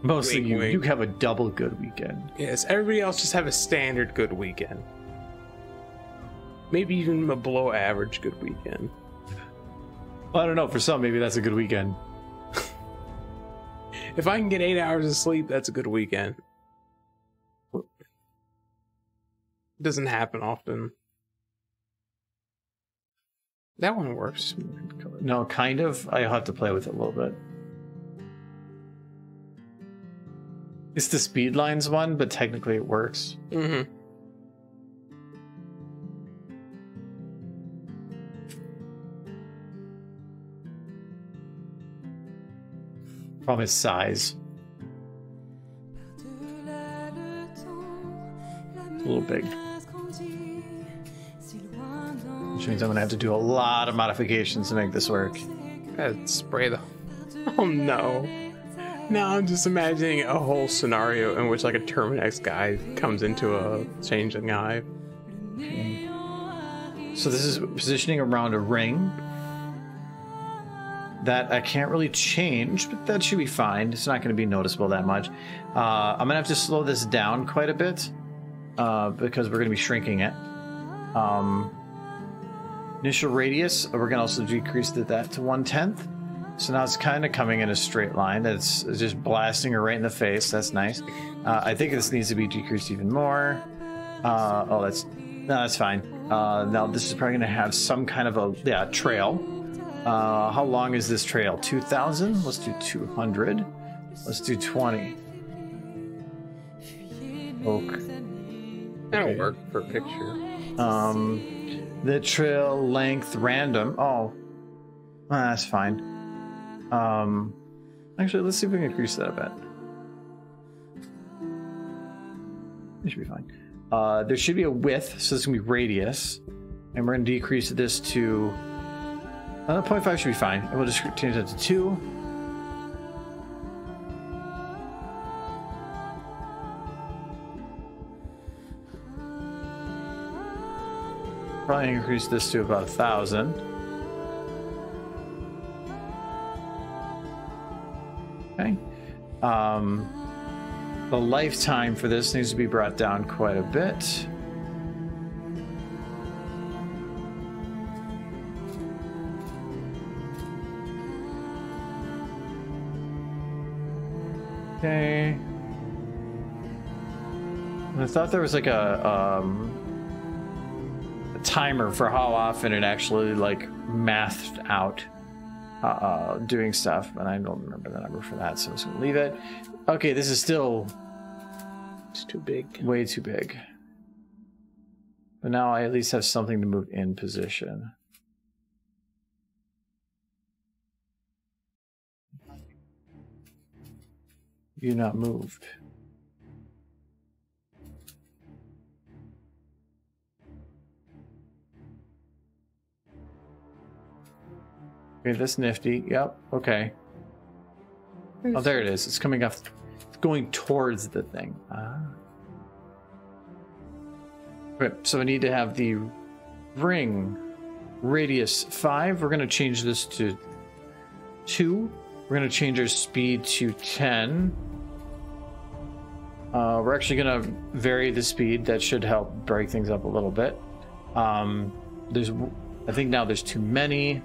Mostly you. Wink. You have a double good weekend. Yes, everybody else just have a standard good weekend. Maybe even a below average good weekend. Well, I don't know. For some, maybe that's a good weekend. If I can get 8 hours of sleep, that's a good weekend. It doesn't happen often. That one works. No, kind of. I'll have to play with it a little bit. It's the Speedlines one, but technically it works. Mm-hmm. From its size. A little big. Which means I'm gonna have to do a lot of modifications to make this work. Spray the... Oh no. Now I'm just imagining a whole scenario in which like a Terminex guy comes into a changing eye. Okay. So this is positioning around a ring. That I can't really change, but that should be fine. It's not going to be noticeable that much. I'm going to have to slow this down quite a bit because we're going to be shrinking it. Initial radius, we're going to also decrease that to 1/10. So now it's kind of coming in a straight line. That's just blasting her right in the face. That's nice. I think this needs to be decreased even more. That's fine. Now this is probably going to have some kind of a trail. How long is this trail? 2,000? Let's do 200. Let's do 20. Oak. That'll work for a picture. The trail length random. Oh, that's fine. Actually, let's see if we can increase that a bit. It should be fine. There should be a width, so this is going to be radius. And we're going to decrease this to... 0.5 should be fine. And we'll just change that to 2. Probably increase this to about 1,000. Okay. The lifetime for this needs to be brought down quite a bit. Okay. I thought there was like a timer for how often it actually like mathed out doing stuff, but I don't remember the number for that, so I'm just gonna leave it. Okay, this is still it's too big. Way too big. But now I at least have something to move in position. You not moved. Okay, that's nifty. Yep. Okay. Oh, there it is. It's coming off. It's going towards the thing. Ah. Okay, so I need to have the ring radius 5. We're going to change this to 2. We're going to change our speed to 10. We're actually going to vary the speed. That should help break things up a little bit. I think now there's too many.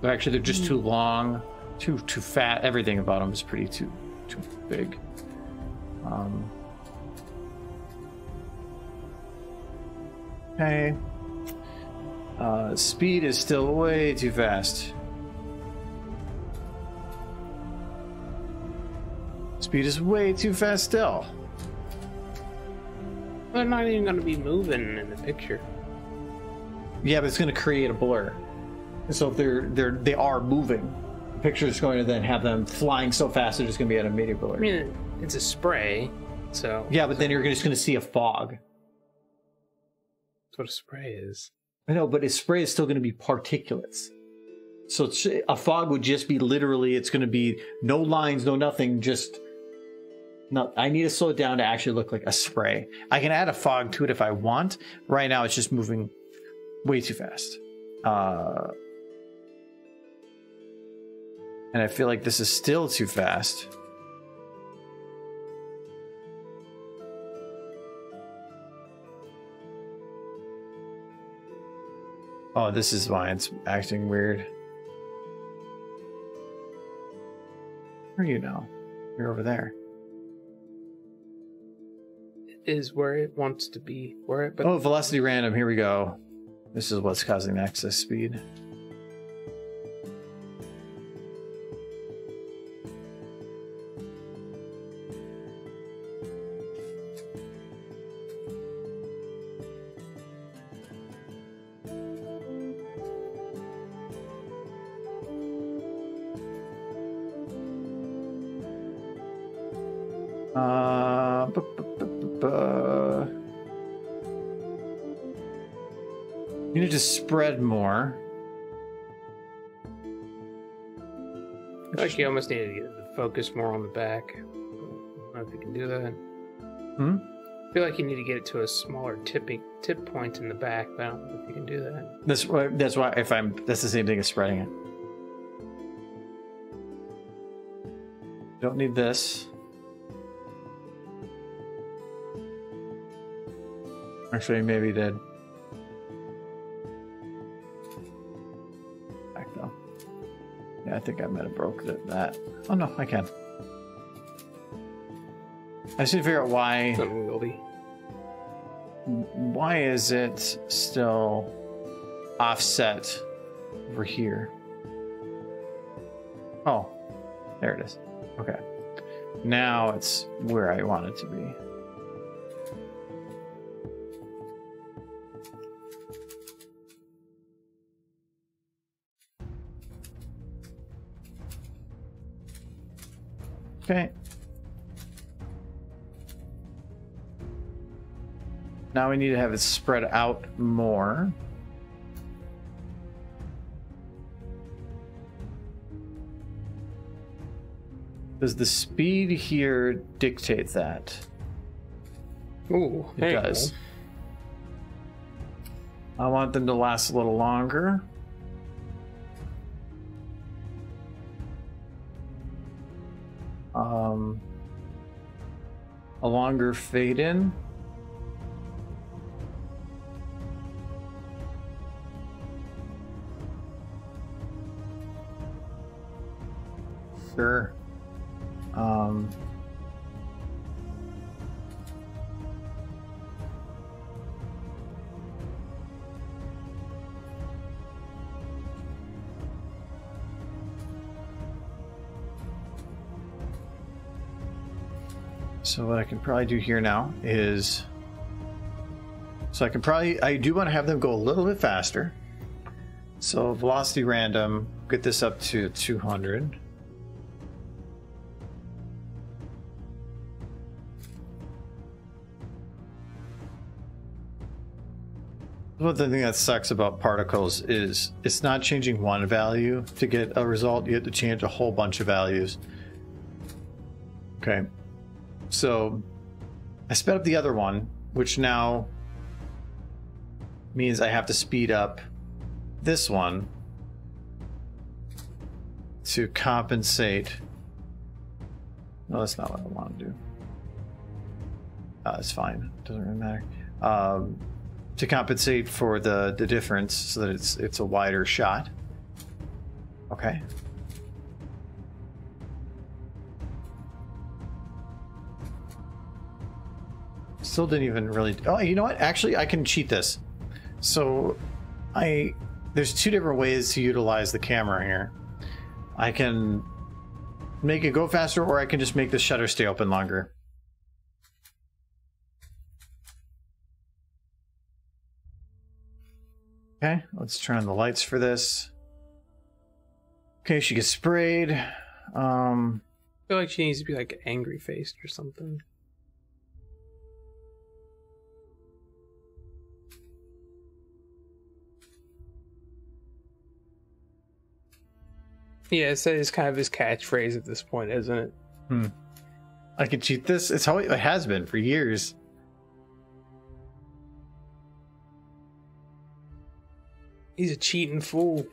Actually, they're just too long, too fat. Everything about them is pretty too big. Okay. Speed is still way too fast. Speed is way too fast still. They're not even going to be moving in the picture. Yeah, but it's going to create a blur. So if they are moving, the picture is going to then have them flying so fast they're just going to be at a media blur. I mean, it's a spray, so... Yeah, but then you're just going to see a fog. That's what a spray is. I know, but a spray is still going to be particulates. So a fog would just be literally, it's going to be no lines, no nothing, just... No, I need to slow it down to actually look like a spray. I can add a fog to it if I want. Right now, it's just moving way too fast. And I feel like this is still too fast. Oh, this is why it's acting weird. Where are you now? You're over there. It is where it wants to be. But oh, velocity random. Here we go. This is what's causing the excess speed. You need to spread more. I feel like you almost need to get the focus more on the back. I don't know if you can do that. I feel like you need to get it to a smaller tip point in the back, but I don't know if you can do that. That's why that's the same thing as spreading it. Don't need this. Actually, maybe did. Back though. Yeah, I think I might have broke that. Oh no, I can. I just need to figure out why. It's unwieldy. Why is it still offset over here? Oh, there it is. Okay. Now it's where I want it to be. Okay. Now we need to have it spread out more. Does the speed here dictate that? Ooh, it does. I want them to last a little longer. A longer fade in. Sure. So what I can probably do here now is, I do want to have them go a little bit faster. So velocity random, get this up to 200. One thing that sucks about particles is it's not changing one value to get a result. You have to change a whole bunch of values. Okay. So I sped up the other one, which now means I have to speed up this one to compensate. No, that's not what I want to do. It's fine. Doesn't really matter. To compensate for the difference so that it's a wider shot. Okay. Still didn't even really... Oh, you know what? Actually, I can cheat this. So, there's two different ways to utilize the camera here. I can make it go faster, or I can just make the shutter stay open longer. Okay, let's turn on the lights for this. Okay, she gets sprayed. I feel like she needs to be like angry faced or something. Yeah, it's kind of his catchphrase at this point, isn't it? I can cheat this. It's how it has been for years. He's a cheating fool.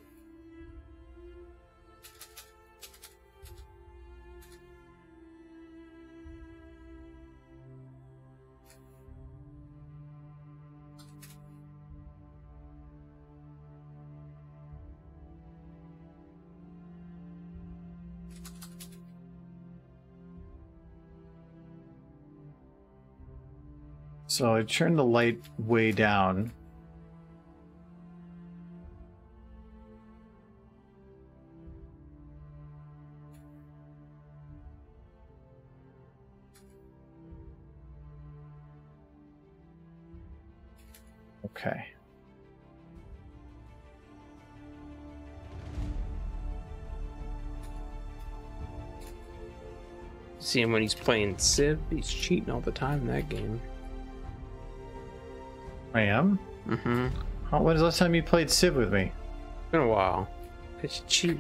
So I turned the light way down. Okay. See him when he's playing Civ, he's cheating all the time in that game. I am? Mm-hmm. When was the last time you played Civ with me? Been a while. It's cheap.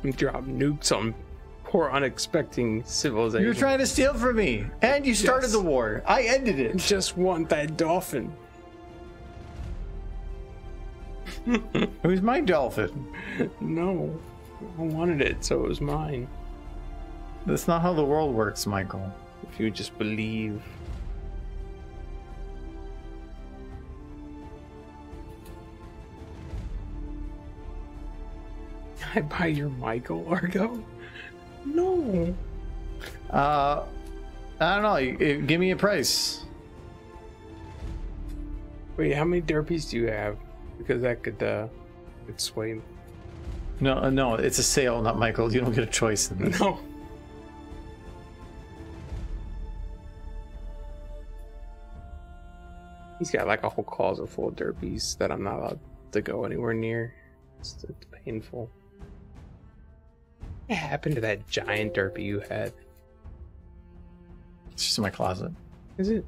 You drop nukes on poor unexpected civilization. You were trying to steal from me, and you started the war. I ended it. Just want that dolphin. It was my dolphin. No, I wanted it, so it was mine. That's not how the world works, Michael. If you just believe. I buy your Michael, Argo? No. I don't know. Give me a price. Wait, how many derpies do you have? Because that could sway. No, it's a sale, not Michael. You don't get a choice in this. No. He's got like a whole closet full of derpies that I'm not allowed to go anywhere near. It's painful. What happened to that giant derpy you had? It's just in my closet. Is it?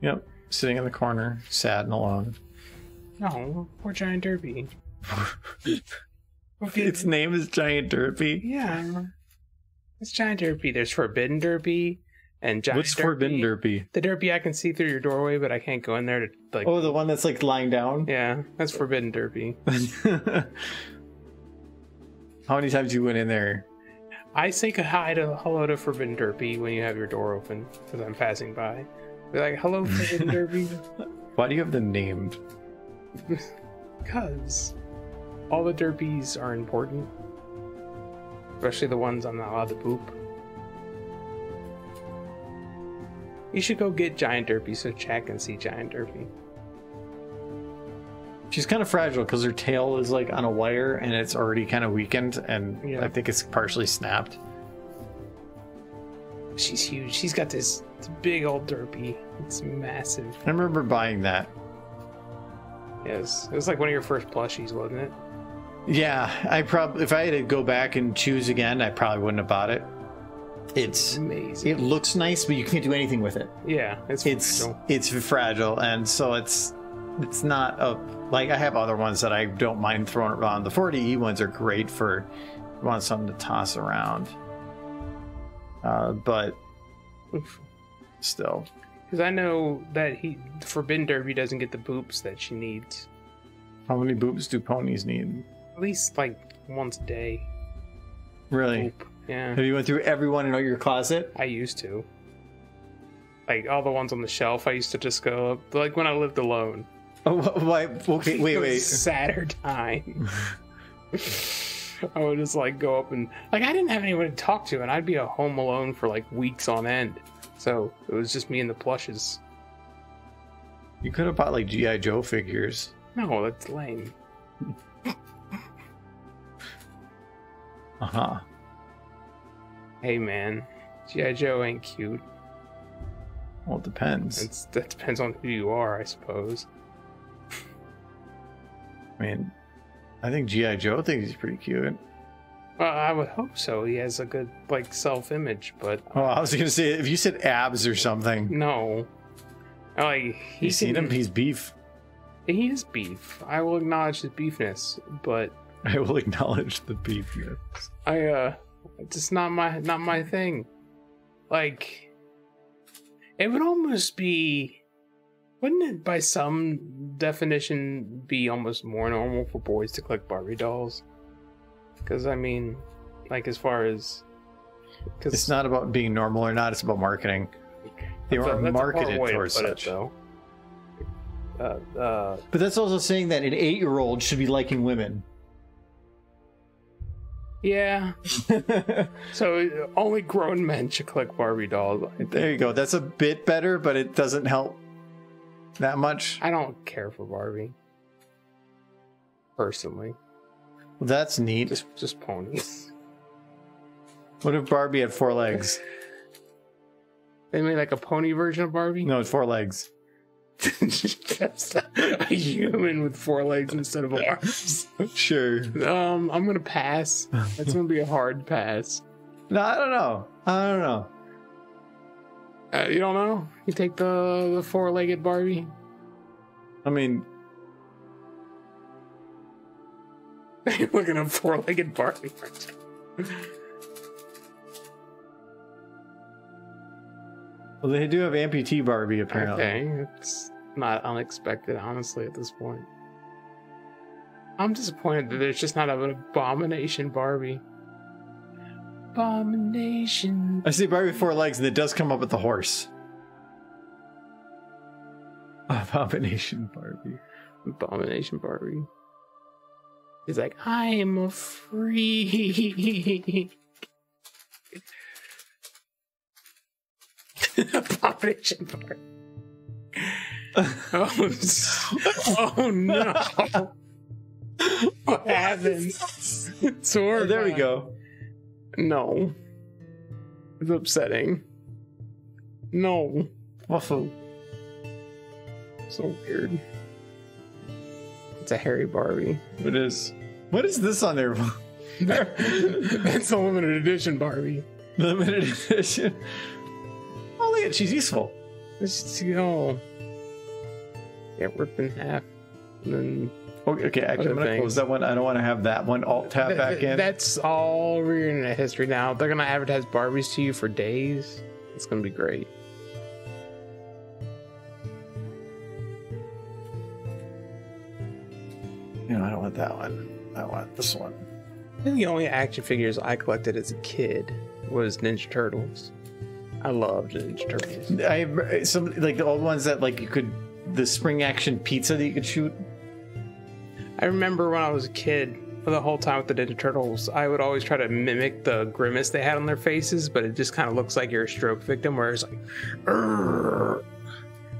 Yep. Sitting in the corner, sad and alone. No, poor giant derpy. Okay. Its name is Giant Derpy. Yeah. It's Giant Derpy. There's Forbidden Derpy and Giant What's Forbidden Derpy? The derpy I can see through your doorway, but I can't go in there to like... Oh, the one that's like lying down? Yeah, that's Forbidden Derpy. How many times you went in there? I say hello to Forbidden Derpy when you have your door open, because I'm passing by. Be like, hello, Forbidden Derpy. Why do you have them named? Because all the derpies are important. Especially the ones I'm not allowed to poop. You should go get Giant Derpy so Chad can see Giant Derpy. She's kind of fragile because her tail is like on a wire and it's already kind of weakened, and yeah. I think it's partially snapped. She's huge. She's got this big old derpy. It's massive. I remember buying that. Yes, it was like one of your first plushies, wasn't it? Yeah, I probably, if I had to go back and choose again, I probably wouldn't have bought it. It's amazing. It looks nice, but you can't do anything with it. Yeah, it's fragile, and so it's not a like I have other ones that I don't mind throwing around. The 40E ones are great for you want something to toss around, but still. Because I know that Forbidden Derby doesn't get the boops that she needs. How many boops do ponies need? At least like once a day. Really? Boop. Yeah. Have you went through everyone in your closet? I used to. Like all the ones on the shelf, I used to just go up. Like when I lived alone. Oh, why? Okay, wait. Sadder time. I would just like go up and like I didn't have anyone to talk to, and I'd be at home alone for like weeks on end. So it was just me and the plushes. You could have bought like G.I. Joe figures. No, that's lame. Uh-huh. Hey man, G.I. Joe ain't cute. Well, it depends. That depends on who you are, I suppose. I mean, I think G.I. Joe thinks he's pretty cute. Well, I would hope so. He has a good, like, self-image, but... Oh, I was gonna say, if you said abs or something... No. Like, you seen him? He's beef. He is beef. I will acknowledge his beefness, but... I will acknowledge the beefness. It's just not my thing. Like... It would almost be... Wouldn't it, by some definition, be almost more normal for boys to collect Barbie dolls? Because, I mean, like, as far as... Cause it's not about being normal or not, it's about marketing. They weren't marketed towards such. But that's also saying that an 8-year-old should be liking women. Yeah. So, only grown men should collect Barbie dolls. There you go. That's a bit better, but it doesn't help that much. I don't care for Barbie. Personally. Well, that's neat. Just ponies. What if Barbie had 4 legs? They made like a pony version of Barbie? No, it's 4 legs. That's a human with 4 legs instead of arms. Sure. I'm gonna pass. That's gonna be a hard pass. No, I don't know. You don't know? You take the 4-legged Barbie? I mean... You're looking at 4-legged Barbie. Well, they do have amputee Barbie, apparently. Okay, it's not unexpected, honestly, at this point. I'm disappointed that there's just not an Abomination Barbie. Abomination. I see Barbie with 4 legs, and it does come up with the horse. Abomination Barbie. Abomination Barbie. He's like, I'm a freak. Abomination Barbie. Oh no. What happened? Oh, there we go. No. It's upsetting. No. Waffle. So weird. It's a hairy Barbie. It is. What is this on there? It's a limited edition Barbie. Limited edition. Oh, look at it. She's useful. Let's go. Get ripped in half. And then. Okay, actually, I'm going to close that one. I don't want to have that one alt-tab back in. That's all over your internet history now. They're going to advertise Barbies to you for days. It's going to be great. No, I don't want that one. I want this one. I think the only action figures I collected as a kid was Ninja Turtles. I loved Ninja Turtles. I have some, like, the old ones that, like, you could... The spring action pizza that you could shoot. I remember when I was a kid, for the whole time with the Ninja Turtles, I would always try to mimic the grimace they had on their faces, but it just kind of looks like you're a stroke victim, where it's like, "Urgh."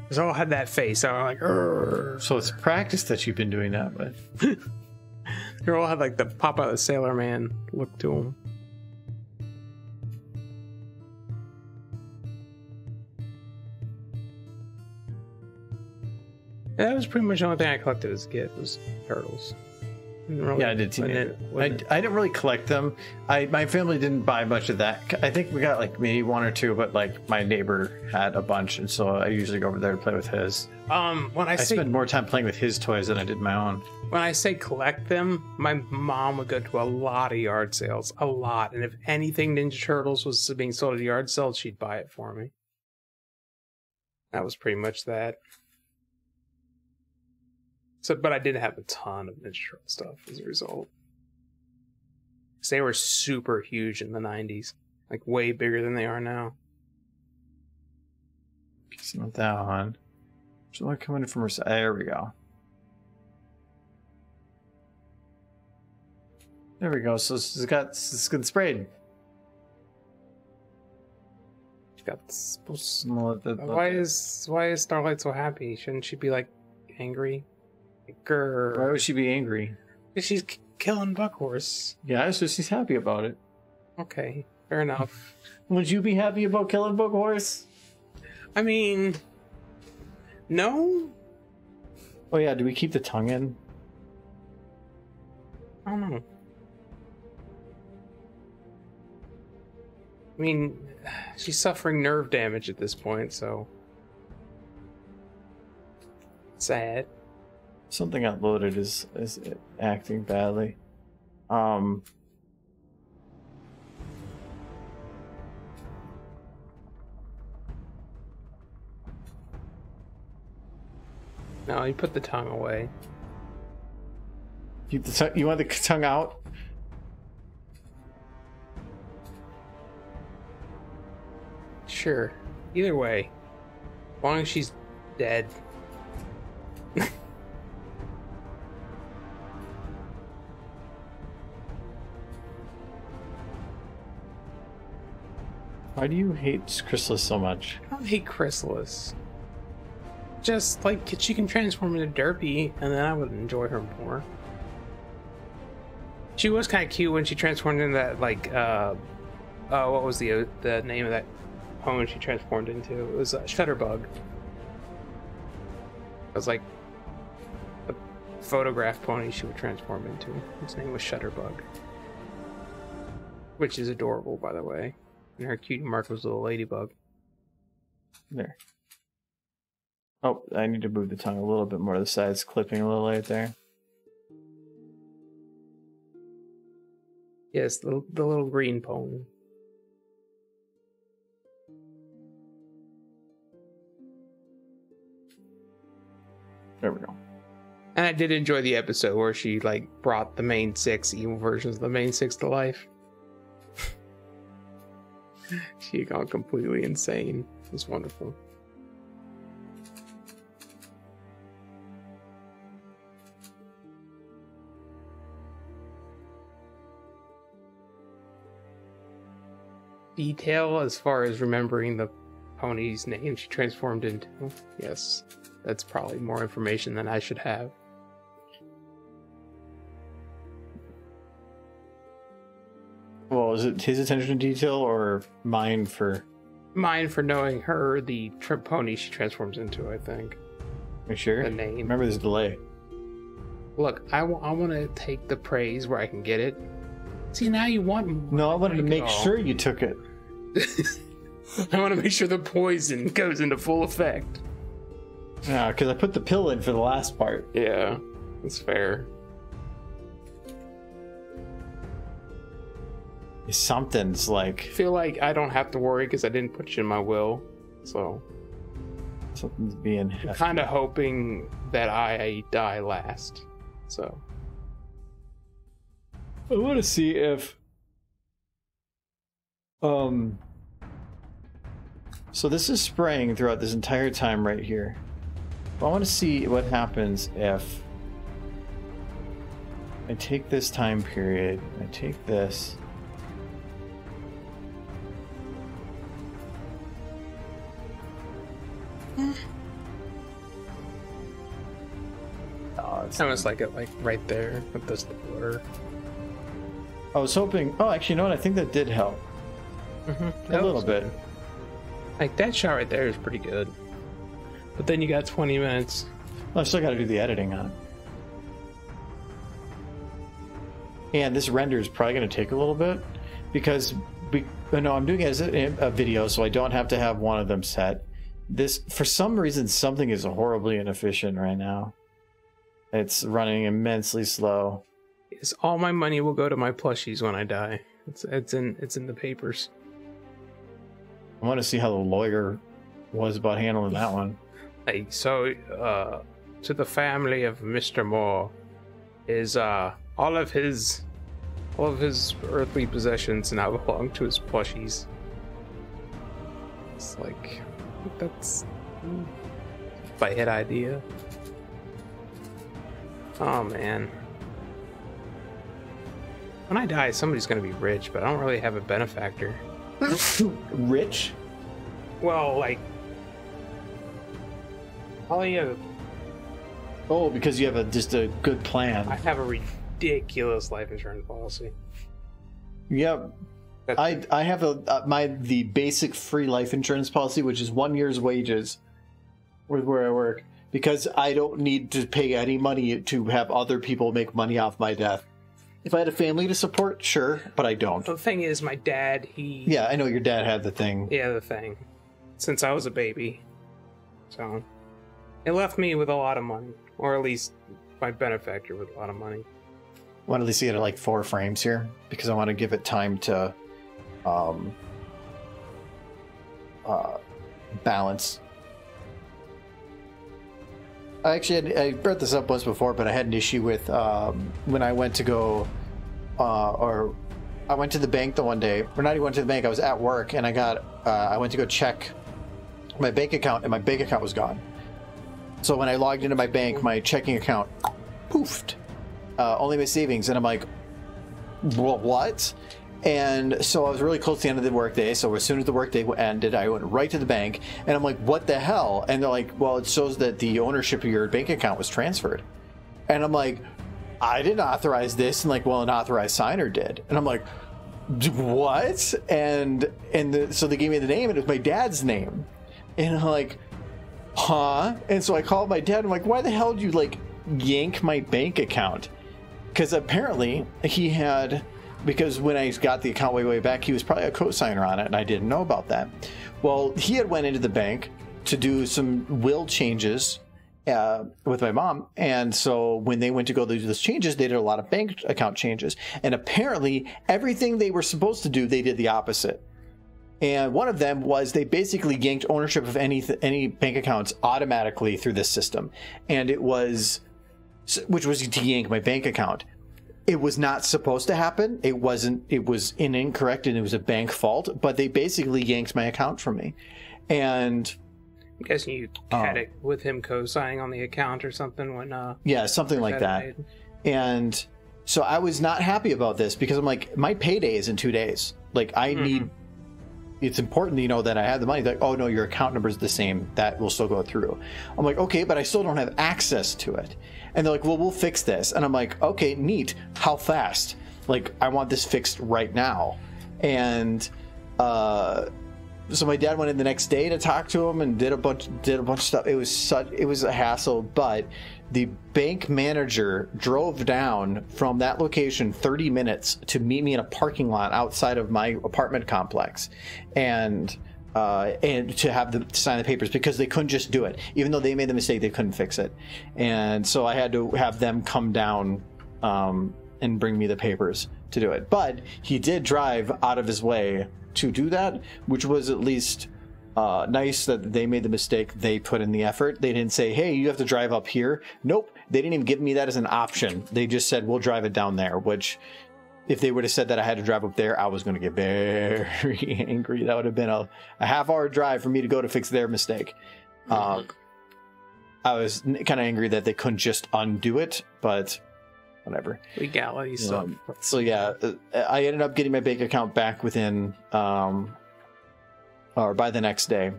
They all had that face. I was like, "Urgh." So it's practice that you've been doing that with. They all had like the Popeye the Sailor Man look to them. That was pretty much the only thing I collected as a kid was turtles. Didn't really- Yeah, I did too. wasn't I didn't really collect them. My family didn't buy much of that. I think we got like maybe one or two, but like my neighbor had a bunch, and so I usually go over there to play with his. When I say spend more time playing with his toys than I did my own. when I say collect them, my mom would go to a lot of yard sales, a lot, and if anything Ninja Turtles was being sold at yard sales, she'd buy it for me. That was pretty much that. So, but I did have a ton of Ninja Turtle stuff as a result. 'Cause they were super huge in the 90s. Like, way bigger than they are now. It's not that one. There's one coming in from her side. There we go. There we go. So it's good sprayed. She got this. Why Why is Starlight so happy? Shouldn't she be, like, angry? Grr. would she be angry? Because she's killing Buckhorse. Yeah, so she's happy about it. Okay, fair enough. Would you be happy about killing Buckhorse? I mean, no? Oh yeah, do we keep the tongue in? I don't know. I mean, she's suffering nerve damage at this point, so... sad. Something got loaded is acting badly. No, you put the tongue away. Keep the you want the tongue out? Sure. Either way. As long as she's dead. Why do you hate Chrysalis so much? I don't hate Chrysalis. Just, like, she can transform into Derpy, and then I would enjoy her more. She was kind of cute when she transformed into that, like, what was the name of that pony she transformed into? It was Shutterbug. It was, like, a photograph pony she would transform into. His name was Shutterbug. Which is adorable, by the way. And her cutie mark was a little ladybug. There. Oh, I need to move the tongue a little bit more to the side. It's clipping a little right there. Yes, the little green pony. There we go. And I did enjoy the episode where she, like, brought the main six evil versions of the main six to life. She had gone completely insane. It was wonderful. Detail as far as remembering the pony's name she transformed into. Yes, that's probably more information than I should have. Well, is it his attention to detail or mine for... Mine for knowing her, the pony she transforms into, I think. Are you sure? The name. Remember this delay. Look, I want to take the praise where I can get it. See, now you want more. No, I wanted to make sure you took it. I want to make sure the poison goes into full effect. Yeah, because I put the pill in for the last part. Yeah, that's fair. Something's like... I feel like I don't have to worry because I didn't put you in my will, so... Something's being... I'm kind of hoping that I die last, so... I want to see if... So this is spraying throughout this entire time right here. I want to see what happens if I take this time period, I take this... Oh, It's almost like it, like right there with this blur. I was hoping... Oh, actually, you know what? I think that did help. A little bit. Like, that shot right there is pretty good. But then you got 20 minutes. Well, I still got to do the editing on it. and this render is probably going to take a little bit because no, I'm doing it as a video, so I don't have to have one of them set. This, for some reason, something is horribly inefficient right now. It's running immensely slow. Yes, all my money will go to my plushies when I die. It's in the papers. I want to see how the lawyer was about handling that one. Hey, so to the family of Mr. Moore is all of his earthly possessions now belong to his plushies. It's like, that's a bad idea. Oh man. When I die, somebody's gonna be rich, but I don't really have a benefactor. Rich? Well, like, probably oh, because you have just a good plan. I have a ridiculous life insurance policy. Yep. I have the basic free life insurance policy, which is 1 year's wages with where I work, because I don't need to pay any money to have other people make money off my death. If I had a family to support, sure, but I don't. The thing is, my dad, yeah, I know your dad had the thing. Yeah, the thing. Since I was a baby. So, it left me with a lot of money. Or at least my benefactor with a lot of money. I want to at least get it like 4 frames here, because I want to give it time to balance. I brought this up once before, but I had an issue with when I went to go, or I went to the bank the one day. Or not even went to the bank. I was at work, and I went to go check my bank account, and my bank account was gone. So when I logged into my bank, my checking account poofed. Only my savings, and I'm like, well, what? And so I was really close to the end of the workday. So as soon as the workday ended, I went right to the bank, and I'm like, what the hell? And they're like, well, it shows that the ownership of your bank account was transferred. And I'm like, I didn't authorize this. And like, well, an authorized signer did. And I'm like, what? So they gave me the name, and it was my dad's name. And I'm like, huh? And so I called my dad. I'm like, why the hell did you like yank my bank account? Because apparently he had, because when I got the account way back, he was probably a co-signer on it, and I didn't know about that. Well, he had went into the bank to do some will changes with my mom, and so when they went to go do those changes, they did a lot of bank account changes, and apparently everything they were supposed to do, they did the opposite. And one of them was they basically yanked ownership of any bank accounts automatically through this system, and it was, which was to yank my bank account. It was not supposed to happen. It wasn't. It was incorrect, and it was a bank fault. But they basically yanked my account from me, and I'm guessing you had it with him co-signing on the account or something when. Yeah, something like that. And so I was not happy about this because I'm like, my payday is in 2 days. Like I need. It's important, that I have the money. They're like, oh no, your account number is the same. That will still go through. I'm like, okay, but I still don't have access to it. And they're like, well, we'll fix this. And I'm like, okay, neat. How fast? Like, I want this fixed right now. And so my dad went in the next day to talk to him and did a bunch of stuff. It was a hassle, but the bank manager drove down from that location 30 minutes to meet me in a parking lot outside of my apartment complex, and to have to sign the papers, because they couldn't just do it. Even though they made the mistake, they couldn't fix it. And so I had to have them come down and bring me the papers to do it. But he did drive out of his way to do that, which was at least nice that they made the mistake. They put in the effort. They didn't say, hey, you have to drive up here. Nope. They didn't even give me that as an option. They just said, we'll drive it down there, which if they would have said that I had to drive up there, I was going to get very angry. That would have been a half-hour drive for me to go to fix their mistake. I was kind of angry that they couldn't just undo it, but whatever. Legality stuff. So yeah, I ended up getting my bank account back within, or by the next day,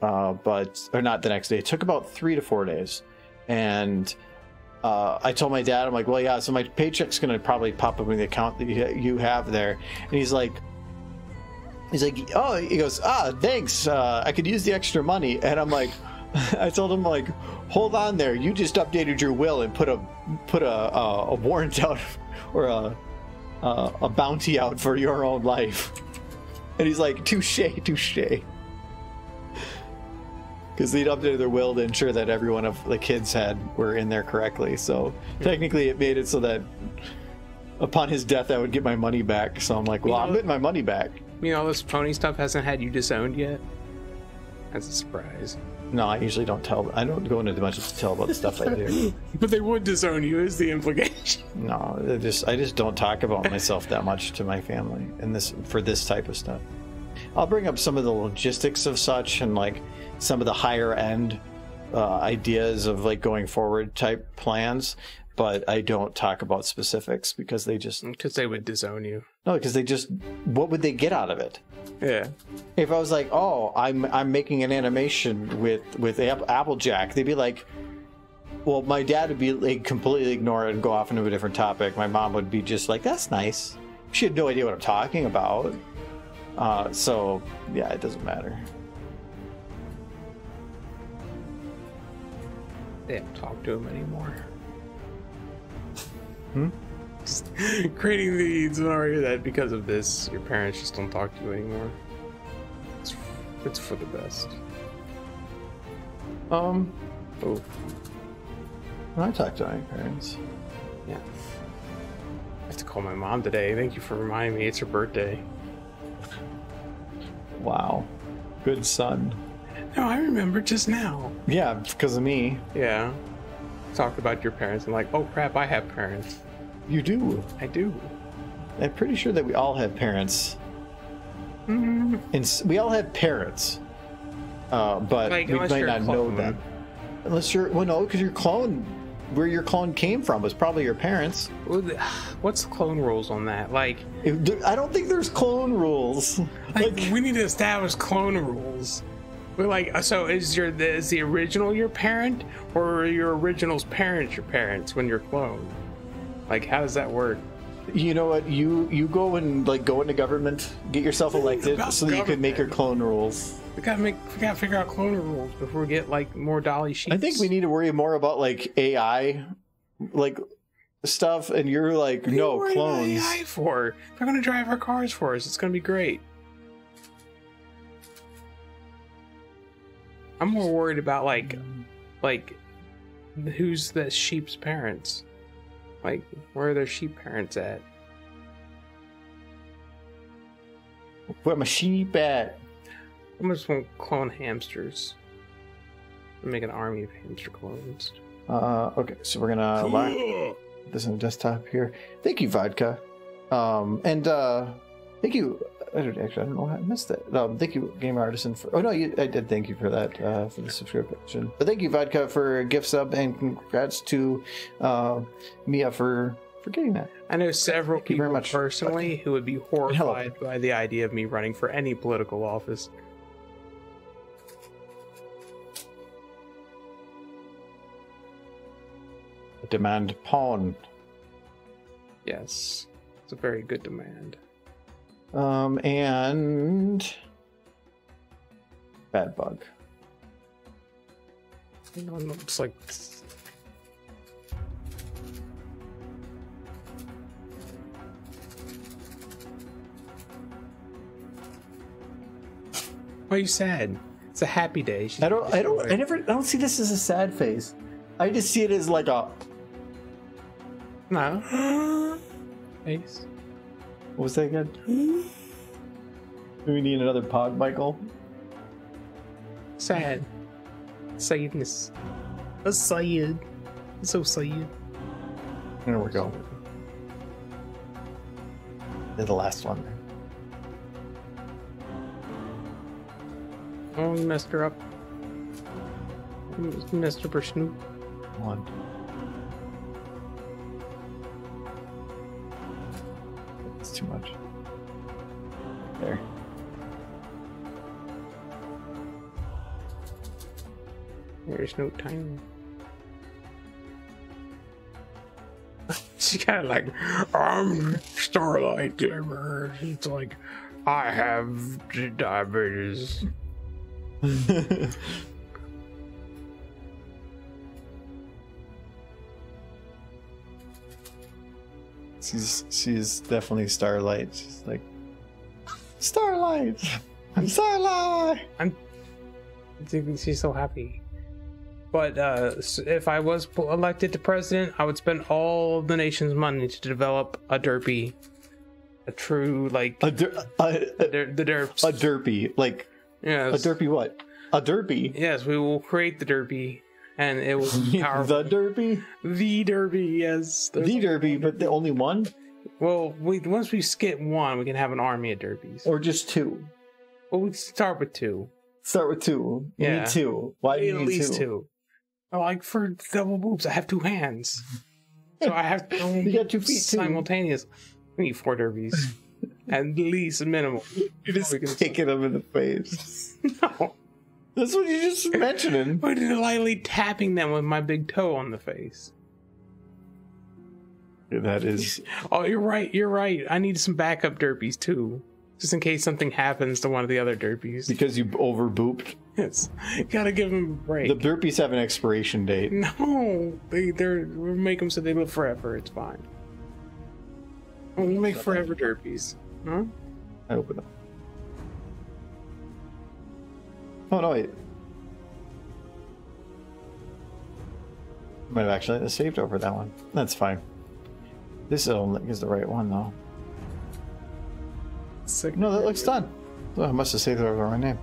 or not the next day. It took about 3 to 4 days, and I told my dad, I'm like, well, yeah, so my paycheck's going to probably pop up in the account that you have there. And he's like, oh, he goes, thanks. I could use the extra money. And I'm like, I told him, like, hold on there. You just updated your will and put a warrant out, or a bounty out for your own life. And he's like, touche, touche. Because they'd updated their will to ensure that every one of the kids were in there correctly. So technically it made it so that upon his death I would get my money back. So I'm like, well, I'm getting my money back. You know, this pony stuff hasn't had you disowned yet? That's a surprise. No, I usually don't tell. I don't go into much detail about the stuff I do. But they would disown you, is the implication. No, I just don't talk about myself that much to my family for this type of stuff. I'll bring up some of the logistics of such and like some of the higher end ideas of like going forward type plans, but I don't talk about specifics because they would disown you. No, because what would they get out of it? Yeah. If I was like, oh, I'm making an animation with Applejack, they'd be like, well, my dad would be like completely ignore it and go off into a different topic. My mom would be just like, that's nice. She had no idea what I'm talking about. So yeah, it doesn't matter. They don't talk to him anymore. Hmm? Just creating the scenario that because of this, your parents just don't talk to you anymore. It's for the best. Oh. I talk to my parents. Yeah. I have to call my mom today. Thank you for reminding me. It's her birthday. Wow. Good son. No, I remember just now. Yeah, because of me. Yeah. Talked about your parents and like, oh crap, I have parents. You do. I do. I'm pretty sure that we all have parents. Mm-hmm. And we all have parents. But like, we might not know them. Unless you're, well, no, because your clone, where your clone came from was probably your parents. What's the clone rules on that? Like, I don't think there's clone rules. Like we need to establish clone rules. We're like, so is the original your parent, or are your original's parents your parents when you're cloned? Like, how does that work? You know what? You go and like go into government, get yourself elected, so that you can make your clone rules. We gotta figure out clone rules before we get like more dolly sheets. I think we need to worry more about like AI, like stuff. And you're like, no clones. AI for? They're gonna drive our cars for us. It's gonna be great. I'm more worried about like who's the sheep's parents? Like, where are their sheep parents at? Where my sheep at? I'm just gonna clone hamsters. Make an army of hamster clones. Okay, so we're gonna lock this on the desktop here. Thank you, Vodka. And thank you. I don't know how I missed that. Thank you, Game Artisan. I did thank you for that, for the subscription. But thank you, Vodka, for a gift sub, and congrats to Mia for getting that. I know several people very much, personally Vodka. who would be horrified by the idea of me running for any political office. Demand pawn. Yes, it's a very good demand. And bad bug. You know, it's like why are you sad? It's a happy day. I don't see this as a sad phase. I just see it as like a no face. What was that again? Do we need another pod, Michael? Sad. Sadness. A sad. So sad. There we go. They're the last one. Oh, you messed her up. You messed up her snoop. One. It's too much. There. There's no time. She kind of like, I'm Starlight Glimmer. It's like, I have diabetes. she's definitely Starlight. She's like, Starlight! I'm Starlight! She's so happy. But if I was elected to president, I would spend all of the nation's money to develop a derpy. A true, like... the derps. A derpy. Like, yes. A derpy what? A derpy? Yes, we will create the derpy. And it will be powerful. The derpy? The derpy, yes. The derpy, but the only one? Well, once we skip one, we can have an army of derpies. Or just two? Well, we start with two. Start with two. You need two. Why do you need at least two? Like, for double boobs, I have two hands. So I have to... You got 2 feet, simultaneous. We need 4 derbies. At least minimum. You're just kicking them in the face. No. That's what you just mentioning. Or lightly tapping them with my big toe on the face. That is... Oh, you're right. I need some backup derpies, too. Just in case something happens to one of the other derpies. Because you overbooped? Yes. Gotta give them a break. The derpies have an expiration date. No. We'll make them so they live forever. It's fine. We'll make forever derpies. Huh? I open up. Oh, no, wait. Might have actually saved over that one. That's fine. This is the right one, though. No, that looks done. Oh, I must have saved over the wrong name.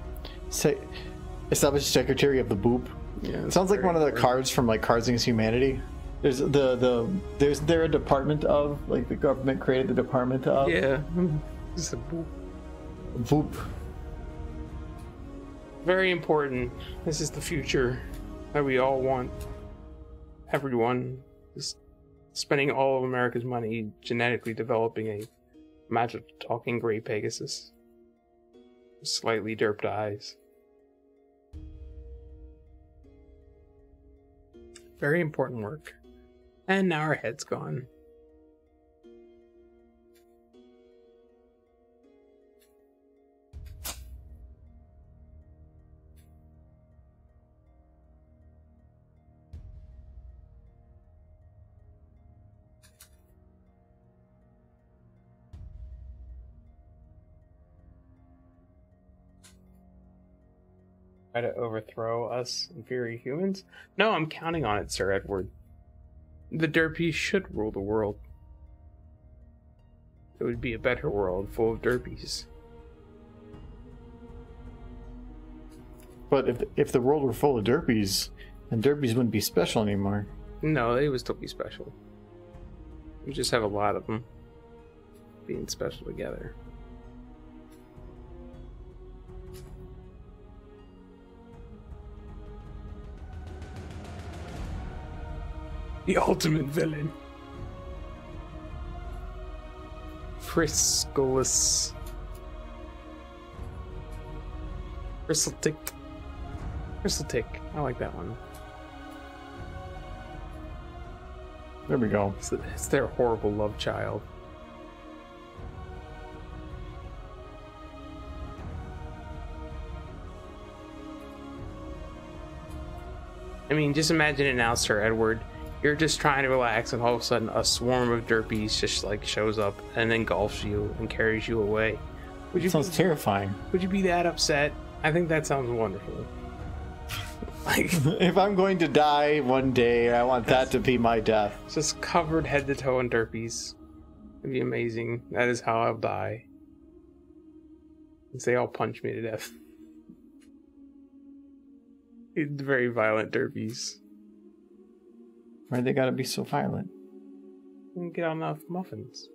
Established Secretary of the Boop. Yeah, it sounds like one of the cards from like Cards Against Humanity. There's there a department of, like, the government created the department of. Yeah, it's a boop. Boop. Very important. This is the future that we all want. Everyone is spending all of America's money genetically developing a magic talking gray Pegasus. Slightly derped eyes. Very important work. And now our head's gone. Try to overthrow us inferior humans? No, I'm counting on it, Sir Edward. The derpies should rule the world. It would be a better world full of derpies. But if the world were full of derpies, then derpies wouldn't be special anymore. No, they would still be special. We just have a lot of them being special together. The ultimate villain. Chrysalis. Chrysalis. I like that one. There we go. It's their horrible love child. I mean, just imagine it now, Sir Edward. You're just trying to relax, and all of a sudden a swarm of derpies just like shows up and engulfs you and carries you away. Sounds terrifying. Would you be that upset? I think that sounds wonderful. Like, if I'm going to die one day, I want that to be my death. Just covered head to toe in derpies. It'd be amazing. That is how I'll die. They all punch me to death. It's very violent derpies. Why they gotta be so violent? You didn't get enough muffins.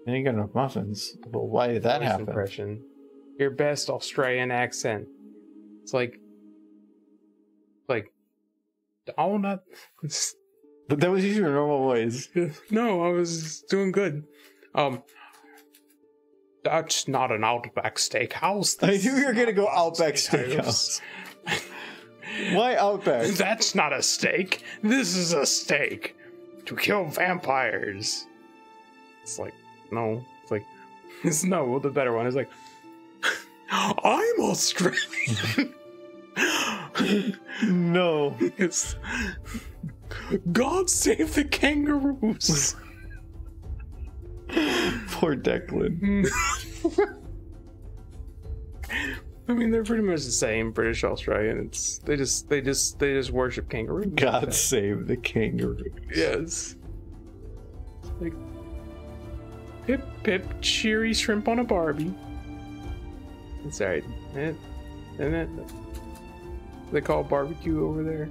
I didn't get enough muffins. Well, why did that happen? Impression. Your best Australian accent. It's like, oh, not. But that was your normal voice. No, I was doing good. That's not an Outback Steakhouse. I knew you were gonna go Outback Steakhouse. Why Outback? That's not a steak. This is a steak. To kill vampires. It's like, no. It's like, it's no, the better one is like, I'm Australian. No. It's, God save the kangaroos. Poor Declan. I mean, they're pretty much the same, British Australian. It's they just worship kangaroos. God save the kangaroos. Yes. Like pip pip, cheery shrimp on a Barbie. It's alright. And that they call barbecue over there,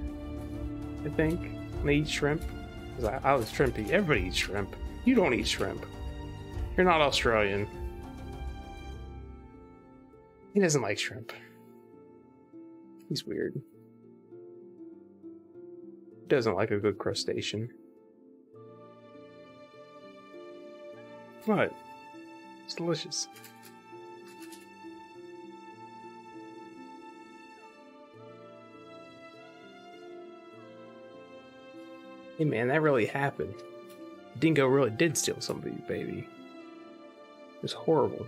I think. They eat shrimp. I was shrimpy. Everybody eats shrimp. You don't eat shrimp. You're not Australian. He doesn't like shrimp. He's weird. He doesn't like a good crustacean. What? It's delicious. Hey man, that really happened. Dingo really did steal somebody's baby. It was horrible.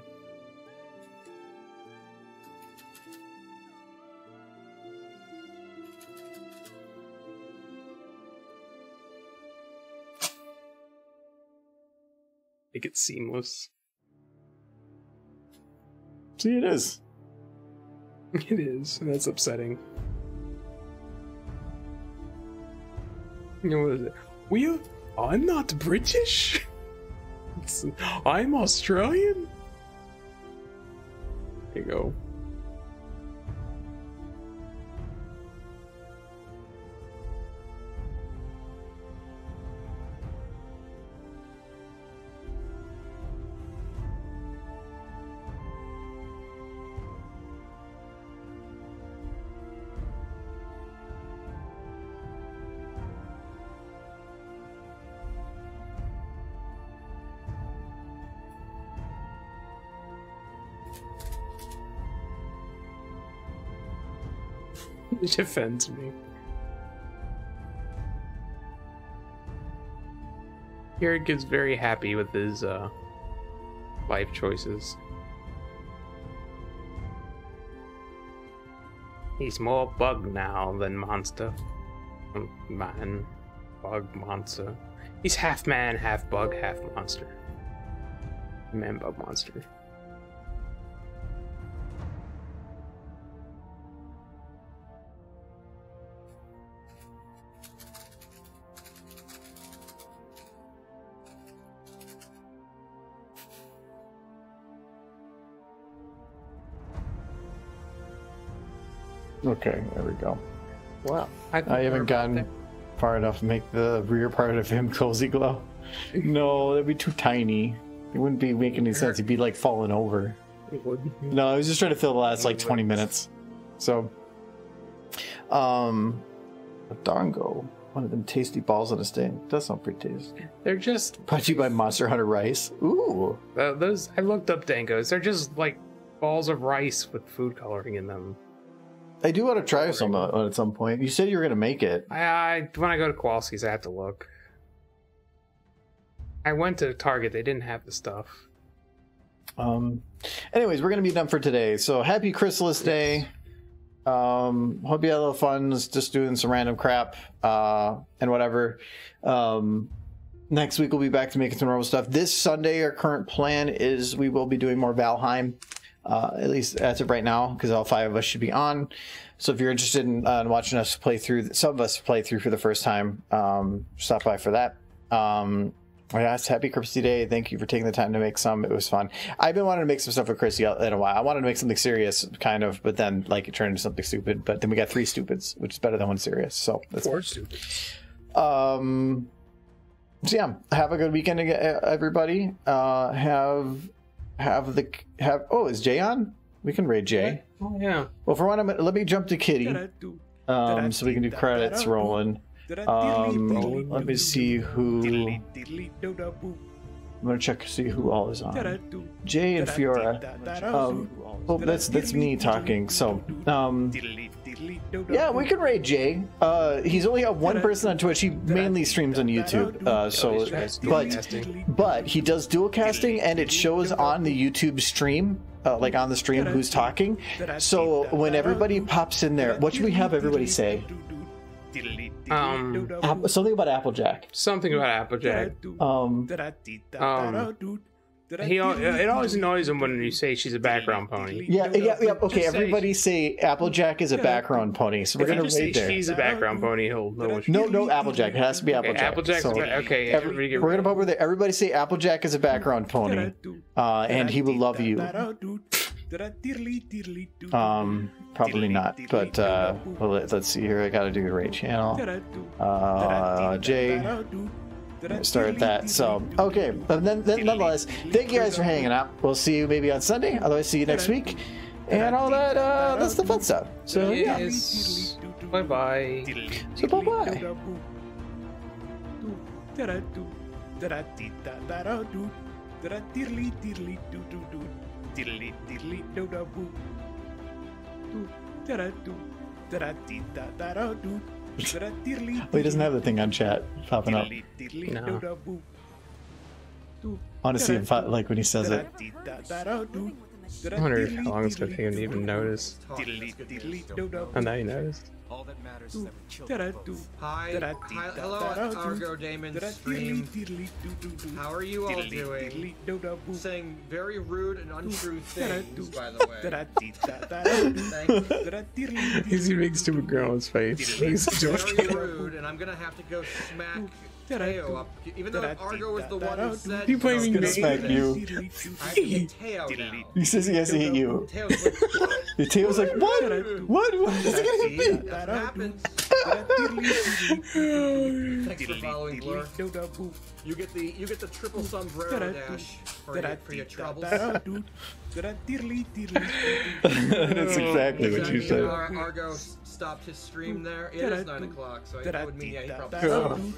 Make it seamless. See, it is. It is, and that's upsetting. You know, what is it? I'm not British. I'm Australian. There you go. It offends me. Garrett gets very happy with his life choices. He's more bug now than monster. Man, bug, monster. He's half man, half bug, half monster. Man, bug, monster. Okay, there we go. Wow. I haven't gotten far enough to make the rear part of him cozy glow. No, that'd be too tiny. It wouldn't be making any sense. He'd be like falling over. It would. No, I was just trying to fill the last like 20 minutes. So, a dongo. One of them tasty balls on a sting. Does sound pretty tasty. They're just Brought to you by Monster Hunter Rice. Ooh. those. I looked up dangos. They're just like balls of rice with food coloring in them. I do want to try some at some point. You said you were going to make it. I when I go to Kowalski's, I have to look. I went to Target. They didn't have the stuff. Anyways, we're going to be done for today. So happy Chrysalis Day. Hope you had a little fun just doing some random crap and whatever. Next week we'll be back to making some normal stuff. This Sunday, our current plan is we will be doing more Valheim. At least as of right now, because all 5 of us should be on. So if you're interested in watching us play through, some of us play through for the first time, stop by for that. Yeah, it's happy Chrissy Day. Thank you for taking the time to make some. It was fun. I've been wanting to make some stuff with Chrissy in a while. I wanted to make something serious, kind of, but then like it turned into something stupid. But then we got 3 stupids, which is better than 1 serious. So that's 4 stupids. So yeah, have a good weekend, everybody. Is Jay on? We can raid Jay. Oh yeah. Well, for one, let me jump to Kitty. So we can do credits rolling. Let me see who. I'm gonna check to see who all is on. Jay and Fiora. Oh, that's me talking. So, yeah, we can raid Jay. He's only got 1 person on Twitch. He mainly streams on YouTube. But he does dual casting, and it shows on the YouTube stream. Like on the stream, who's talking. So when everybody pops in there, what should we have everybody say? Something about Applejack. Something about Applejack. It always annoys him when you say she's a background pony. Yeah. Okay, everybody say Applejack is a background pony. So we're gonna rate there. She's a background pony. He'll know what No, Applejack. It has to be Applejack. Applejack's okay. We're gonna put over there. Everybody say Applejack is a background pony, and he will love you. Probably not, but well, let's see here. I gotta do your rate channel. Jay. Start that. So okay, but then nonetheless, thank you guys for hanging out. We'll see you maybe on Sunday. Otherwise, see you next week, and all that. That's the fun stuff. So yeah. Bye bye. So bye bye. Well, he doesn't have the thing on chat popping up. No. Honestly, like when he says it. I wonder how long it's gonna take him to even notice. And now he noticed. All that matters is that we killed hello, Argo Damon stream. How are you all doing? Saying very rude and untrue things, by the way. He's a big stupid girl on his face. He's very rude, and I'm gonna have to go smack Teo up. Even though Argo was the one who said you blaming me? Smack you. I hate Teo now. He says he has to hit you. Teo's like, what? Teo's like, what? What is he gonna hit me? That happens. Thanks for following, Blur. You get the triple sombrero dash for your troubles. That's exactly what you said. Argo stopped his stream there. It is 9 o'clock, so that would mean he probably.